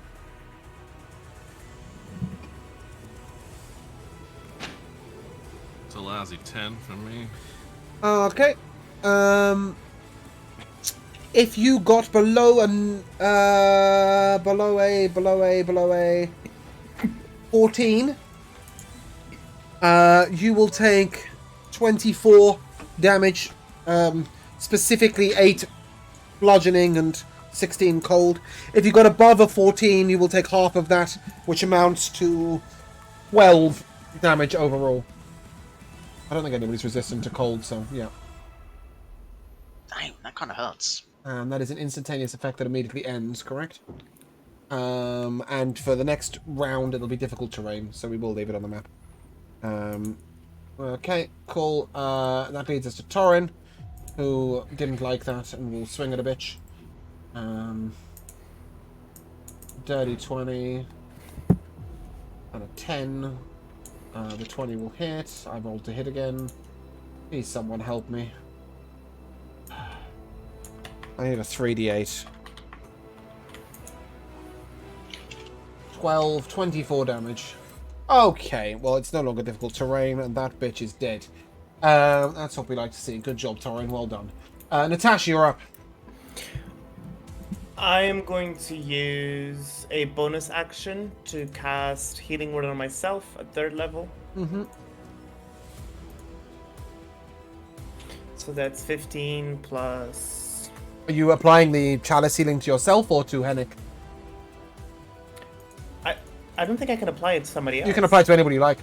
It's a lousy 10 from me. Okay. If you got below a 14, you will take 24 damage, specifically 8 bludgeoning and 16 cold. If you got above a 14, you will take half of that, which amounts to 12 damage overall. I don't think anybody's resistant to cold, so yeah. Damn, that kind of hurts. That is an instantaneous effect that immediately ends, correct? And for the next round, it'll be difficult terrain, so we will leave it on the map. Okay, cool. That leads us to Torin, who didn't like that and will swing at a bitch. Dirty 20. And a 10. The 20 will hit. I rolled to hit again. Please, someone help me. I need a 3d8. 12, 24 damage. Okay, well, it's no longer difficult terrain, and that bitch is dead. That's what we like to see. Good job, Torin. Well done. Natasha, you're up. I am going to use a bonus action to cast Healing Word on myself at 3rd level. Mm-hmm. So that's 15 plus... Are you applying the chalice healing to yourself or to Hennick? I don't think I can apply it to somebody else. You can apply it to anybody you like.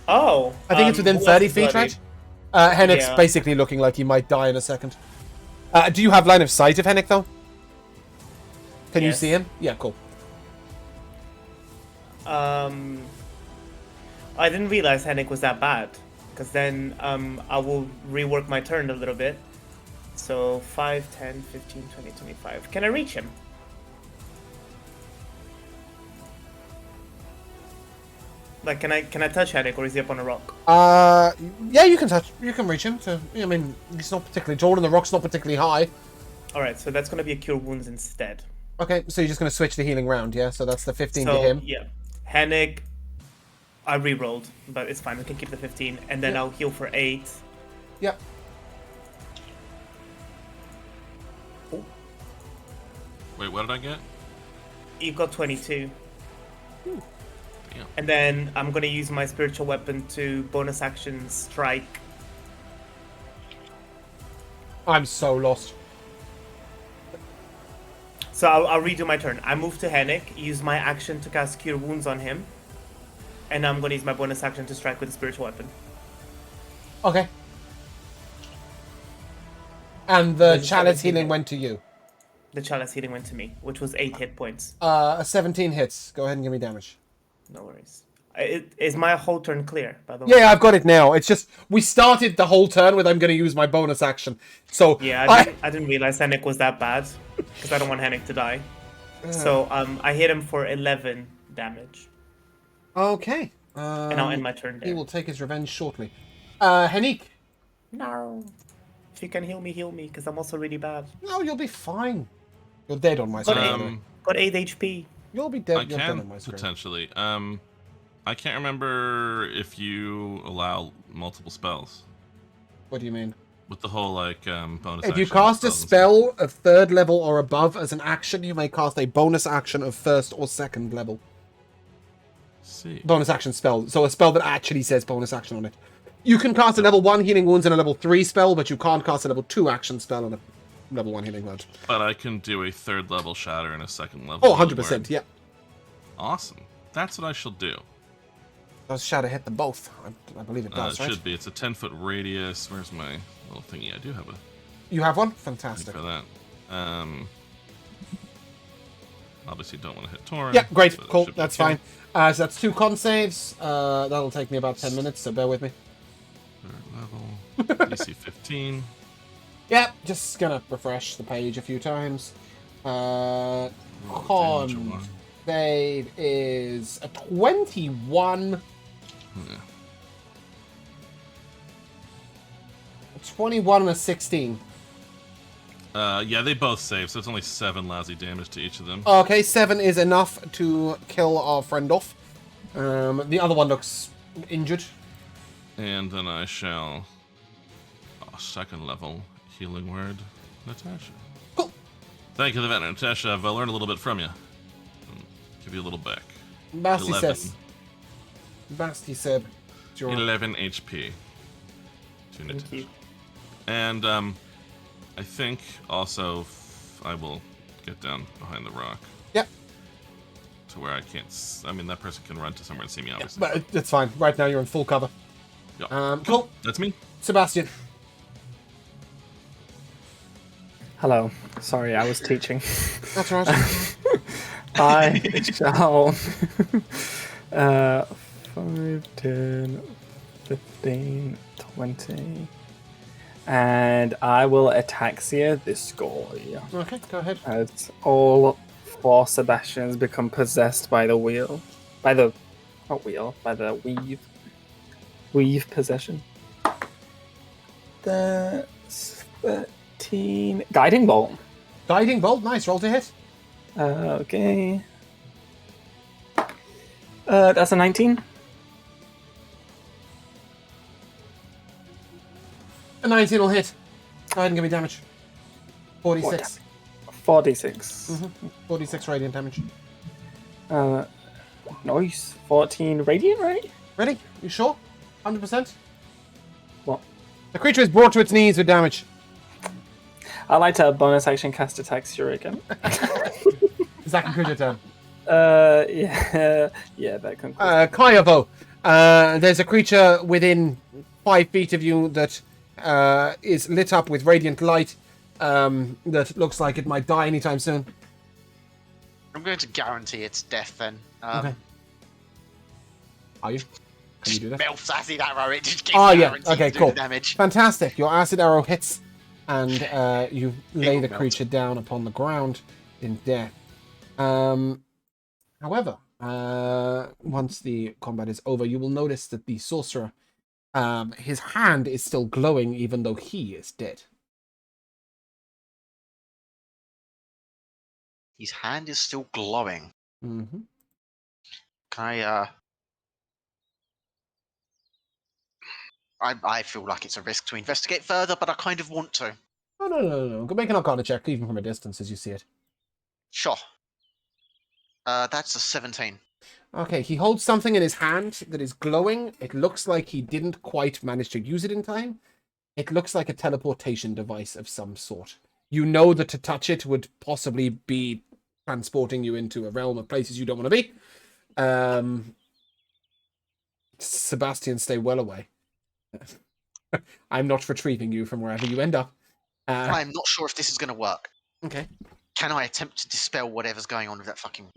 Oh. I think it's within who 30 else is feet, bloody? right? Hennick's Yeah. basically looking like he might die in a second. Do you have line of sight of Hennick, though? Can you Yes. see him? Yeah, cool. I didn't realize Hennick was that bad. Because then I will rework my turn a little bit. So 5, 10, 15, 20, 25. Can I reach him? Like, can I touch Hennick, or is he up on a rock? Yeah, you can reach him. So, I mean, he's not particularly tall, and the rock's not particularly high. Alright, so that's gonna be a Cure Wounds instead. Okay, so you're just going to switch the healing round, yeah? So that's the 15 to So, him. yeah. Hennick, I re-rolled, but it's fine, we can keep the 15. And then Yeah. I'll heal for 8. Yep. Wait, what did I get? You got 22. Damn. And then I'm gonna use my spiritual weapon to bonus action strike. I'm so lost. So I'll redo my turn. I move to Hennick, use my action to cast Cure Wounds on him, and I'm gonna use my bonus action to strike with a spiritual weapon. Okay. And the There's a chalice 17 healing hit. went to you. The chalice healing went to me, which was 8 hit points. 17 hits. Go ahead and give me damage. No worries. Is my whole turn clear, by the way? Yeah, I've got it now. It's just we started the whole turn with I'm going to use my bonus action. So Yeah, I didn't realize Hennick was that bad, because I don't want Hennick to die. So I hit him for 11 damage, Okay. and I'll end my turn He there. will take his revenge shortly. Hennick. No. If you can heal me, because I'm also really bad. No, you'll be fine. You're dead on my screen. by the way. Got 8 HP. You'll be dead. I You're dead can on my screen. potentially. I can't remember if you allow multiple spells What do you mean? with the whole like bonus. If you action cast a spells and spell of 3rd level or above as an action, you may cast a bonus action of 1st or 2nd level. stuff. See. Bonus action spell. So a spell that actually says bonus action on it. You can cast a level 1 healing wounds and a level 3 spell, but you can't cast a level 2 action spell on a level 1 healing wound. But I can do a 3rd level shatter and a 2nd level. Oh, healing 100%, word. yeah. Awesome. That's what I shall do. Does shatter hit them both? I believe it does, It right? should be. It's a 10-foot radius. Where's my little thingy? I do have a You have one? thing Fantastic. for that. Obviously don't want to hit Torrent. Yeah, great, but it cool, should be that's okay. fine. So that's 2 con saves. That'll take me about 10 minutes, so bear with me. 3rd level. DC 15. Yeah, just gonna refresh the page a few times. Damage Con one. save is a 21. Yeah. A 21 and a 16. Yeah, they both save, so it's only 7 lousy damage to each of them. Okay, 7 is enough to kill our friend off. The other one looks injured. And then I shall... 2nd level healing word, Natasha. Cool. Thank you, Natasha. I've learned a little bit from you. Give you a little back. Basti 11. says. Basti said. it's your- 11 HP. To Natasha. you. And I think also I will get down behind the rock Yep, to where I can't. I mean, that person can run to somewhere and see me, obviously. but it's fine. Right now you're in full cover. Yeah. Cool. That's me. Sebastian. Hello. Sorry, I was teaching. That's right. I shall 5, 10, 15, 20. And I will ataxia this guy. Okay, go ahead. As all 4 Sebastians become possessed by the wheel. By the... Not wheel, by the weave. Weave possession. That's 13... Guiding Bolt. Guiding bolt, nice. Roll to hit. Okay. That's a 19. A 19 will hit. Go ahead and give me damage. 46. 46. 46 radiant damage. Nice. 14 radiant, right? Ready? You sure? 100%? What? The creature is brought to its knees with damage. I like to bonus action cast Ataxia again. Does that conclude your turn? Yeah, that concludes. Kayavo. There's a creature within 5 feet of you that is lit up with radiant light that looks like it might die anytime soon. I'm going to guarantee its death then. Okay. Are you? Can you do that? Melf's acid arrow, it just gives Oh, yeah. guaranteed Okay, to do cool. the damage. Fantastic. Your acid arrow hits, and you lay will the melt. creature down upon the ground in death. However, once the combat is over, you will notice that the sorcerer, his hand is still glowing even though he is dead. His hand is still glowing. Mm-hmm. Can I feel like it's a risk to investigate further, but I kind of want to. No. Go make an Arcana check, even from a distance, as you see it. Sure. That's a 17. Okay, he holds something in his hand that is glowing. It looks like he didn't quite manage to use it in time. It looks like a teleportation device of some sort. You know that to touch it would possibly be transporting you into a realm of places you don't want to be. Sebastian, stay well away. I'm not retrieving you from wherever you end up. I'm not sure if this is going to work. Okay. Can I attempt to dispel whatever's going on with that fucking...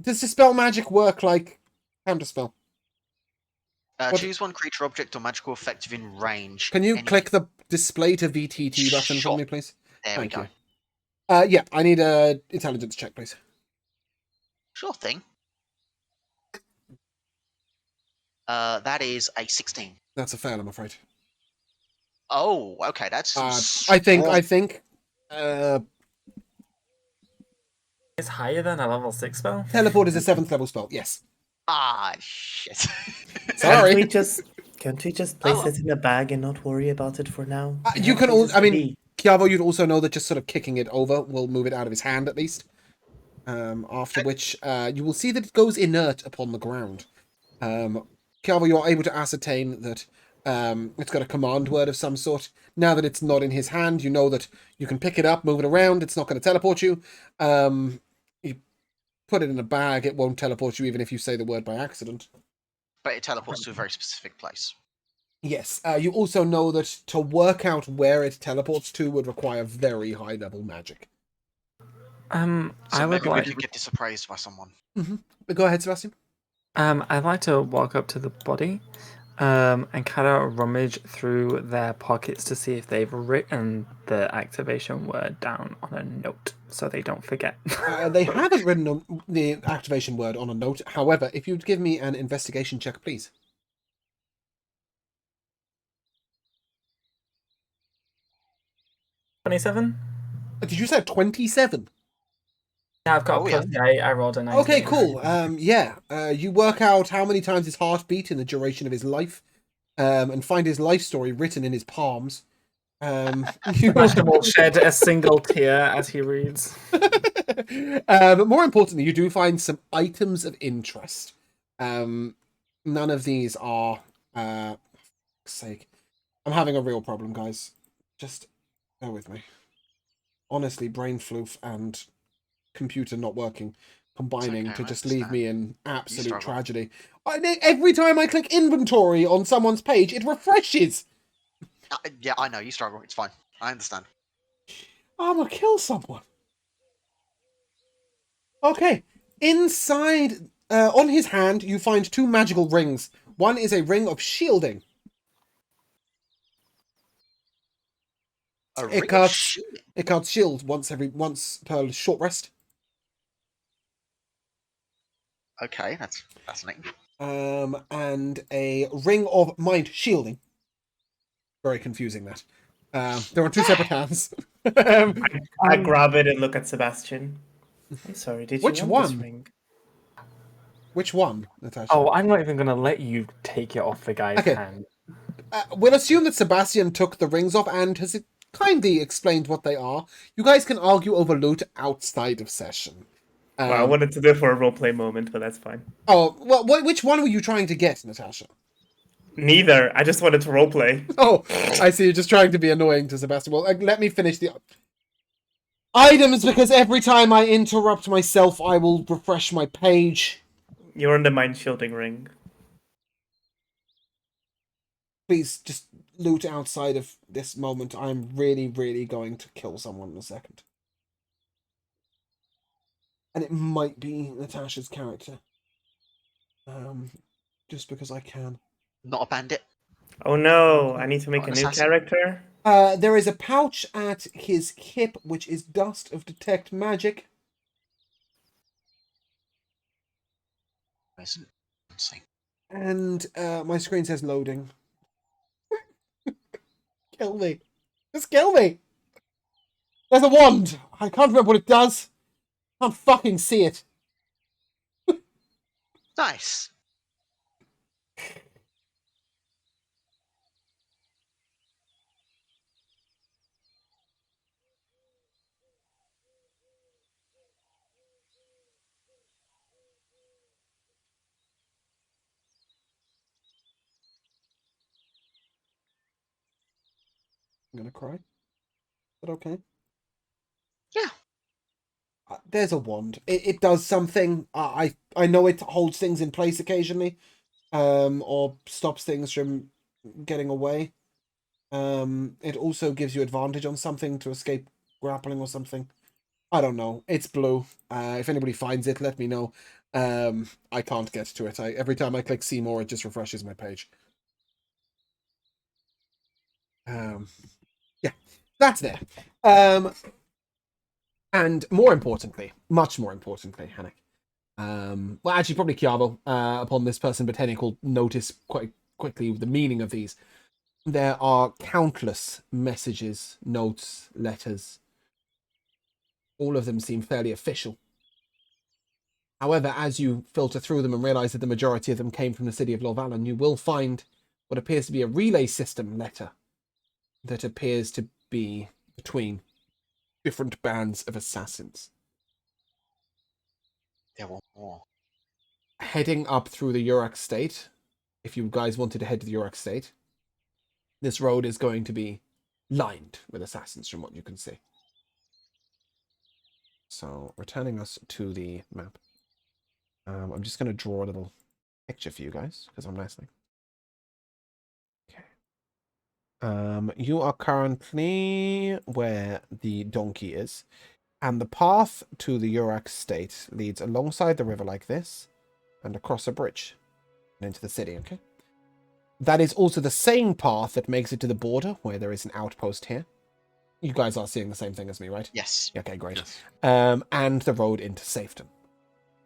Does dispel magic work like counterspell? Choose one creature, object, or magical effect within range. Can you Any- click the display to VTT button for Sure. me, please? There Thank we go. you. Yeah, I need a intelligence check, please. Sure thing. That is a 16. That's a fail, I'm afraid. Oh, okay, that's some I think. It's higher than a level 6 spell. Teleport is a 7th level spell. Yes. Ah, shit. Sorry. Can't we just place it in a bag and not worry about it for now? We You have can. places I to mean, be. Chiavo, you'd also know that just sort of kicking it over will move it out of his hand at least. After which, you will see that it goes inert upon the ground. Chiavo, you are able to ascertain that it's got a command word of some sort. Now that it's not in his hand, you know that you can pick it up, move it around. It's not going to teleport you. You put it in a bag, it won't teleport you even if you say the word by accident. But it teleports to a very specific place. Yes, you also know that to work out where it teleports to would require very high level magic. So I would maybe we like. could get this appraised by someone. But go ahead, Sebastian. I'd like to walk up to the body, and kind of rummage through their pockets to see if they've written the activation word down on a note, so they don't forget. They haven't written the activation word on a note. However, if you'd give me an investigation check, please. 27. Did you say 27? Yeah, I've got Oh, a yeah. plus 8. I rolled a 19. Okay, cool. You work out how many times his heart beat in the duration of his life, and find his life story written in his palms. Sebastian will shed a single tear as he reads. But more importantly, you do find some items of interest. None of these are. Sake, I'm having a real problem, guys. Just bear with me. Honestly, brain floof and computer not working, combining okay, to I just leave understand. me in absolute struggle. tragedy. Every time I click inventory on someone's page, it refreshes. Yeah, I know, you struggle. It's fine. I understand. I'm gonna kill someone. Okay. Inside, on his hand, you find 2 magical rings. One is a ring of shielding. A It ring of casts shielding. shield once per short rest. Okay, that's fascinating. And a ring of mind shielding. Very confusing, that. They're on 2 separate hands. I grab it and look at Sebastian. I'm sorry, did you Which want this one? ring? Which one, Natasha? Oh, I'm not even going to let you take it off the guy's Okay. hand. We'll assume that Sebastian took the rings off and has kindly explained what they are. You guys can argue over loot outside of session. Well, I wanted to do it for a roleplay moment, but that's fine. Oh, well, which one were you trying to get, Natasha? Neither. I just wanted to roleplay. Oh, I see. You're just trying to be annoying to Sebastian. Well, let me finish the items, because every time I interrupt myself, I will refresh my page. You're on the mind shielding ring. Please, just loot outside of this moment. I'm really, really going to kill someone in a second. And it might be Natasha's character. Just because I can. Not a bandit. Oh no, I need to make Not a an new assassin. character. There is a pouch at his hip, which is dust of detect magic. Isn't insane. And my screen says loading. Kill me. Just kill me. There's a wand. I can't remember what it does. Can't fucking see it. Nice. I'm gonna cry. Is that okay? Yeah. There's a wand. It does something. I know it holds things in place occasionally, or stops things from getting away. It also gives you advantage on something to escape grappling or something. I don't know. It's blue. If anybody finds it, let me know. I can't get to it. Every time I click see more, it just refreshes my page. Yeah, that's there. And more importantly, much more importantly, Hannek. Well, actually, probably Chiavo, upon this person, but Henrik will notice quite quickly the meaning of these. There are countless messages, notes, letters. All of them seem fairly official. However, as you filter through them and realize that the majority of them came from the city of Lorvalan, you will find what appears to be a relay system letter that appears to be between different bands of assassins. There were more. Heading up through the Yurak state, if you guys wanted to head to the Yurak state, this road is going to be lined with assassins from what you can see. So, returning us to the map. I'm just going to draw a little picture for you guys, because I'm listening. Okay. You are currently where the donkey is, and the path to the Yurak state leads alongside the river like this, and across a bridge, and into the city, okay? That is also the same path that makes it to the border, where there is an outpost here. You guys are seeing the same thing as me, right? Yes. Okay, great. Yes. And the road into Safeton.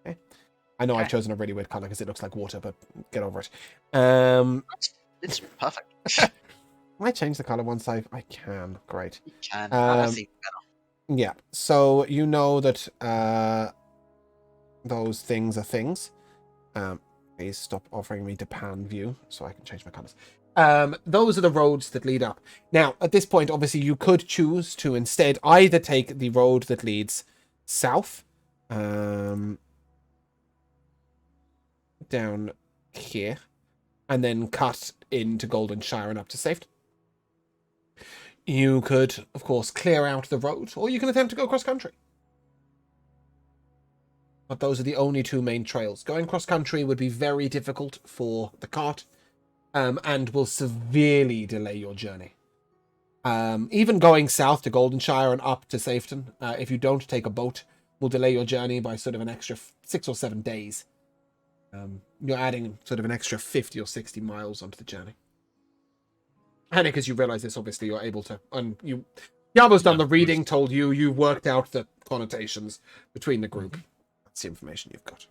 Okay. I know I've Okay. chosen a really weird color because it looks like water, but get over it. It's perfect. Can I change the color once I can? Great. You can. That's even better. Yeah. So you know that those things are things. Please stop offering me to pan view so I can change my colors. Those are the roads that lead up. Now, at this point, obviously, you could choose to instead either take the road that leads south, down here, and then cut into Goldenshire and up to Safety. You could, of course, clear out the road, or you can attempt to go cross-country. But those are the only two main trails. Going cross-country would be very difficult for the cart, and will severely delay your journey. Even going south to Goldenshire and up to Safeton, if you don't take a boat, will delay your journey by sort of an extra 6 or 7 days. You're adding sort of an extra 50 or 60 miles onto the journey. And as you realize this, obviously, you're able to... Yavo's done the reading, told you, you've worked out the connotations between the group. That's the information you've got.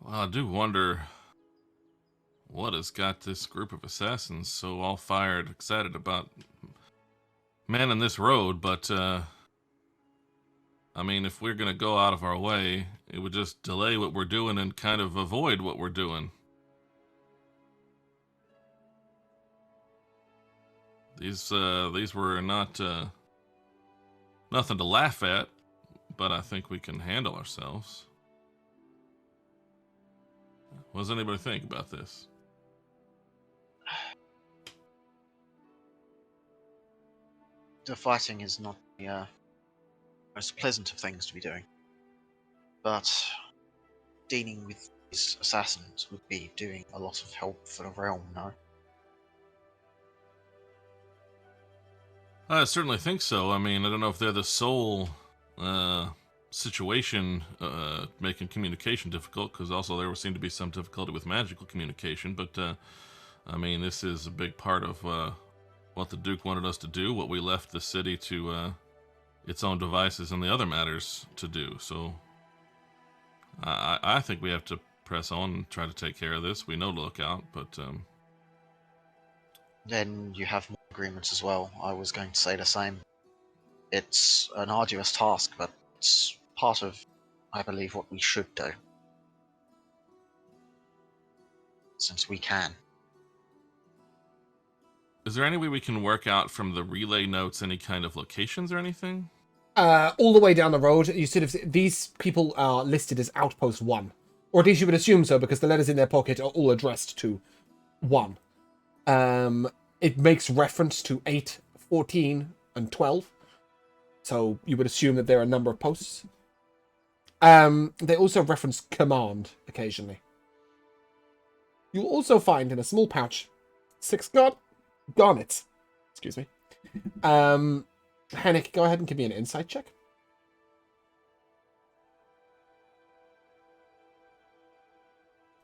Well, I do wonder what has got this group of assassins so all fired, excited about manning this road, but, I mean, if we're going to go out of our way, it would just delay what we're doing and kind of avoid what we're doing. These were not, nothing to laugh at, but I think we can handle ourselves. What does anybody think about this? The fighting is not the most pleasant of things to be doing. But dealing with these assassins would be doing a lot of help for the realm, no? I certainly think so. I mean, I don't know if they're the sole situation making communication difficult, because also there seemed to be some difficulty with magical communication, but I mean, this is a big part of what the Duke wanted us to do, what we left the city to its own devices and the other matters to do. So I think we have to press on and try to take care of this. We know to look out, but Then you have more agreements as well. I was going to say the same. It's an arduous task, but it's part of, I believe, what we should do. Since we can. is there any way we can work out from the relay notes any kind of locations or anything? All the way down the road, you sort of... These people are listed as Outpost 1. Or at least you would assume so, because the letters in their pocket are all addressed to 1. it makes reference to 8, 14, and 12. So you would assume that there are a number of posts. They also reference command occasionally. You'll also find in a small pouch 6 garnets. Excuse me. Hennick, go ahead and give me an insight check.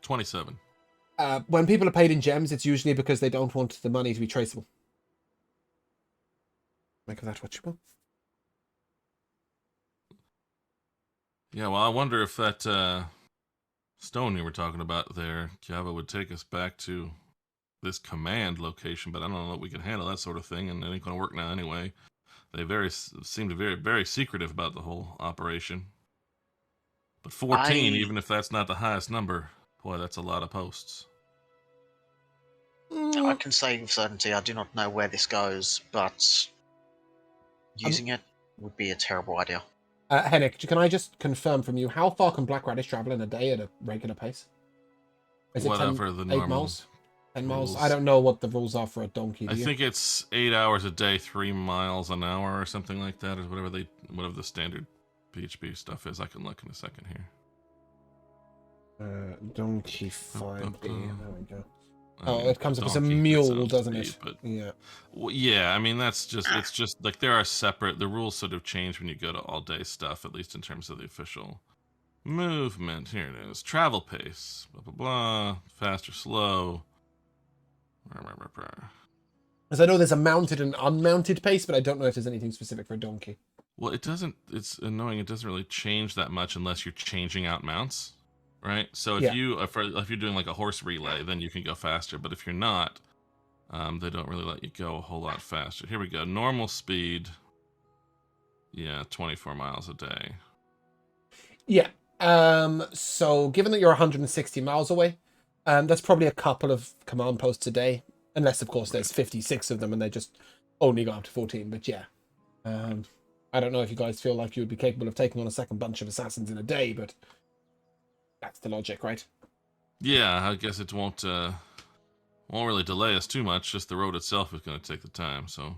27. When people are paid in gems, it's usually because they don't want the money to be traceable. Make of that what you will. Yeah, well, I wonder if that stone you were talking about there, Kiava, would take us back to this command location, but I don't know if we can handle that sort of thing, and it ain't going to work now anyway. They seem to be very secretive about the whole operation. But 14, even if that's not the highest number, boy, that's a lot of posts. I can say with certainty I do not know where this goes, but using it would be a terrible idea. Hennick, can I just confirm from you, how far can Black Radish travel in a day at a regular pace? Is it Whatever 10, the 8 normal miles? 10 miles? rules. I don't know what the rules are for a donkey, do I you? think it's 8 hours a day, 3 miles an hour, or something like that, or whatever the standard PHP stuff is. I can look in a second here. Donkey 5B. There we go. I mean, It comes up as a donkey gets mule, on doesn't speed, it? But, Yeah. well, yeah, I mean, it's just like there are separate, the rules sort of change when you go to all day stuff, at least in terms of the official movement. Here it is. Travel pace, blah, blah, blah, fast or slow. Because I know there's a mounted and unmounted pace, but I don't know if there's anything specific for a donkey. Well, it's annoying. It doesn't really change that much unless you're changing out mounts, right? So if you're doing like a horse relay, then you can go faster. But if you're not, they don't really let you go a whole lot faster. Here we go. Normal speed. Yeah, 24 miles a day. Yeah. So given that you're 160 miles away, that's probably a couple of command posts a day. Unless, of course, there's 56 of them and they just only go up to 14. But yeah. I don't know if you guys feel like you would be capable of taking on a second bunch of assassins in a day, but that's the logic, right? Yeah, I guess it won't really delay us too much. Just the road itself is going to take the time, so.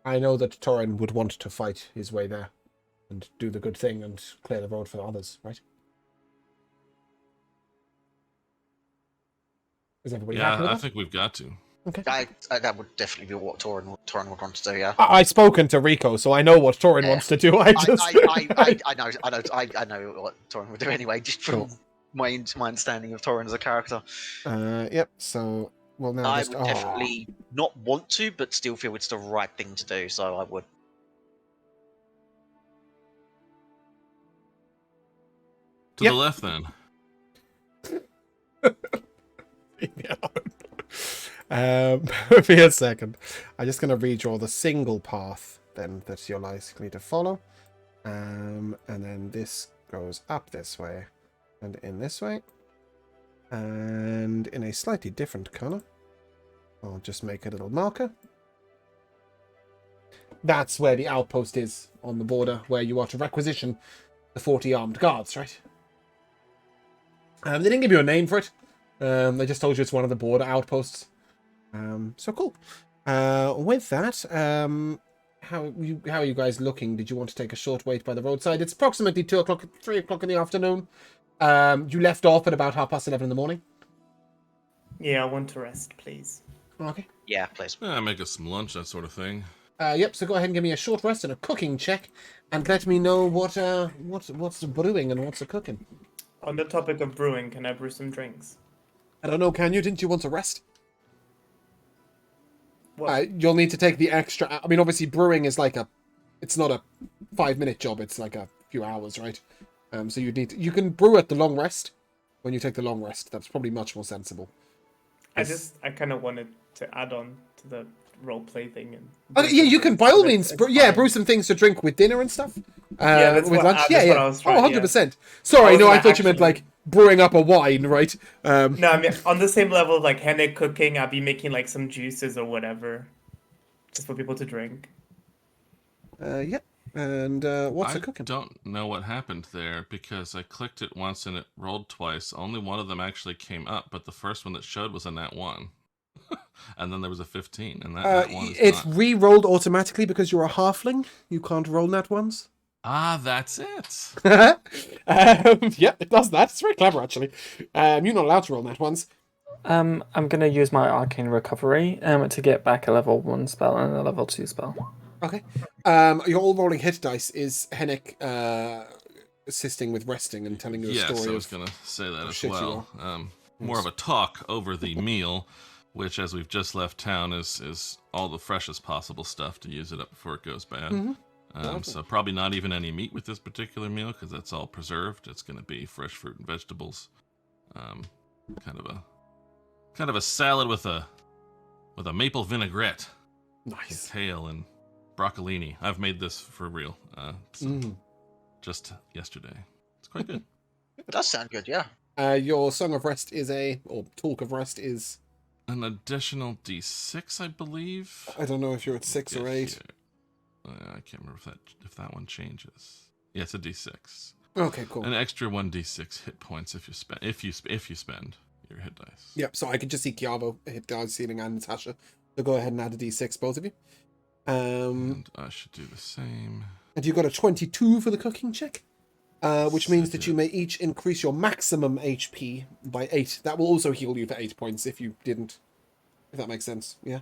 I know that Torin would want to fight his way there and do the good thing and clear the road for others, right? Is everybody happy with Yeah, I that? think we've got to. Okay. That would definitely be what Torin would want to do. Yeah. I've spoken to Rico, so I know what Torin wants to do. I know what Torin would do anyway, just from my understanding of Torin as a character. Yep. So, well, now I would definitely not want to, but still feel it's the right thing to do. So I would. To the left, then. For a second, I'm just going to redraw the single path then that you're likely to follow, and then this goes up this way and in this way, and in a slightly different color. I'll just make a little marker. That's where the outpost is on the border, where you are to requisition the 40 armed guards, right? They didn't give you a name for it. They just told you it's one of the border outposts. So cool. With that, how are you guys looking? Did you want to take a short wait by the roadside? It's approximately 2 o'clock, 3 o'clock in the afternoon. You left off at about 11:30 in the morning. Yeah, I want to rest, please. Okay. Yeah, please. Yeah, make us some lunch, that sort of thing. Yep. So go ahead and give me a short rest and a cooking check, and let me know what's brewing and what's cooking. On the topic of brewing, can I brew some drinks? I don't know. Can you? Didn't you want to rest? Well, You'll need to take the extra. I mean, obviously, brewing is like it's not a 5-minute job. It's like a few hours, right? So you can brew at the long rest. When you take the long rest, that's probably much more sensible. I kind of wanted to add on to the roleplay thing. And Yeah, you can by all means, brew some things to drink with dinner and stuff. That's with what, lunch. that's what I was trying. 100%. Sorry, I no, I was thought you meant like brewing up a wine, right? No, I mean on the same level, like Hennick cooking, I'll be making like some juices or whatever, just for people to drink. Yep. And what's I it cooking? don't know what happened there because I clicked it once and it rolled twice. Only one of them actually came up, but the first one that showed was a nat 1. And then there was a 15, and that nat 1 is It's not. re-rolled automatically because you're a halfling. You can't roll nat ones. Ah, that's it. Yeah, it does that. It's very clever, actually. You're not allowed to roll nat ones. I'm gonna use my arcane recovery to get back a level 1 spell and a level 2 spell. Okay. You're all rolling hit dice. Is Hennick assisting with resting and telling you a Yes, story I was of going to say that as shit you well. More of a talk over the meal, which, as we've just left town, is all the freshest possible stuff to use it up before it goes bad. So probably not even any meat with this particular meal because that's all preserved. It's going to be fresh fruit and vegetables. Kind of a salad with a maple vinaigrette, Nice. kale and broccolini. I've made this for real. Just yesterday. It's quite good. It does sound good, yeah. Your song of rest is or talk of rest is. An additional D6, I believe. I don't know if you're at 6 or 8. I can't remember if that one changes. Yeah, it's a D6. Okay, cool. An extra 1d6 hit points if you spend your hit dice. Yep. So I could just see Kiavo hit dice ceiling and Natasha. So go ahead and add a d6, both of you. And I should do the same. And you got a 22 for the cooking check, which means that you may each increase your maximum HP by 8. That will also heal you for 8 points if you didn't. If that makes sense, yeah.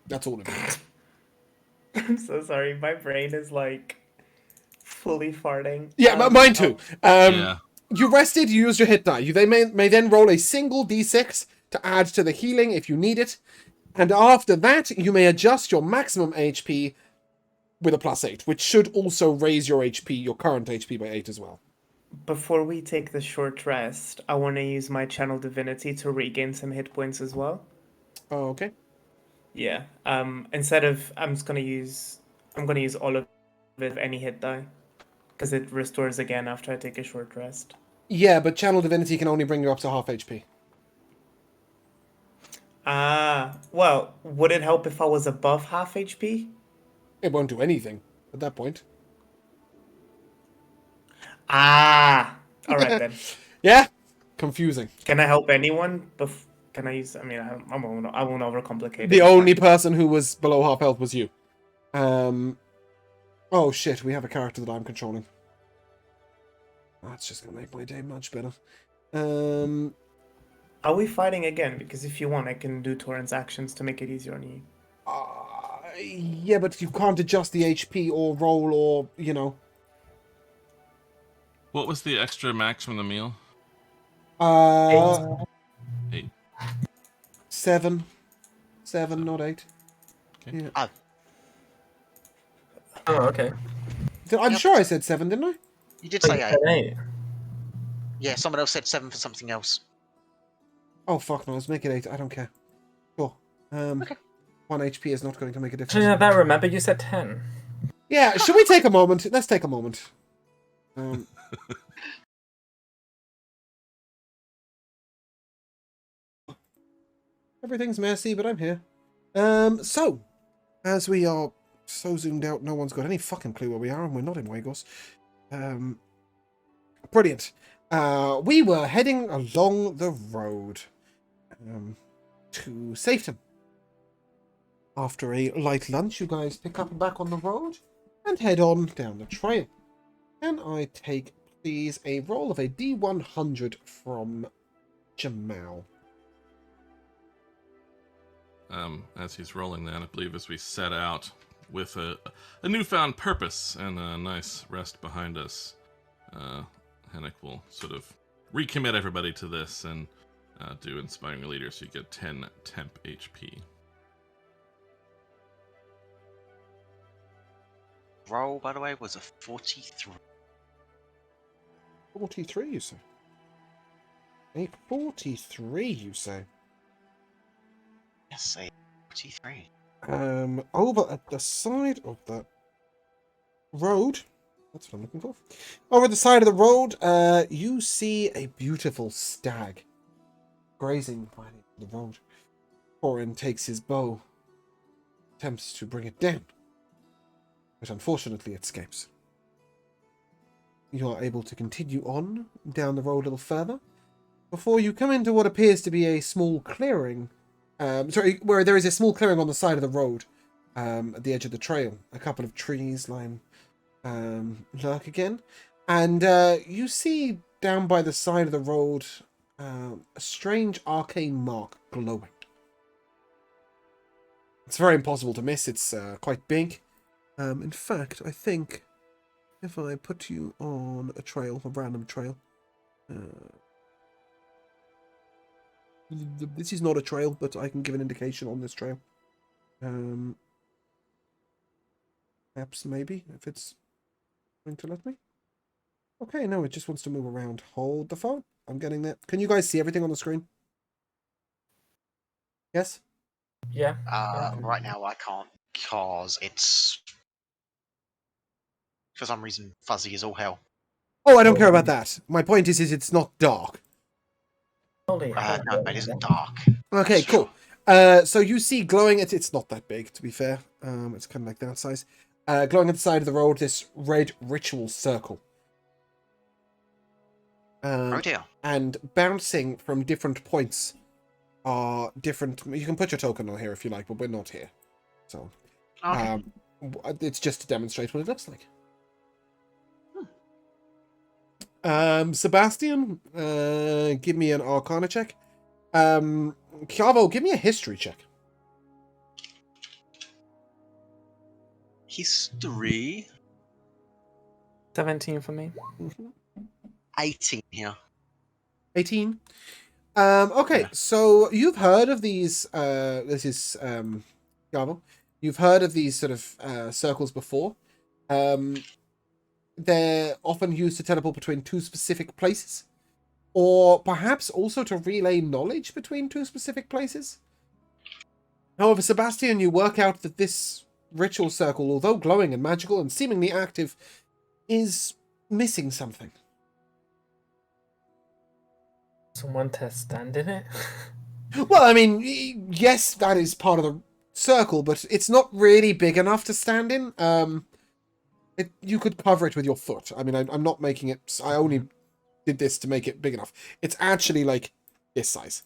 That's all it is. I'm so sorry. My brain is like fully farting. Yeah, mine too. Yeah. You rested, you used your hit die. They may then roll a single d6 to add to the healing if you need it. And after that, you may adjust your maximum HP with a +8, which should also raise your HP, your current HP, by 8 as well. Before we take the short rest, I want to use my channel divinity to regain some hit points as well. Oh, okay. Yeah. Instead of I'm gonna use all of it, any hit die, because it restores again after I take a short rest. Yeah, but Channel Divinity can only bring you up to half HP. Well, would it help if I was above half HP? It won't do anything at that point. All right then. Yeah? Confusing. Can I help anyone? Can I use? I mean, I won't overcomplicate it. The only person who was below half health was you. Oh shit, we have a character that I'm controlling. That's just gonna make my day much better. Are we fighting again? Because if you want, I can do Torrent's actions to make it easier on you. Yeah, but you can't adjust the HP or roll or, you know. What was the extra max from the meal? 8. 7. 7, not 8. Okay. Yeah. Oh, okay. I'm Yep. sure I said 7, didn't I? You did So say you 8. said 8. Yeah, someone else said 7 for something else. Oh, fuck no, let's make it 8. I don't care. Sure. Okay. 1 HP is not going to make a difference. Actually, now that I remember, you said 10. Yeah, should we take a moment? Let's take a moment. Everything's messy, but I'm here. So, as we are so zoomed out, no one's got any fucking clue where we are, and we're not in Wagos. Brilliant. We were heading along the road to Safeton. After a light lunch, you guys pick up and back on the road and head on down the trail. Can I take, please, a roll of a D100 from Jamal? As he's rolling that, I believe as we set out with a newfound purpose and a nice rest behind us, Hennick will sort of recommit everybody to this and do Inspiring Leader, so you get 10 temp HP. Roll, by the way, was a 43. 43, you say? A 43, you say? Yes, a 43. Over at the side of the road, that's what I'm looking for. Over the side of the road, you see a beautiful stag grazing by the road. Corin takes his bow attempts to bring it down. But unfortunately, it escapes. You are able to continue on down the road a little further before you come into what appears to be a small clearing. Where there is a small clearing on the side of the road, at the edge of the trail. A couple of trees line lurk again, and you see down by the side of the road a strange arcane mark glowing. It's very impossible to miss. It's quite big. In fact, I think if I put you on a trail, a random trail, this is not a trail, but I can give an indication on this trail. Perhaps, maybe, if it's going to let me. Okay, no, it just wants to move around. Hold the phone. I'm getting that. Can you guys see everything on the screen? Yes? Yeah. Right now I can't because it's for some reason fuzzy as all hell. Oh, I don't care about that. My point is it's not dark. Holy hell. No, it isn't dark. Okay, That's for cool. So you see glowing, it's not that big, to be fair. It's kind of like that size. Glowing at the side of the road, this red ritual circle. Oh dear. And bouncing from different points are different. You can put your token on here if you like, but we're not here. So, Okay. it's just to demonstrate what it looks like. Sebastian, give me an Arcana check. Chiavo, give me a History check. History 17 for me. 18 here. 18. Okay, Yeah. so you've heard of these, this is, Chiavo, you've heard of these sort of, circles before. They're often used to teleport between two specific places, or perhaps also to relay knowledge between two specific places. However, Sebastian, you work out that this ritual circle, although glowing and magical and seemingly active, is missing something. Someone to stand in it? Well, I mean, yes, that is part of the circle, but it's not really big enough to stand in. You could cover it with your foot. I mean, I'm not making it... I only did this to make it big enough. It's actually, like, this size.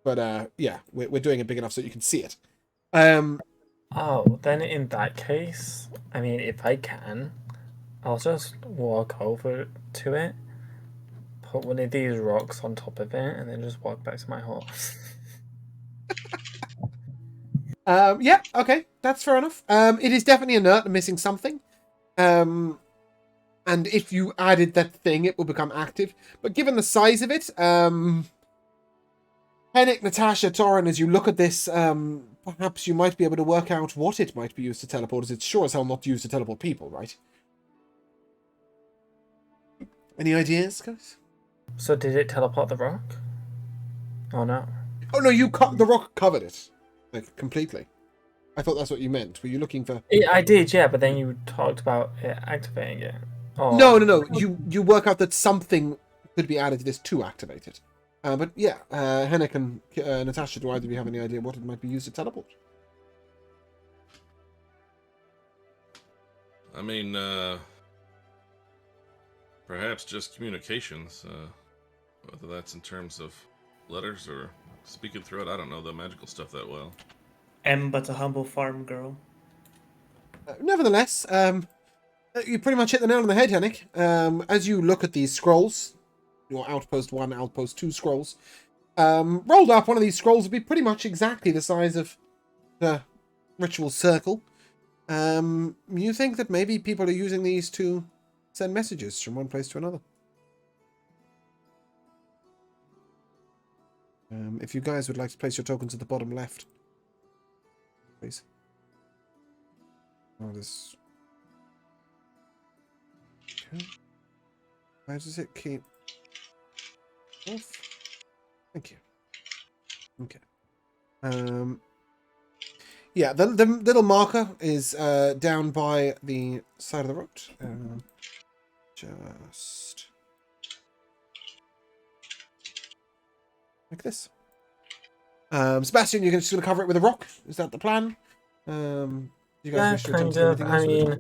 But, yeah, we're doing it big enough so you can see it. Oh, then in that case, I mean, if I can, I'll just walk over to it, put one of these rocks on top of it, and then just walk back to my horse. Yeah, okay, that's fair enough. It is definitely inert and missing something. And if you added that thing, it will become active. But given the size of it, Henrik, Natasha, Torin, as you look at this, perhaps you might be able to work out what it might be used to teleport, as it's sure as hell not used to teleport people, right? Any ideas, guys? So did it teleport the rock? Oh no. Oh no, the rock covered it, like, completely. I thought that's what you meant. Were you looking for... I did, yeah, but then you talked about it activating it. Oh. No. You work out that something could be added to this to activate it. But yeah, Henrik and Natasha, do either of you have any idea what it might be used to teleport? I mean, perhaps just communications. Whether that's in terms of letters or speaking through it, I don't know the magical stuff that well. Am but a humble farm girl. Nevertheless, you pretty much hit the nail on the head, Henrik. As you look at these scrolls, your Outpost 1, Outpost 2 scrolls, rolled up, one of these scrolls would be pretty much exactly the size of the ritual circle. You think that maybe people are using these to send messages from one place to another. If you guys would like to place your tokens at the bottom left, please. Oh, this... Okay. Why does it keep... off? Thank you. Okay. Yeah, the little marker is down by the side of the road. Just like this. Sebastian, you're just going to cover it with a rock? Is that the plan? You guys Yeah, wish to attempt kind of. anything I else with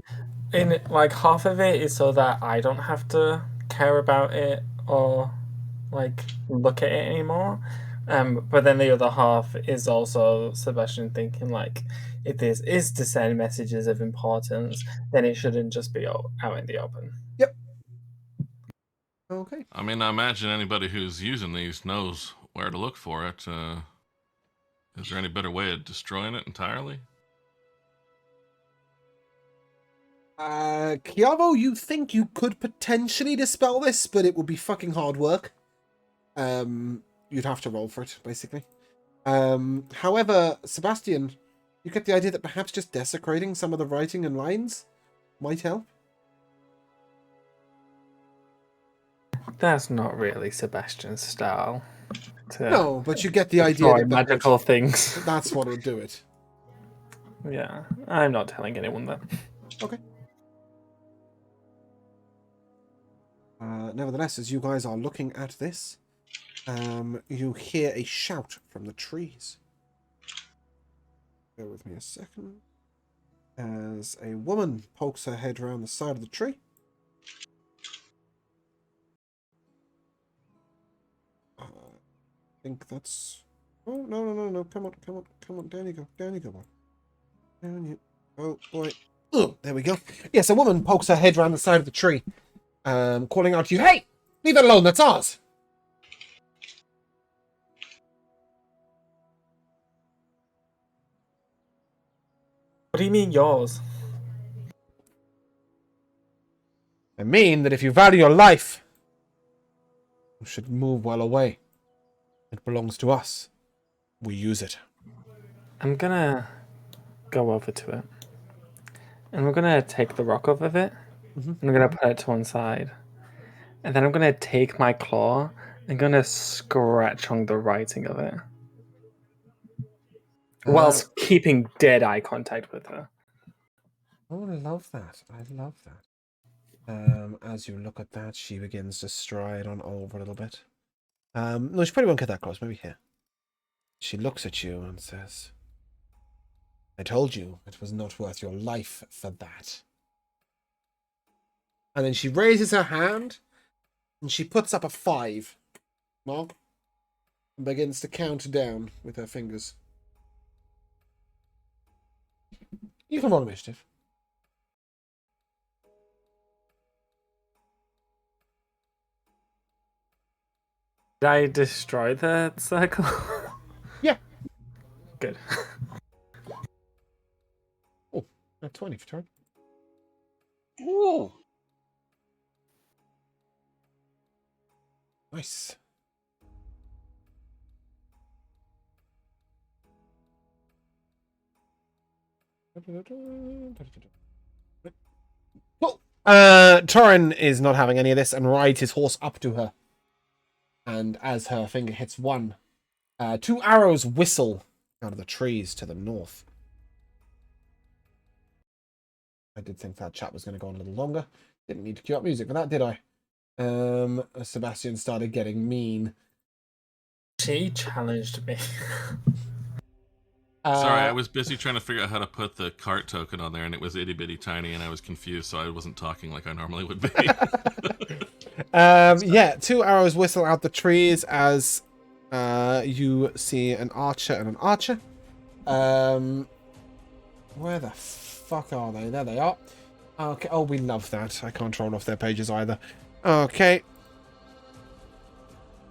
it? mean, in like half of it is so that I don't have to care about it or like look at it anymore. But then the other half is also Sebastian thinking like, if this is to send messages of importance, then it shouldn't just be out in the open. Yep. Okay. I mean, I imagine anybody who's using these knows where to look for it. Is there any better way of destroying it entirely? Chiavo, you think you could potentially dispel this, but it would be fucking hard work. You'd have to roll for it, basically. However, Sebastian, you get the idea that perhaps just desecrating some of the writing and lines might help? That's not really Sebastian's style. No, but you get the idea Destroy that magical things. that's what would do it. Yeah, I'm not telling anyone that. Okay. Nevertheless, as you guys are looking at this, you hear a shout from the trees. Bear with me a second. As a woman pokes her head around the side of the tree. I think that's... Oh, no. Come on. Down you go, boy. Down you... Oh, boy. Oh, there we go. Yes, a woman pokes her head around the side of the tree. Calling out to you, "Hey! Leave that alone, that's ours!" What do you mean yours? I mean that if you value your life, you should move well away. It belongs to us. We use it. I'm gonna go over to it. And we're gonna take the rock off of it. And I'm gonna put it to one side. And then I'm gonna take my claw and gonna scratch on the writing of it. Whilst keeping dead eye contact with her. Oh, I love that. As you look at that, she begins to stride on over a little bit. No, she probably won't get that close. Maybe here. She looks at you and says, "I told you it was not worth your life for that." And then she raises her hand and she puts up a 5 mark and begins to count down with her fingers. You can roll initiative. Did I destroy the circle? Yeah. Good. Oh, a 20 for turn. Ooh. Nice. Cool. Torin is not having any of this and rides his horse up to her. And as her finger hits one, 2 arrows whistle out of the trees to the north. I did think that chat was going to go on a little longer. Didn't need to cue up music for that, did I? Sebastian started getting mean. She challenged me. Sorry, I was busy trying to figure out how to put the cart token on there, and it was itty bitty tiny, and I was confused, so I wasn't talking like I normally would be. Yeah, 2 arrows whistle out the trees as you see an archer and an archer. Where the fuck are they? There they are. Okay. Oh, we love that. I can't roll off their pages either. Okay.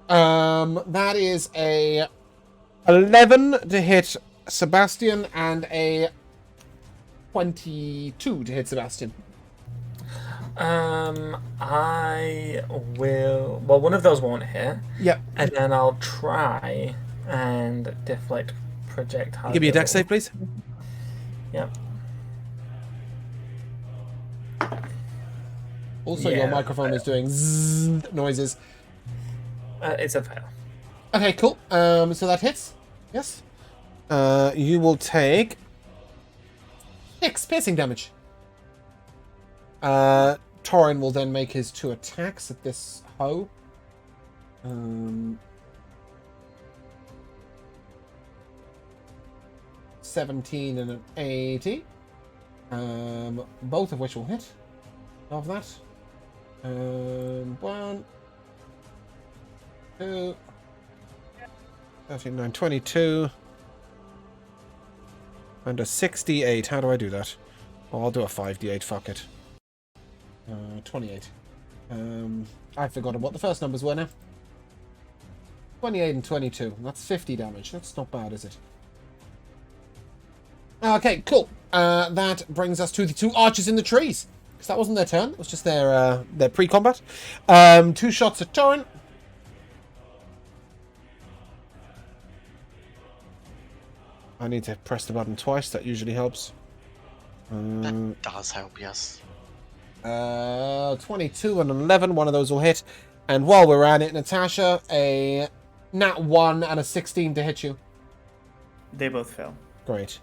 That is a 11 to hit Sebastian and a 22 to hit Sebastian. I will. Well, one of those won't hit. Yep. And then I'll try and deflect projectile. Give me a dex save, please. Yep. Also, your microphone is doing zzz noises. It's a fail. Okay, cool. So that hits. Yes. You will take 6 piercing damage. Torin will then make his 2 attacks at this hoe. 17 and an 80. Both of which will hit. Of that. 1, 2, 39, 22. And a 68. How do I do that? Oh, I'll do a 5d8. Fuck it. 28. I've forgotten what the first numbers were now. 28 and 22. That's 50 damage. That's not bad, is it? Okay, cool. That brings us to the two archers in the trees. Because that wasn't their turn. It was just their pre-combat. 2 shots at Torrent. I need to press the button twice. That usually helps. That does help, yes. 22 and an 11. One of those will hit. And while we're at it, Natasha, a nat 1 and a 16 to hit you. They both fail. Great.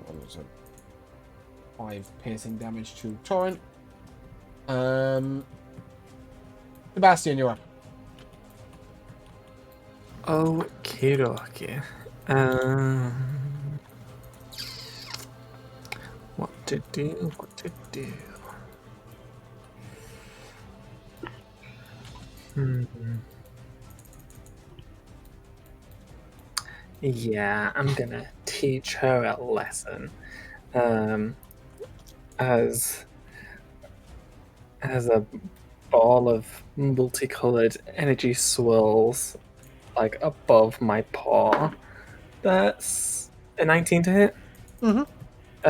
What was it? 5 piercing damage to Torrent. Sebastian, you're up. Okay, dokie. What to do? What to do? Yeah, I'm gonna teach her a lesson. As a ball of multicolored energy swirls like above my paw. That's a 19 to hit. Mm-hmm.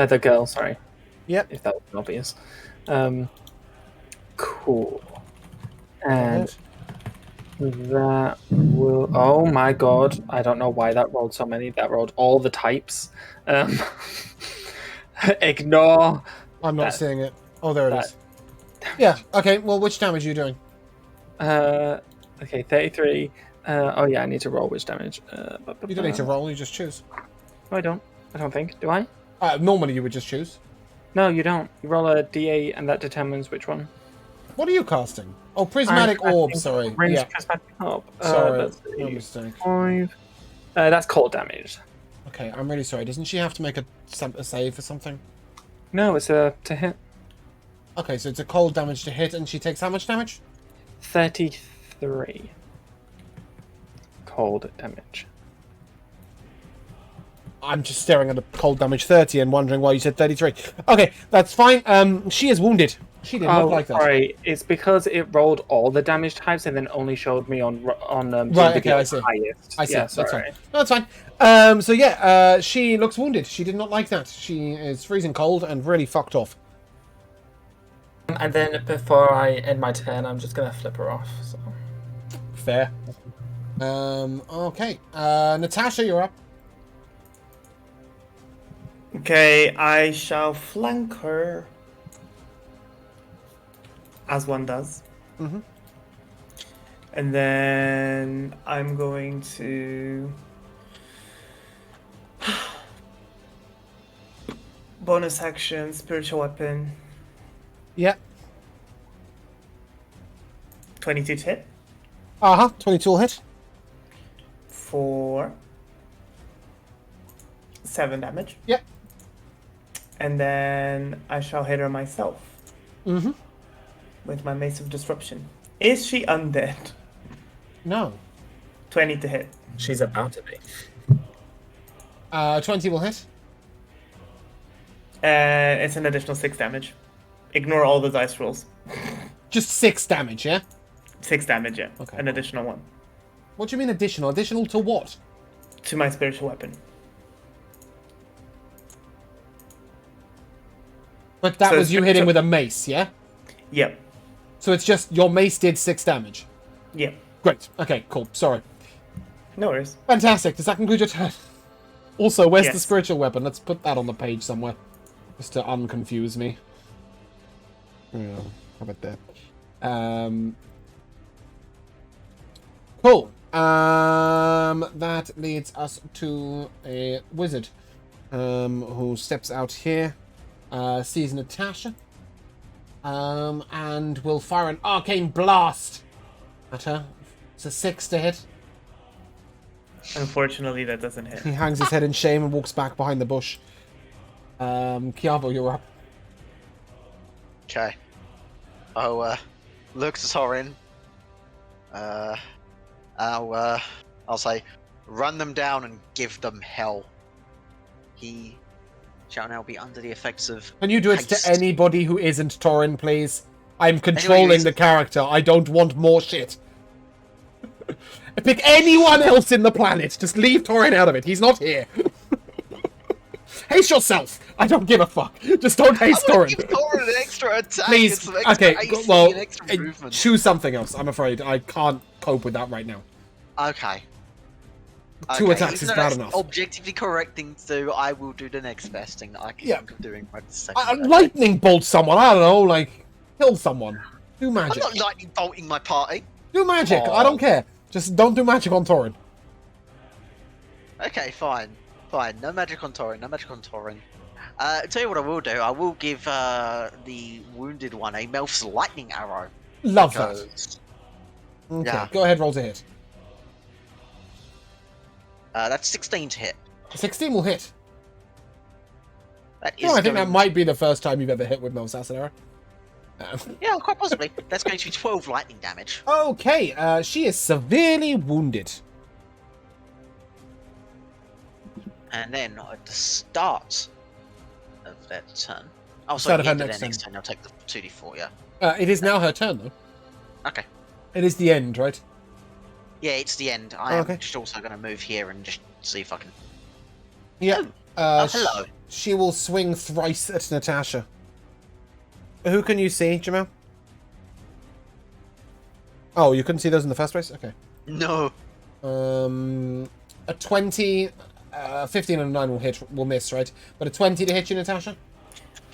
The girl, sorry. Yep. If that was obvious. Cool. And that will. Oh my god! I don't know why that rolled so many. That rolled all the types. Ignore. I'm not that- seeing it. Oh, there it that- is. Yeah. Okay. Well, which damage are you doing? Okay, 33. Oh yeah, I need to roll which damage. You don't need to roll. You just choose. No, I don't. I don't think. Do I? Normally, you would just choose. No, you don't. You roll a d8, and that determines which one. What are you casting? Oh, prismatic orb. Sorry. Ranged Yeah. prismatic orb. Sorry. Let's No see. mistake. 5. That's cold damage. Okay. I'm really sorry. Doesn't she have to make a save for something? No, it's a to hit. Okay, so it's a cold damage to hit, and she takes how much damage? 33. Cold damage. I'm just staring at a cold damage 30 and wondering why you said 33. Okay, that's fine. She is wounded. She did not like that. Sorry. It's because it rolled all the damage types and then only showed me on Right, okay, I see. highest. I see. Yeah, That's sorry. fine. No, that's fine. So yeah, she looks wounded. She did not like that. She is freezing cold and really fucked off. And then before I end my turn, I'm just gonna flip her off. So. Fair. Okay. Natasha, you're up. Okay, I shall flank her. As one does. Mm-hmm. And then I'm going to... bonus action, spiritual weapon. Yeah. 22 to hit. 22 will hit. For 7 damage. Yep. And then I shall hit her myself. Mm-hmm. With my Mace of Disruption. Is she undead? No. 20 to hit. She's about to be. 20 will hit. It's an additional 6 damage. Ignore all the dice rolls. Just 6 damage, yeah? 6 damage, yeah. Okay. An additional 1. What do you mean additional? Additional to what? To my spiritual weapon. But that So was you it's- hitting so- with a mace, yeah? Yep. So it's just your mace did 6 damage. Yep. Great. Okay, cool. Sorry. No worries. Fantastic. Does that conclude your turn? Also, where's the Yes. spiritual weapon? Let's put that on the page somewhere. Just to unconfuse me. Yeah, how about that? Cool. That leads us to a wizard. Who steps out here. Sees Natasha. And will fire an arcane blast at her. It's a 6 to hit. Unfortunately, that doesn't He hit. hangs his head in shame and walks back behind the bush. Kiavo, you're up. Okay. Look to Torin. I'll say, run them down and give them hell. He shall now be under the effects of Can you do it haste. to anybody who isn't Torin, please? I'm Anybody who controlling the isn't- character. I don't want more shit. Pick anyone else in the planet. Just leave Torin out of it. He's not here. Haste yourself. I don't give a fuck. Just don't haste I'm gonna Torin. give Torin an extra attack. Please. And some extra Okay. AC Well, and extra movement. choose something else. I'm afraid I can't cope with that right now. Okay. Two attacks even is though bad that's enough. Objectively correct thing to do, I will do the next best thing that I can Yeah. think of doing right this second. Lightning bolt someone. I don't know. Like, kill someone. Do I'm magic. not lightning bolting my party. Do magic. I don't care. Just don't do magic on Torin. Okay, fine. Fine. No magic on Torin. No magic on Torin. Tell you what I will do. I will give the wounded one a Melf's lightning arrow. Love that. Because Okay. yeah. Go ahead. Roll to hit. that's 16 to hit. 16 will hit. That is No, I think that going- might be the first time you've ever hit with no assassin arrow. Yeah, quite possibly. That's going to be 12 lightning damage. Okay, she is severely wounded. And then at the start of that turn... Oh, Start sorry, of the her end of next their next turn, they'll take the 2d4, yeah. It is now her turn, though. Okay. It is the end, right? Yeah, it's the end. I am Okay. just also going to move here and just see if I can... Yeah. hello. She will swing thrice at Natasha. Who can you see, Jamal? Oh, you couldn't see those in the first place? Okay. No. A 20, 15 and a 9 will miss, right? But a 20 to hit you, Natasha?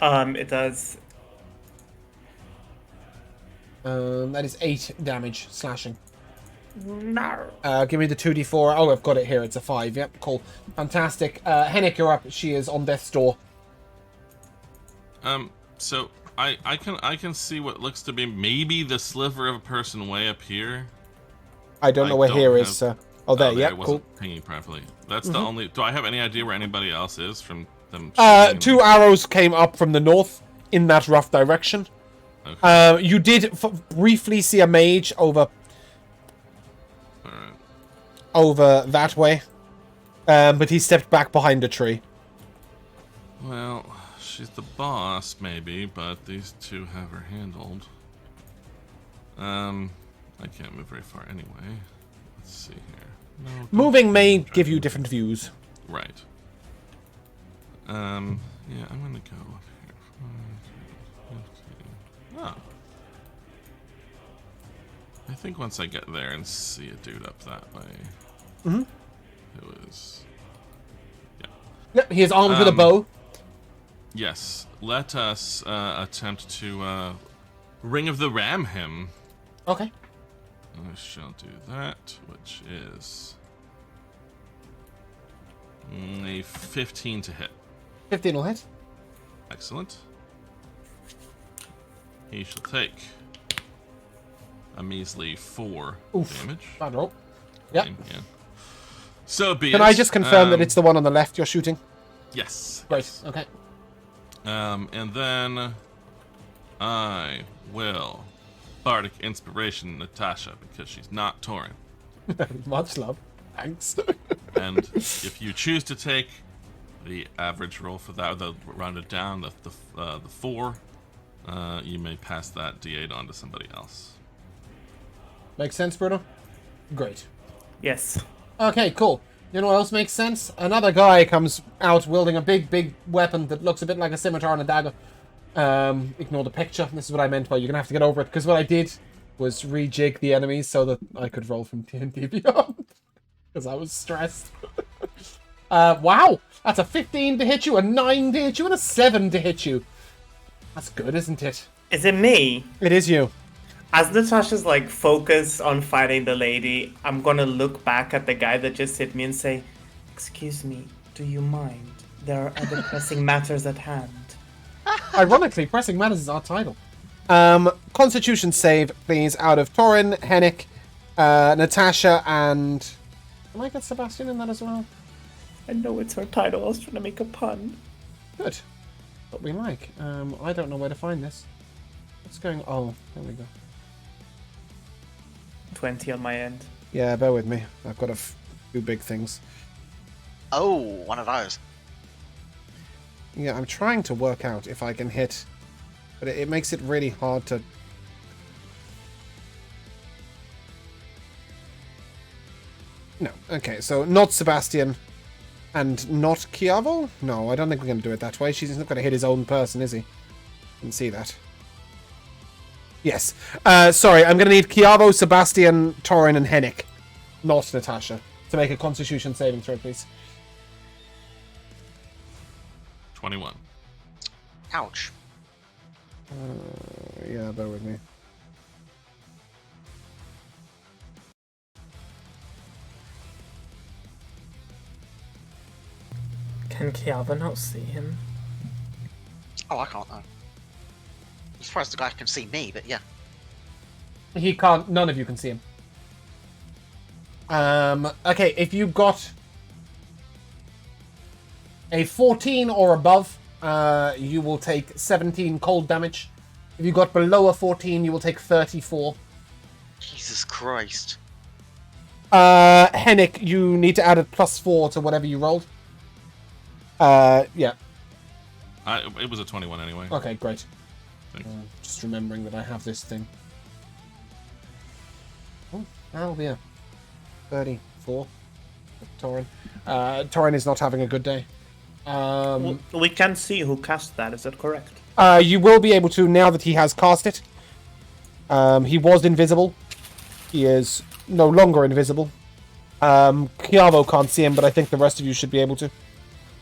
It does. That is 8 damage, slashing. No. Give me the 2d4. Oh, I've got it here. It's a 5. Yep, cool. Fantastic. Hennick, you're up. She is on death's door. So I can see what looks to be maybe the sliver of a person way up here. I don't know where here is, sir. Oh, there, I yep, cool. wasn't pinging properly. That's the only. Do I have any idea where anybody else is from them? 2 arrows came up from the north in that rough direction. Okay. You did briefly see a mage over that way, but he stepped back behind a tree. Well, she's the boss, maybe, but these two have her handled. I can't move very far anyway. Let's see here. No, don't- Moving may give you different views. Right. Yeah, I'm gonna go up here. 15. Oh. I think once I get there and see a dude up that way. It was. Yeah. Yep, he is armed with a bow. Yes. Let us attempt to Ring of the Ram him. Okay. I shall do that, which is a 15 to hit. 15 will hit. Excellent. He shall take a measly 4 Oof. damage. Bad roll. Yep. Yeah. So be Can it. I just confirm that it's the one on the left you're shooting? Yes. Great. Okay. And then I will Bardic Inspiration Natasha because she's not Torin. Much love. Thanks. And if you choose to take the average roll for that, the rounded down, the 4, you may pass that D8 on to somebody else. Makes sense, Bruno? Great. Yes. Okay, cool. You know what else makes sense? Another guy comes out wielding a big weapon that looks a bit like a scimitar and a dagger. Ignore the picture. This is what I meant by you're gonna have to get over it, because what I did was rejig the enemies so that I could roll from D&D Beyond. Because I was stressed. Wow! That's a 15 to hit you, a 9 to hit you, and a 7 to hit you. That's good, isn't it? Is it me? It is you. As Natasha's like focused on fighting the lady, I'm gonna look back at the guy that just hit me and say, "Excuse me, do you mind? There are other pressing matters at hand." Ironically, Pressing Matters is our title. Constitution save, please, out of Torin, Hennick, Natasha, and Can I get Sebastian in that as well? I know it's her title. I was trying to make a pun. Good. What we like. I don't know where to find this. What's going on? Oh, there we go. 20 on my end. Yeah, bear with me. I've got a few big things. Oh, one of those. Yeah, I'm trying to work out if I can hit, but it makes it really hard to... No. Okay, so not Sebastian and not Chiavo? No, I don't think we're going to do it that way. She's not going to hit his own person, is he? You can see that. Yes. Sorry, I'm going to need Chiavo, Sebastian, Torin, and Hennick. Not Natasha. To make a Constitution saving throw, please. 21. Ouch. Yeah, bear with me. Can Kiava not see him? Oh, I can't though. I'm surprised the guy can see me, but yeah. He can't. None of you can see him. Okay, if you got a 14 or above, you will take 17 cold damage. If you got below a 14, you will take 34. Jesus Christ. Hennick, you need to add a +4 to whatever you rolled. Yeah. It was a 21 anyway. Okay, great. Thanks. Just remembering that I have this thing. Oh, that'll be a 34 for Torin. Torin is not having a good day. We can't see who cast that, is that correct? You will be able to now that he has cast it. He was invisible. He is no longer invisible. Chiavo can't see him, but I think the rest of you should be able to.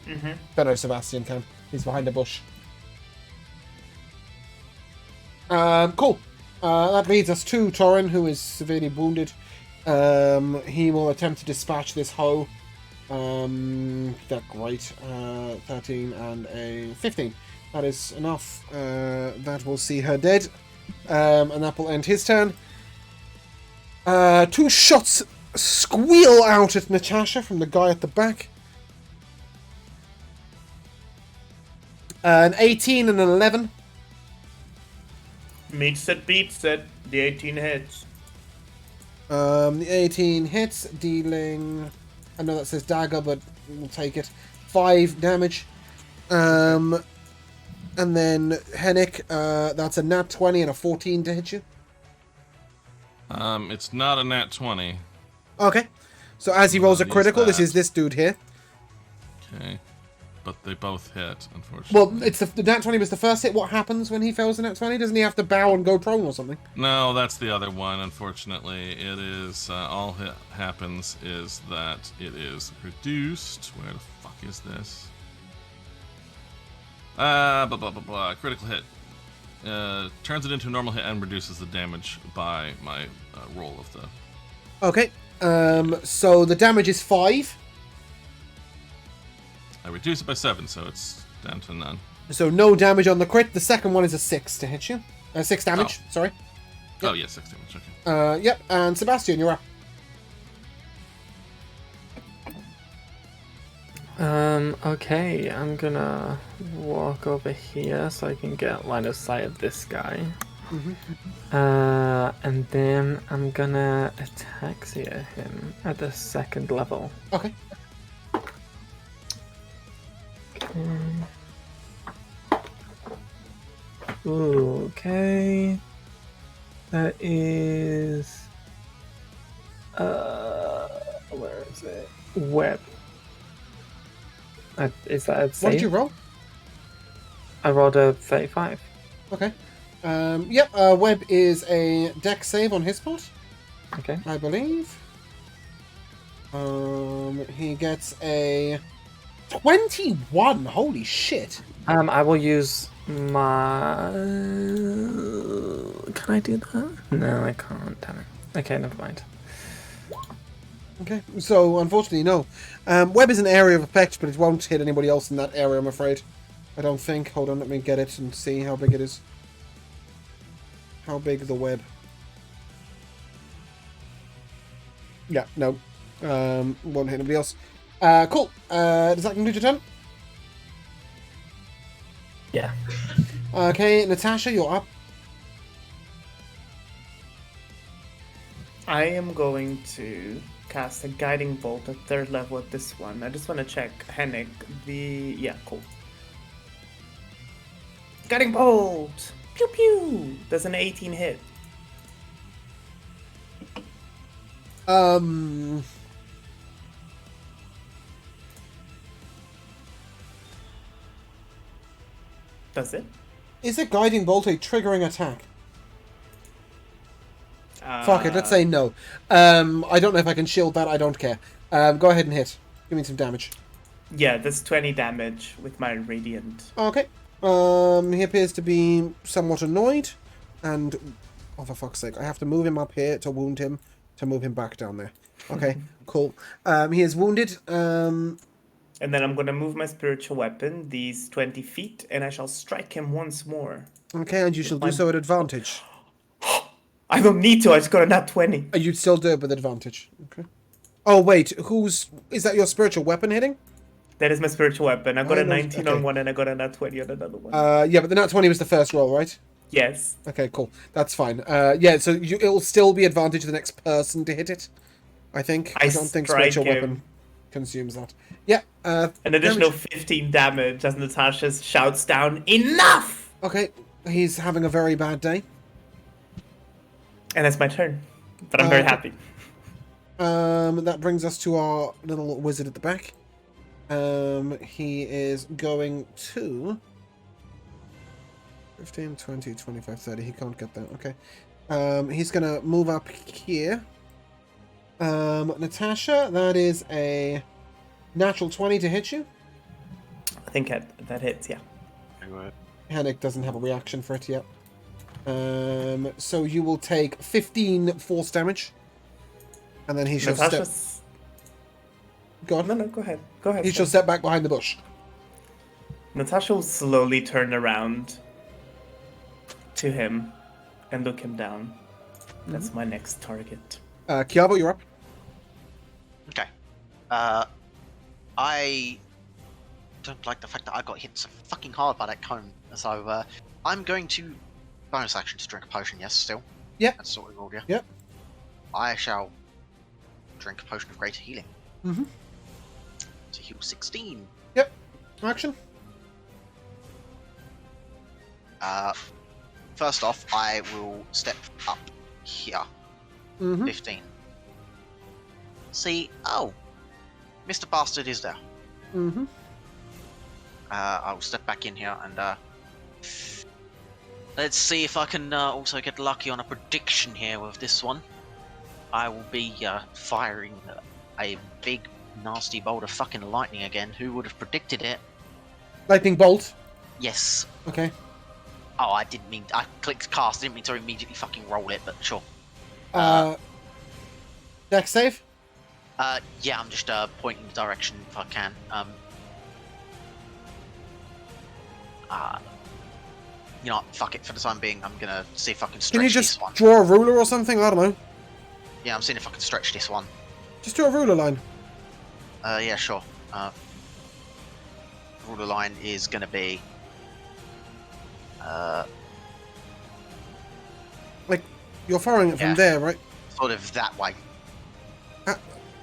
Mm-hmm. Don't know if Sebastian can. He's behind a bush. Cool. That leads us to Torin, who is severely wounded. He will attempt to dispatch this hoe. That's great. 13 and a 15. That is enough. That will see her dead. And that will end his turn. 2 shots squeal out at Natasha from the guy at the back. An 18 and an 11. Meets it, beats it. The 18 hits. The 18 hits, dealing... I know that says dagger, but we'll take it. 5 damage. And then Hennick, that's a nat 20 and a 14 to hit you. It's not a nat 20. Okay. So as he rolls a Use critical, this that. is this dude here. Okay. But they both hit, unfortunately. Well, it's the nat 20 was the first hit. What happens when he fails the nat 20? Doesn't he have to bow and go prone or something? No, that's the other one, unfortunately. It is, all hit happens is that it is reduced. Where the fuck is this? Blah, blah, blah, blah. Critical hit. Turns it into a normal hit and reduces the damage by my roll of the... Okay. So the damage is 5. I reduce it by 7, so it's down to none. So no damage on the crit. The second one is a 6 to hit you. 6 damage, sorry. Oh, yeah, 6 damage, okay. Yep, and Sebastian, you're up. Okay, I'm gonna walk over here so I can get line of sight of this guy. And then I'm gonna ataxia him at the 2nd level. Okay. Ooh, okay. That is... where is it? Web. Is that a save? What did you roll? I rolled a 35. Okay. Yep, Webb is a dex save on his part, Okay. I believe. He gets a 21. Holy shit. I will use my... Can I do that? No, I can't. Damn it. Okay, never mind. Okay, so unfortunately, no. Web is an area of effect, but it won't hit anybody else in that area, I'm afraid. I don't think. Hold on, let me get it and see how big it is. How big is the web? Yeah, no. Won't hit anybody else. Cool. Does that conclude your turn? Yeah. Okay, Natasha, you're up. I am going to cast a guiding bolt at 3rd level at this one. I just want to check, Hennig, yeah, cool. Guiding bolt! Pew pew! Does an 18 hit? Does it? Is a guiding bolt a triggering attack? Fuck it, let's say no. I don't know if I can shield that, I don't care. Go ahead and hit. Give me some damage. Yeah, that's 20 damage with my radiant. Okay. He appears to be somewhat annoyed, and oh for fuck's sake, I have to move him up here to wound him, to move him back down there. Okay, cool. He is wounded. And then I'm gonna move my spiritual weapon these 20 feet, and I shall strike him once more. Okay, and you shall do so at advantage. I don't need to, I just got a nat 20. You'd still do it with advantage. Okay. Oh wait, is that your spiritual weapon hitting? That is my spiritual weapon. I got a 19 okay. on one and I got a nat 20 on another one. Yeah, but the nat 20 was the first roll, right? Yes. Okay, cool. That's fine. Yeah, so it'll still be advantage to the next person to hit it, I think. I don't think strike spiritual him. weapon consumes that. Yeah. An additional 15 damage as Natasha shouts down, "Enough!" Okay, he's having a very bad day. And that's my turn. But I'm very happy. That brings us to our little wizard at the back. He is going to 15, 20, 25, 30. He can't get that. Okay. He's going to move up here. Natasha, that is a natural 20 to hit you. I think that hits, yeah. Hennig doesn't have a reaction for it yet. So you will take 15 force damage. And then he shall step... Go on. No, go ahead. Go ahead. He shall step back behind the bush. Natasha will slowly turn around to him and look him down. That's my next target. Kiavo, you're up. Okay. I don't like the fact that I got hit so fucking hard by that cone. So, I'm going to bonus action to drink a potion, yes, still. Yep. That's what we rolled, yeah. Yep. I shall drink a potion of greater healing. Mm-hmm. To heal 16. Yep. Action. First off, I will step up here. Mm-hmm. 15. See, oh, Mr. Bastard is there. Mm-hmm. I'll step back in here and let's see if I can also get lucky on a prediction here with this one. I will be firing a big nasty bolt of fucking lightning again. Who would have predicted it? Lightning bolt. Yes. Okay. Oh, I clicked cast, I didn't mean to immediately fucking roll it, but sure. Dex save? Yeah, I'm just pointing the direction if I can. You know what, fuck it, for the time being, I'm gonna see if I can stretch Can you this just one. draw a ruler or something? I don't know. Yeah, I'm seeing if I can stretch this one. Just do a ruler line. Yeah, sure. Ruler line is gonna be... Like, you're firing it Yeah. from there, right? sort of that way.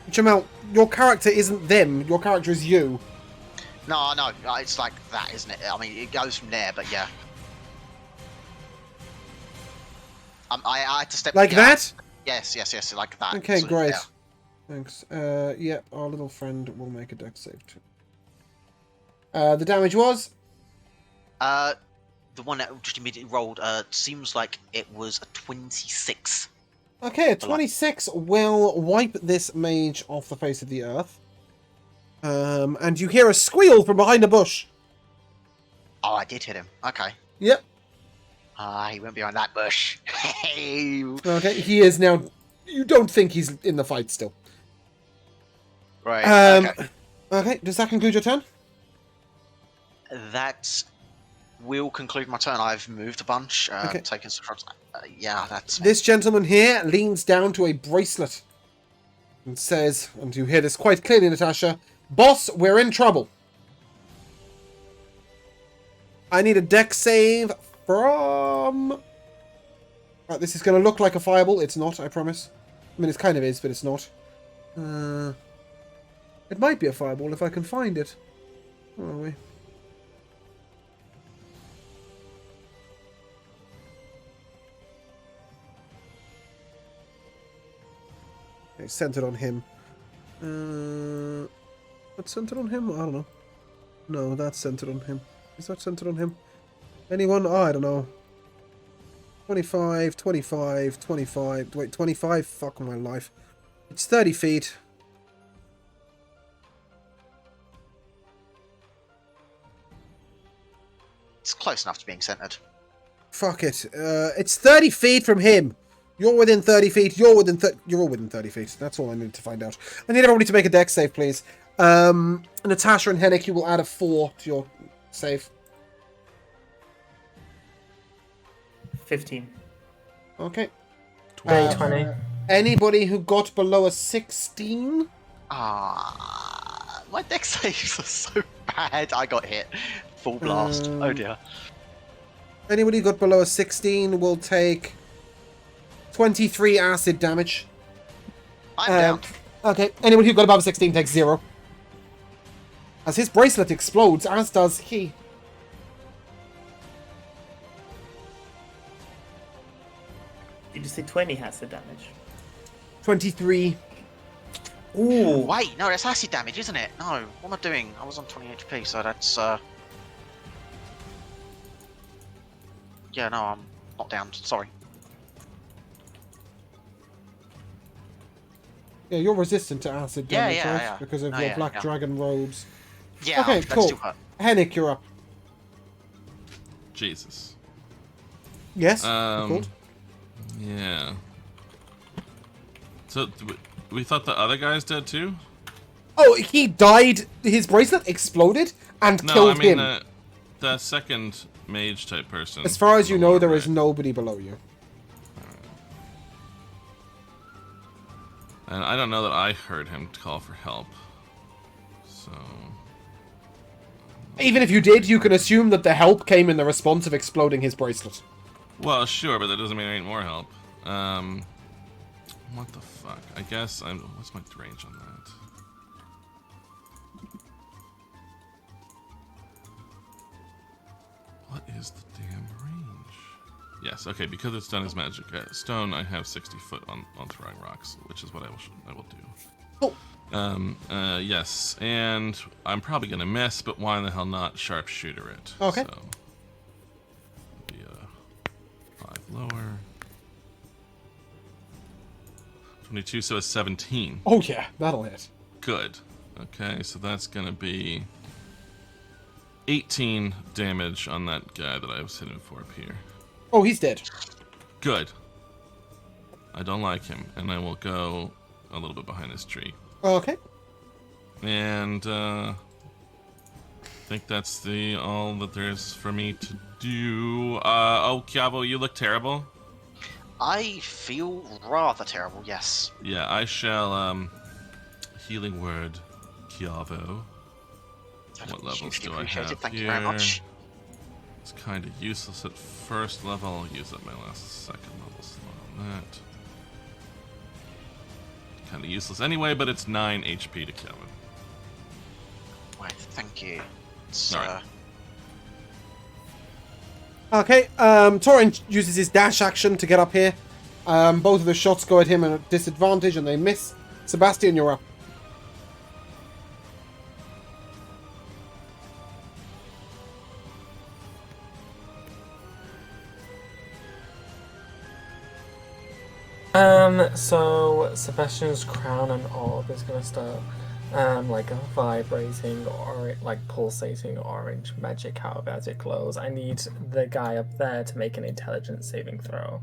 Jamal, your character isn't them. Your character is you. No, it's like that, isn't it? I mean, it goes from there, but yeah. I had to step... Like yeah, that? Yes, like that. Okay, sort of, great. yeah. Thanks. Yep, our little friend will make a dex save too. The damage was? The one that just immediately rolled, seems like it was a 26. Okay, a 26 will wipe this mage off the face of the earth. And you hear a squeal from behind a bush. Oh, I did hit him. Okay. Yep. He went behind that bush. Okay, he is now... You don't think he's in the fight still. Right, okay. Okay, does that conclude your turn? That will conclude my turn. I've moved a bunch, Okay. taken some shots. Yeah, that's... This gentleman here leans down to a bracelet and says, and you hear this quite clearly, Natasha, "Boss, we're in trouble. I need a deck save from..." This is going to look like a fireball. It's not, I promise. I mean, it kind of is, but it's not. It might be a fireball if I can find it. Where are we? Okay, centered on him. That's centered on him? I don't know. No, that's centered on him. Is that centered on him? Anyone? Oh, I don't know. 25, 25, 25. Wait, 25? Fuck my life. It's 30 feet. It's close enough to being centered. Fuck it. It's 30 feet from him. You're within 30 feet. You're within you're all within 30 feet. That's all I need to find out. I need everybody to make a dex save, please. Natasha and Hennick, you will add a 4 to your save. 15. Okay. 20. Anybody who got below a 16? My deck saves are so bad. I got hit. Full blast. Oh dear. Anybody who got below a 16 will take 23 acid damage. I'm down. Okay, anyone who got above a 16 takes 0. As his bracelet explodes, as does he. Did you say 20 has the damage? 23. Ooh. Wait, no, that's acid damage, isn't it? No, what am I doing? I was on 20 HP, so that's yeah, no, I'm not down. Sorry. Yeah, you're resistant to acid damage, Yeah, right? yeah. Because of Oh, your yeah, black yeah. dragon robes. Yeah, Okay, that's cool. still hurt. Hennick, you're up. Jesus. Yes? You're called? Yeah. So we thought the other guy's dead too? Oh, he died. His bracelet exploded and No, killed I mean him. the second mage type person. As far as you know, there is right? nobody below you. And I don't know that I heard him call for help. So Even if you did, you can assume that the help came in the response of exploding his bracelet. well, sure, but that doesn't mean I need more help. What the fuck? I guess I'm. What's my range on that? What is the damn range? Yes, okay, because it's done as magic stone, I have 60 foot on throwing rocks, which is what I will do. Cool. Yes, and I'm probably gonna miss, but why in the hell not sharpshooter it? Okay. So, be a 5 lower. 22, so a 17. Oh yeah, that'll hit. Good. Okay, so that's gonna be 18 damage on that guy that I was hitting for up here. Oh, he's dead. Good. I don't like him, and I will go a little bit behind this tree. Okay. And I think that's all that there's for me to do. Oh, Chiavo, you look terrible. I feel rather terrible, yes. Yeah, I shall healing word Chiavo. I'd What levels hugely do I appreciate have it. Thank here? you very much. It's kind of useless at first level. I'll use up my last second level slot on that. Kind of useless anyway, but it's 9 HP to kill it. Right, thank you. It's, Alright. Okay, Torin uses his dash action to get up here. Both of the shots go at him at a disadvantage and they miss. Sebastian, you're up. So Sebastian's crown and orb is gonna start like a vibrating or like pulsating orange magic out as it glows. I need the guy up there to make an intelligence saving throw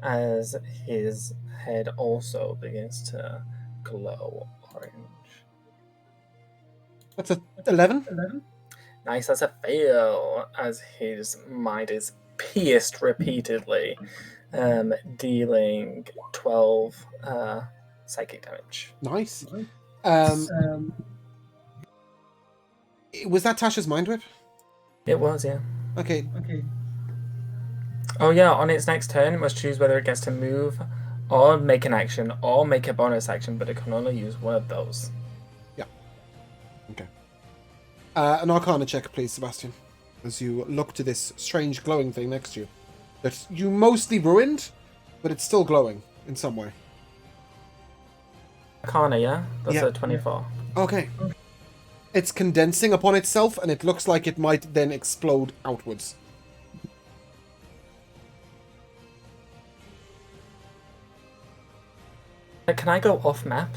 as his head also begins to glow orange. That's a 11. Nice as a fail as his mind is pierced repeatedly, dealing 12 psychic damage. Nice. Was that Tasha's mind whip? It was, yeah. Okay. Oh yeah, on its next turn, it must choose whether it gets to move, or make an action, or make a bonus action, but it can only use one of those. Yeah. Okay. An Arcana check, please, Sebastian, as you look to this strange glowing thing next to you that you mostly ruined, but it's still glowing in some way. Arcana, yeah? That's Yeah. a 24. Okay. It's condensing upon itself, and it looks like it might then explode outwards. Can I go off map?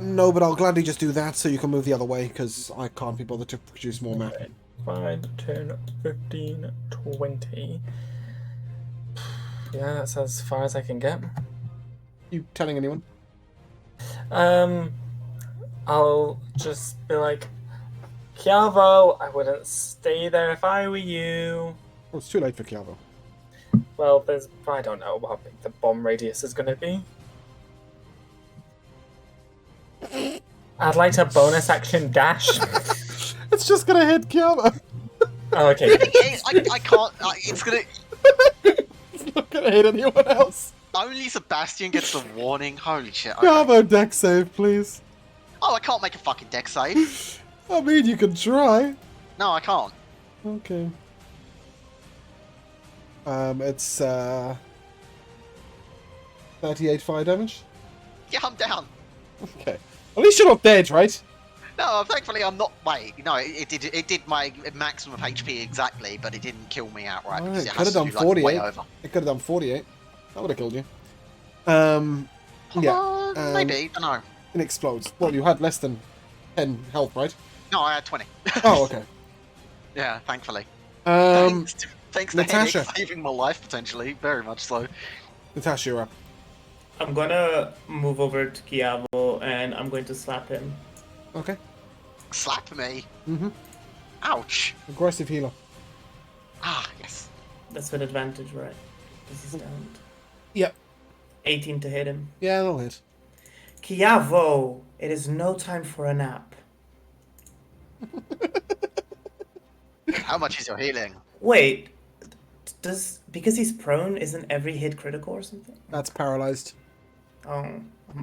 No, but I'll gladly just do that so you can move the other way, because I can't be bothered to produce more map. 5, 10, 15, 20. Yeah, that's as far as I can get. You telling anyone? I'll just be like, Chiavo, I wouldn't stay there if I were you. Oh, it's too late for Chiavo. Well, I don't know how big the bomb radius is going to be. I'd like to bonus action dash. It's just gonna hit Chiavo. Oh, okay. I can't. It's gonna. It's not gonna hit anyone else. Only Sebastian gets the warning. Holy shit. Okay. Chiavo, deck save, please. Oh, I can't make a fucking deck save. I mean, you can try. No, I can't. Okay. It's 38 fire damage. Yeah, I'm down. Okay. At least you're not dead, right? No, thankfully I'm not. Wait, no, it did my maximum of HP exactly, but it didn't kill me outright. Alright, Because it could has have to done do, like, 48. way over. It could have done 48. That would have killed you. Yeah. Maybe. I don't know. It explodes. Well, you had less than 10 health, right? No, I had 20. Oh, okay. Yeah, thankfully. Um, Thanks to Natasha. Henrik saving my life potentially, very much so. Natasha, you're up. I'm gonna move over to Chiavo and I'm going to slap him. Okay. Slap me. Mm-hmm. Ouch. Aggressive healer. Ah, yes. That's with advantage, right? This is down. Yep. 18 to hit him. Yeah, that'll hit. Chiavo, it is no time for a nap. How much is your healing? Wait, because he's prone, isn't every hit critical or something? That's paralyzed. Oh,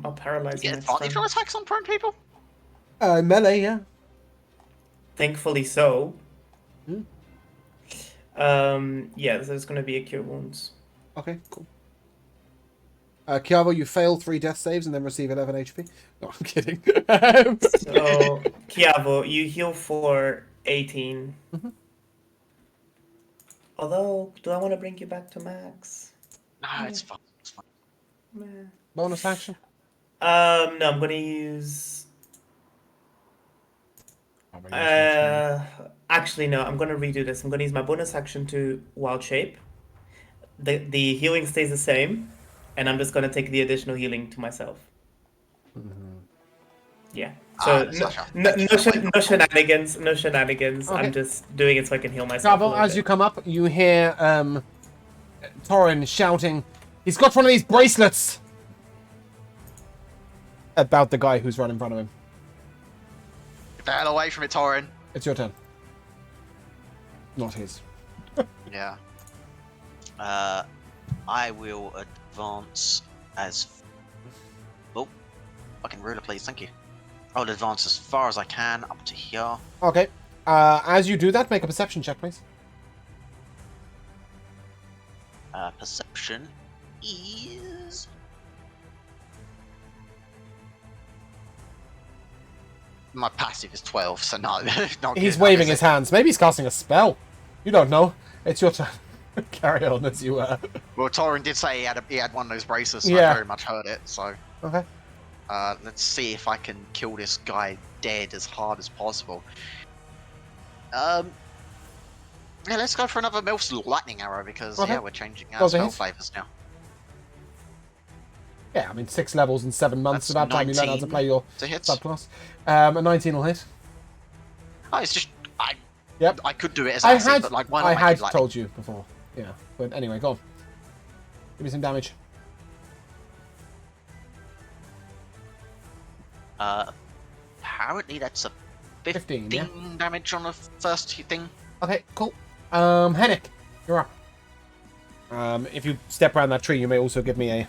I'll paralyze You him get next advantage turn. on attacks on prone people? Melee, yeah. Thankfully so. Hmm. Yeah, so it's gonna be a cure wounds. Okay, cool. Chiavo, you fail 3 death saves and then receive 11 HP. No, I'm kidding. So, Chiavo, you heal for 18. Mhm. Although, do I want to bring you back to max? No, it's fine. It's fine. Meh. Bonus action? No, I'm gonna use. Actually, no. I'm gonna redo this. I'm gonna use my bonus action to wild shape. The healing stays the same, and I'm just gonna take the additional healing to myself. Yeah. So Sasha, no shenanigans. No shenanigans. Okay. I'm just doing it so I can heal myself. Chiavo, as you come up, you hear Torin shouting, "He's got one of these bracelets!" About the guy who's right in front of him. Get the hell away from it, Torin. It's your turn. Not his. Yeah. I will advance as. Oh, fucking ruler, please. Thank you. I'll advance as far as I can up to here. Okay. As you do that, make a perception check, please. Perception is. My passive is 12, so no. Not He's good, waving is his it? hands. Maybe he's casting a spell. You don't know. It's your turn. Carry on as you Well, Torin did say he had one of those braces, so Yeah. I very much heard it. So Okay. let's see if I can kill this guy dead as hard as possible. Yeah, let's go for another Milf's lightning arrow because Okay. yeah, we're changing our Those are spell hits. flavors now. Yeah, I mean, 6 levels in 7 months. That's About time you learn how to 19 play your to hit. subclass. A 19 will hit. Oh, it's just Yep. I could do it as I acid, had, but like why not I make had it lightning? told you before. Yeah. But anyway, go on. Give me some damage. Apparently that's a 15, yeah? damage on the first thing. Okay, cool. Hennick, you're up. If you step around that tree, you may also give me a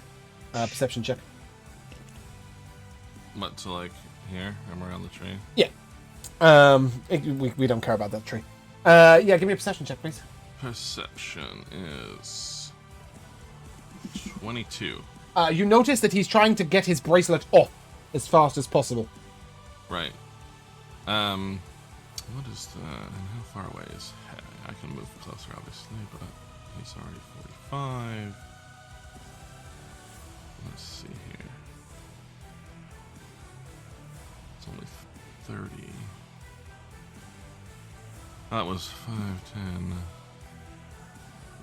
perception check. What, to like here? I'm around the tree. Yeah. We don't care about that tree. Yeah, give me a perception check, please. Perception is 22. You notice that he's trying to get his bracelet off as fast as possible. Right. What is the... and how far away is... I can move closer, obviously, but he's already 45. Let's see here. It's only 30. That was 5, 10...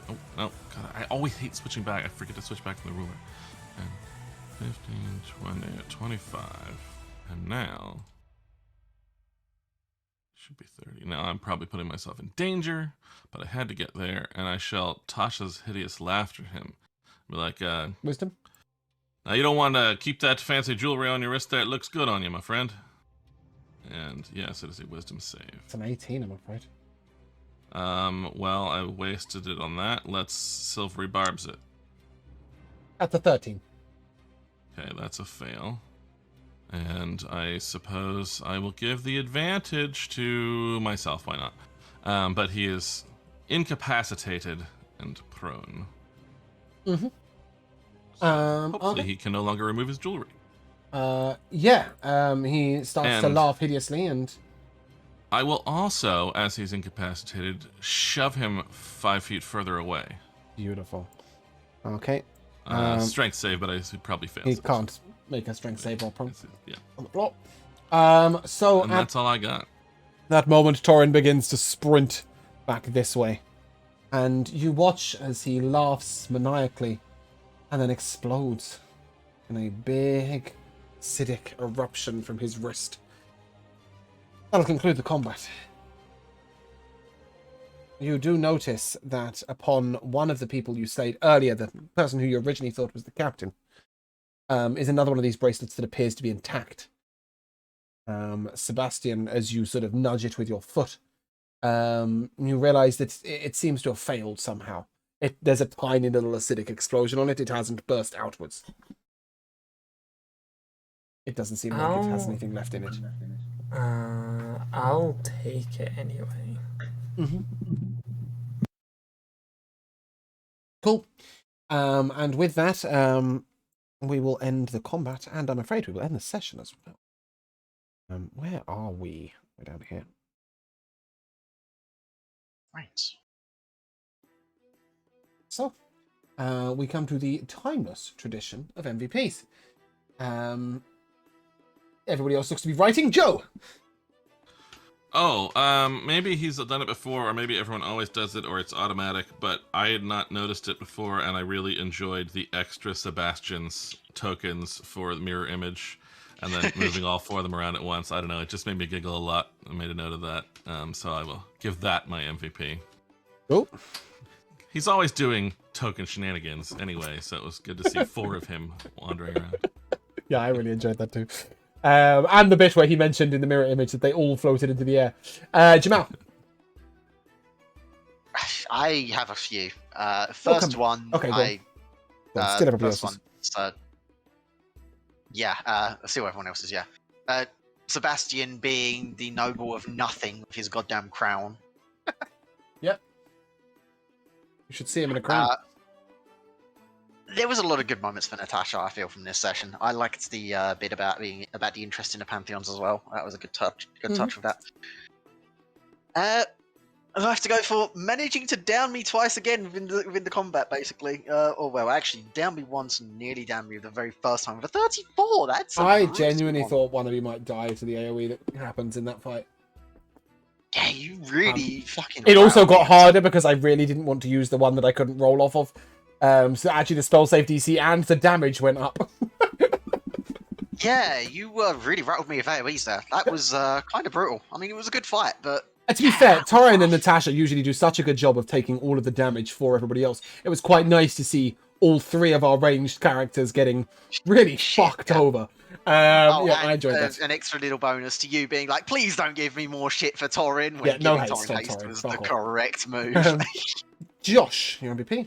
Oh, no. God, I always hate switching back. I forget to switch back from the ruler. 10, 15, 20, 25. And now... should be 30. Now I'm probably putting myself in danger, but I had to get there, and I shall Tasha's hideous laughter him. Be like, Wisdom? now you don't want to keep that fancy jewelry on your wrist there. It looks good on you, my friend. And yes, it is a wisdom save. It's an 18, I'm afraid. Well, I wasted it on that. Let's silvery barbs it. That's a 13. Okay, that's a fail. And I suppose I will give the advantage to myself. Why not? But he is incapacitated and prone. Mm-hmm. Hopefully okay. he can no longer remove his jewelry. Yeah. He starts to And- laugh hideously, and I will also, as he's incapacitated, shove him 5 feet further away. beautiful. Okay. Strength save, but I probably fails. He it. can't make a strength save or prone Yeah, on the floor. So and at that's all I got. that moment, Torin begins to sprint back this way, and you watch as he laughs maniacally, and then explodes in a big acidic eruption from his wrist. That'll conclude the combat. You do notice that upon one of the people you slayed earlier, the person who you originally thought was the captain, is another one of these bracelets that appears to be intact. Sebastian, as you sort of nudge it with your foot, you realize that it seems to have failed somehow. There's a tiny little acidic explosion on it. It hasn't burst outwards. It doesn't seem like it has anything left in it. I'll take it anyway. Mm-hmm. Cool. And with that, we will end the combat, and I'm afraid we will end the session as well. Where are we? We're down here. Right. So, we come to the timeless tradition of MVPs. Everybody else looks to be writing. Joe! Oh, maybe he's done it before, or maybe everyone always does it, or it's automatic, but I had not noticed it before, and I really enjoyed the extra Sebastian's tokens for the mirror image, and then moving all 4 of them around at once. I don't know, it just made me giggle a lot. I made a note of that, so I will give that my MVP. Oh. He's always doing token shenanigans anyway, so it was good to see 4 of him wandering around. Yeah, I really enjoyed that too. And the bit where he mentioned in the mirror image that they all floated into the air. Jamal. I have a few. First one, Okay, go on. I Still everybody first else's. one. Let's see what everyone else's. Yeah, Sebastian being the noble of nothing with his goddamn crown. Yep. You should see him in a crown. There was a lot of good moments for Natasha, I feel, from this session. I liked the bit about the interest in the pantheons as well. That was a good touch. Touch with that. I have to go for managing to down me twice again within the combat, basically. Actually, down me once and nearly down me the very first time with a 34. That's. I genuinely thought one of you might die to the AoE that happens in that fight. Yeah, you really fucking. It also riled got me. harder because I really didn't want to use the one that I couldn't roll off of. So actually the spell save DC and the damage went up. Yeah, you really rattled me with AoEs there. That was kind of brutal. I mean, it was a good fight, but... To be fair, Torin and Natasha usually do such a good job of taking all of the damage for everybody else. It was quite nice to see all three of our ranged characters getting really fucked over. I enjoyed that. An extra little bonus to you being like, please don't give me more shit for Torin when No giving haste Torin on haste Torin, was fuck the off. correct move. Josh, your MVP.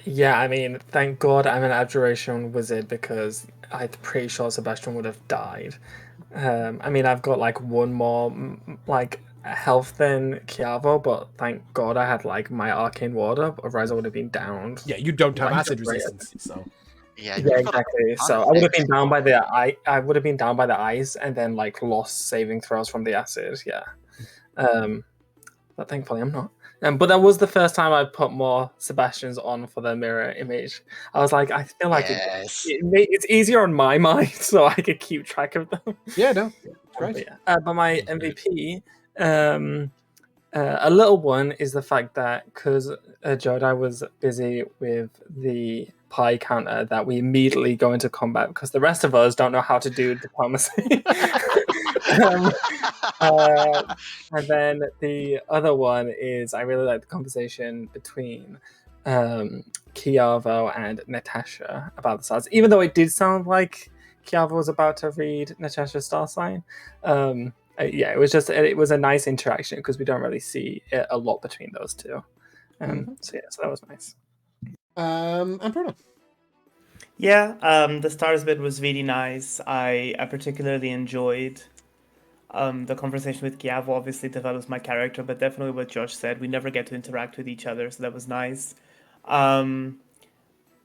Yeah, I mean, thank God I'm an Abjuration Wizard because I'm pretty sure Sebastian would have died. I mean, I've got like one more like health than Chiavo, but thank God I had like my Arcane Ward up, otherwise I would have been downed. Yeah, you don't have Like, acid right. resistance, so. Yeah, Yeah, exactly. So I would have been down by the I would have been down by the ice and then like lost saving throws from the acid. Yeah. But thankfully I'm not. But that was the first time I put more Sebastians on for the mirror image. I was like, I feel like it's easier on my mind, so I could keep track of them. Yeah, no, great. But my MVP, a little one is the fact that because Jodai was busy with the pie counter, that we immediately go into combat because the rest of us don't know how to do diplomacy. And then the other one is I really like the conversation between Chiavo and Natasha about the stars, even though it did sound like Chiavo was about to read Natasha's star sign. It was a nice interaction because we don't really see it a lot between those two. So that was nice. And Bruno. Yeah, the stars bit was really nice. I particularly enjoyed the conversation with Chiavo. Obviously develops my character, but definitely what Josh said, we never get to interact with each other, so that was nice. My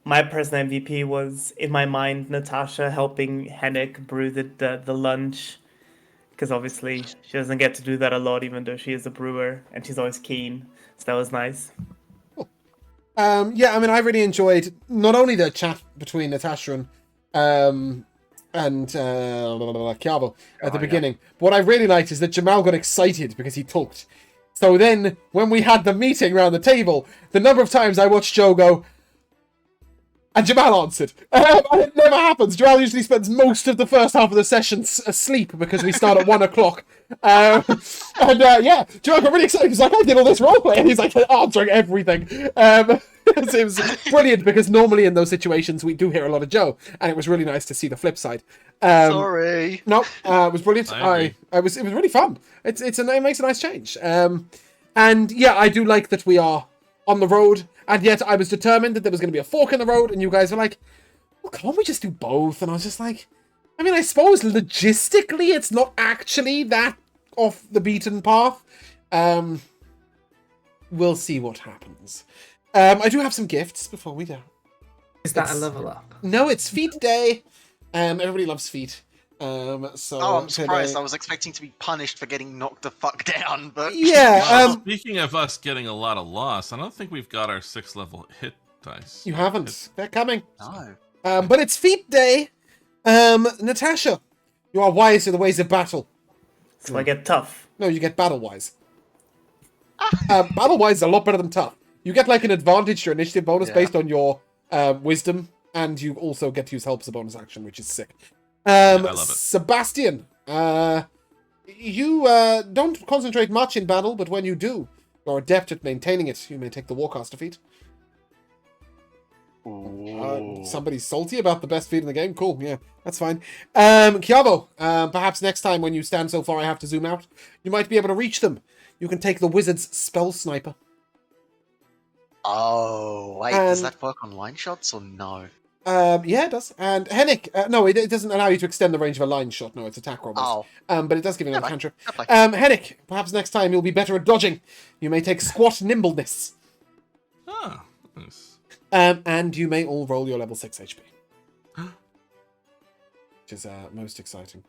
personal MVP was, in my mind, Natasha helping Henrik brew the lunch, because obviously she doesn't get to do that a lot, even though she is a brewer, and she's always keen, so that was nice. I mean, I really enjoyed not only the chat between Natasha and Chiavo at the beginning, but what I really liked is that Jamal got excited because he talked. So then, when we had the meeting around the table, the number of times I watched Joe go, and Jamal answered. And it never happens. Jamal usually spends most of the first half of the session asleep because we start at 1 o'clock. Jamal got really excited. He's like, I did all this roleplay. And he's like answering everything. It was brilliant because normally in those situations we do hear a lot of Joe. And it was really nice to see the flip side. Sorry. No, it was brilliant. I it was really fun. It makes a nice change. I do like that we are on the road, and yet I was determined that there was going to be a fork in the road, and you guys were like, well, can't we just do both? And I was just like, I mean, I suppose logistically it's not actually that off the beaten path. We'll see what happens. I do have some gifts before we go. Is that a level up? No, it's feet day. Everybody loves feet. I'm surprised. I was expecting to be punished for getting knocked the fuck down, but yeah. Speaking of us getting a lot of loss, I don't think we've got our 6th level hit dice. You haven't. They're coming. No. But it's feet day. Natasha, you are wise to the ways of battle. So I get tough. No, you get battle wise. Battle wise is a lot better than tough. You get like an advantage to your initiative bonus based on your wisdom, and you also get to use help as a bonus action, which is sick. I love it. Sebastian, you don't concentrate much in battle, but when you do, you're adept at maintaining it. You may take the Warcaster feat. Somebody's salty about the best feat in the game. Cool, yeah, that's fine. Chiavo, perhaps next time when you stand so far I have to zoom out, you might be able to reach them. You can take the wizard's spell sniper. Oh, wait, does that work on line shots or no? Yeah, it does. And Henrik, no, it doesn't allow you to extend the range of a line shot. No, it's attack roll. Oh. But it does give you another cantrip. Henrik, perhaps next time you'll be better at dodging. You may take squat nimbleness. Ah, nice. And you may all roll your level 6 HP. Which is most exciting.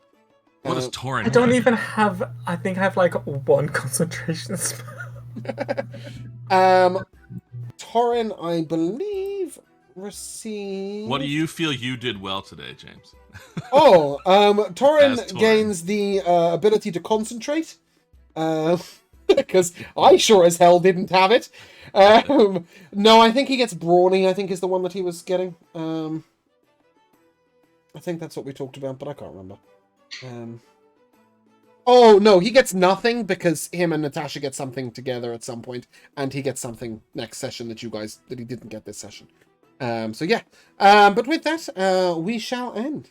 What is Torin? I don't even have. I think I have like one concentration spell. Torin, I believe, received. What do you feel you did well today, James? Torin gains the ability to concentrate. Because I sure as hell didn't have it. No, I think he gets brawny, I think is the one that he was getting. I think that's what we talked about, but I can't remember. Oh, no, he gets nothing because him and Natasha get something together at some point, and he gets something next session that he didn't get this session. So yeah. But with that, we shall end.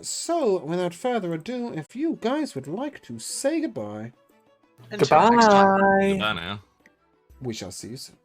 So, without further ado, if you guys would like to say goodbye, Until next time. Goodbye. Goodbye now. we shall see you soon.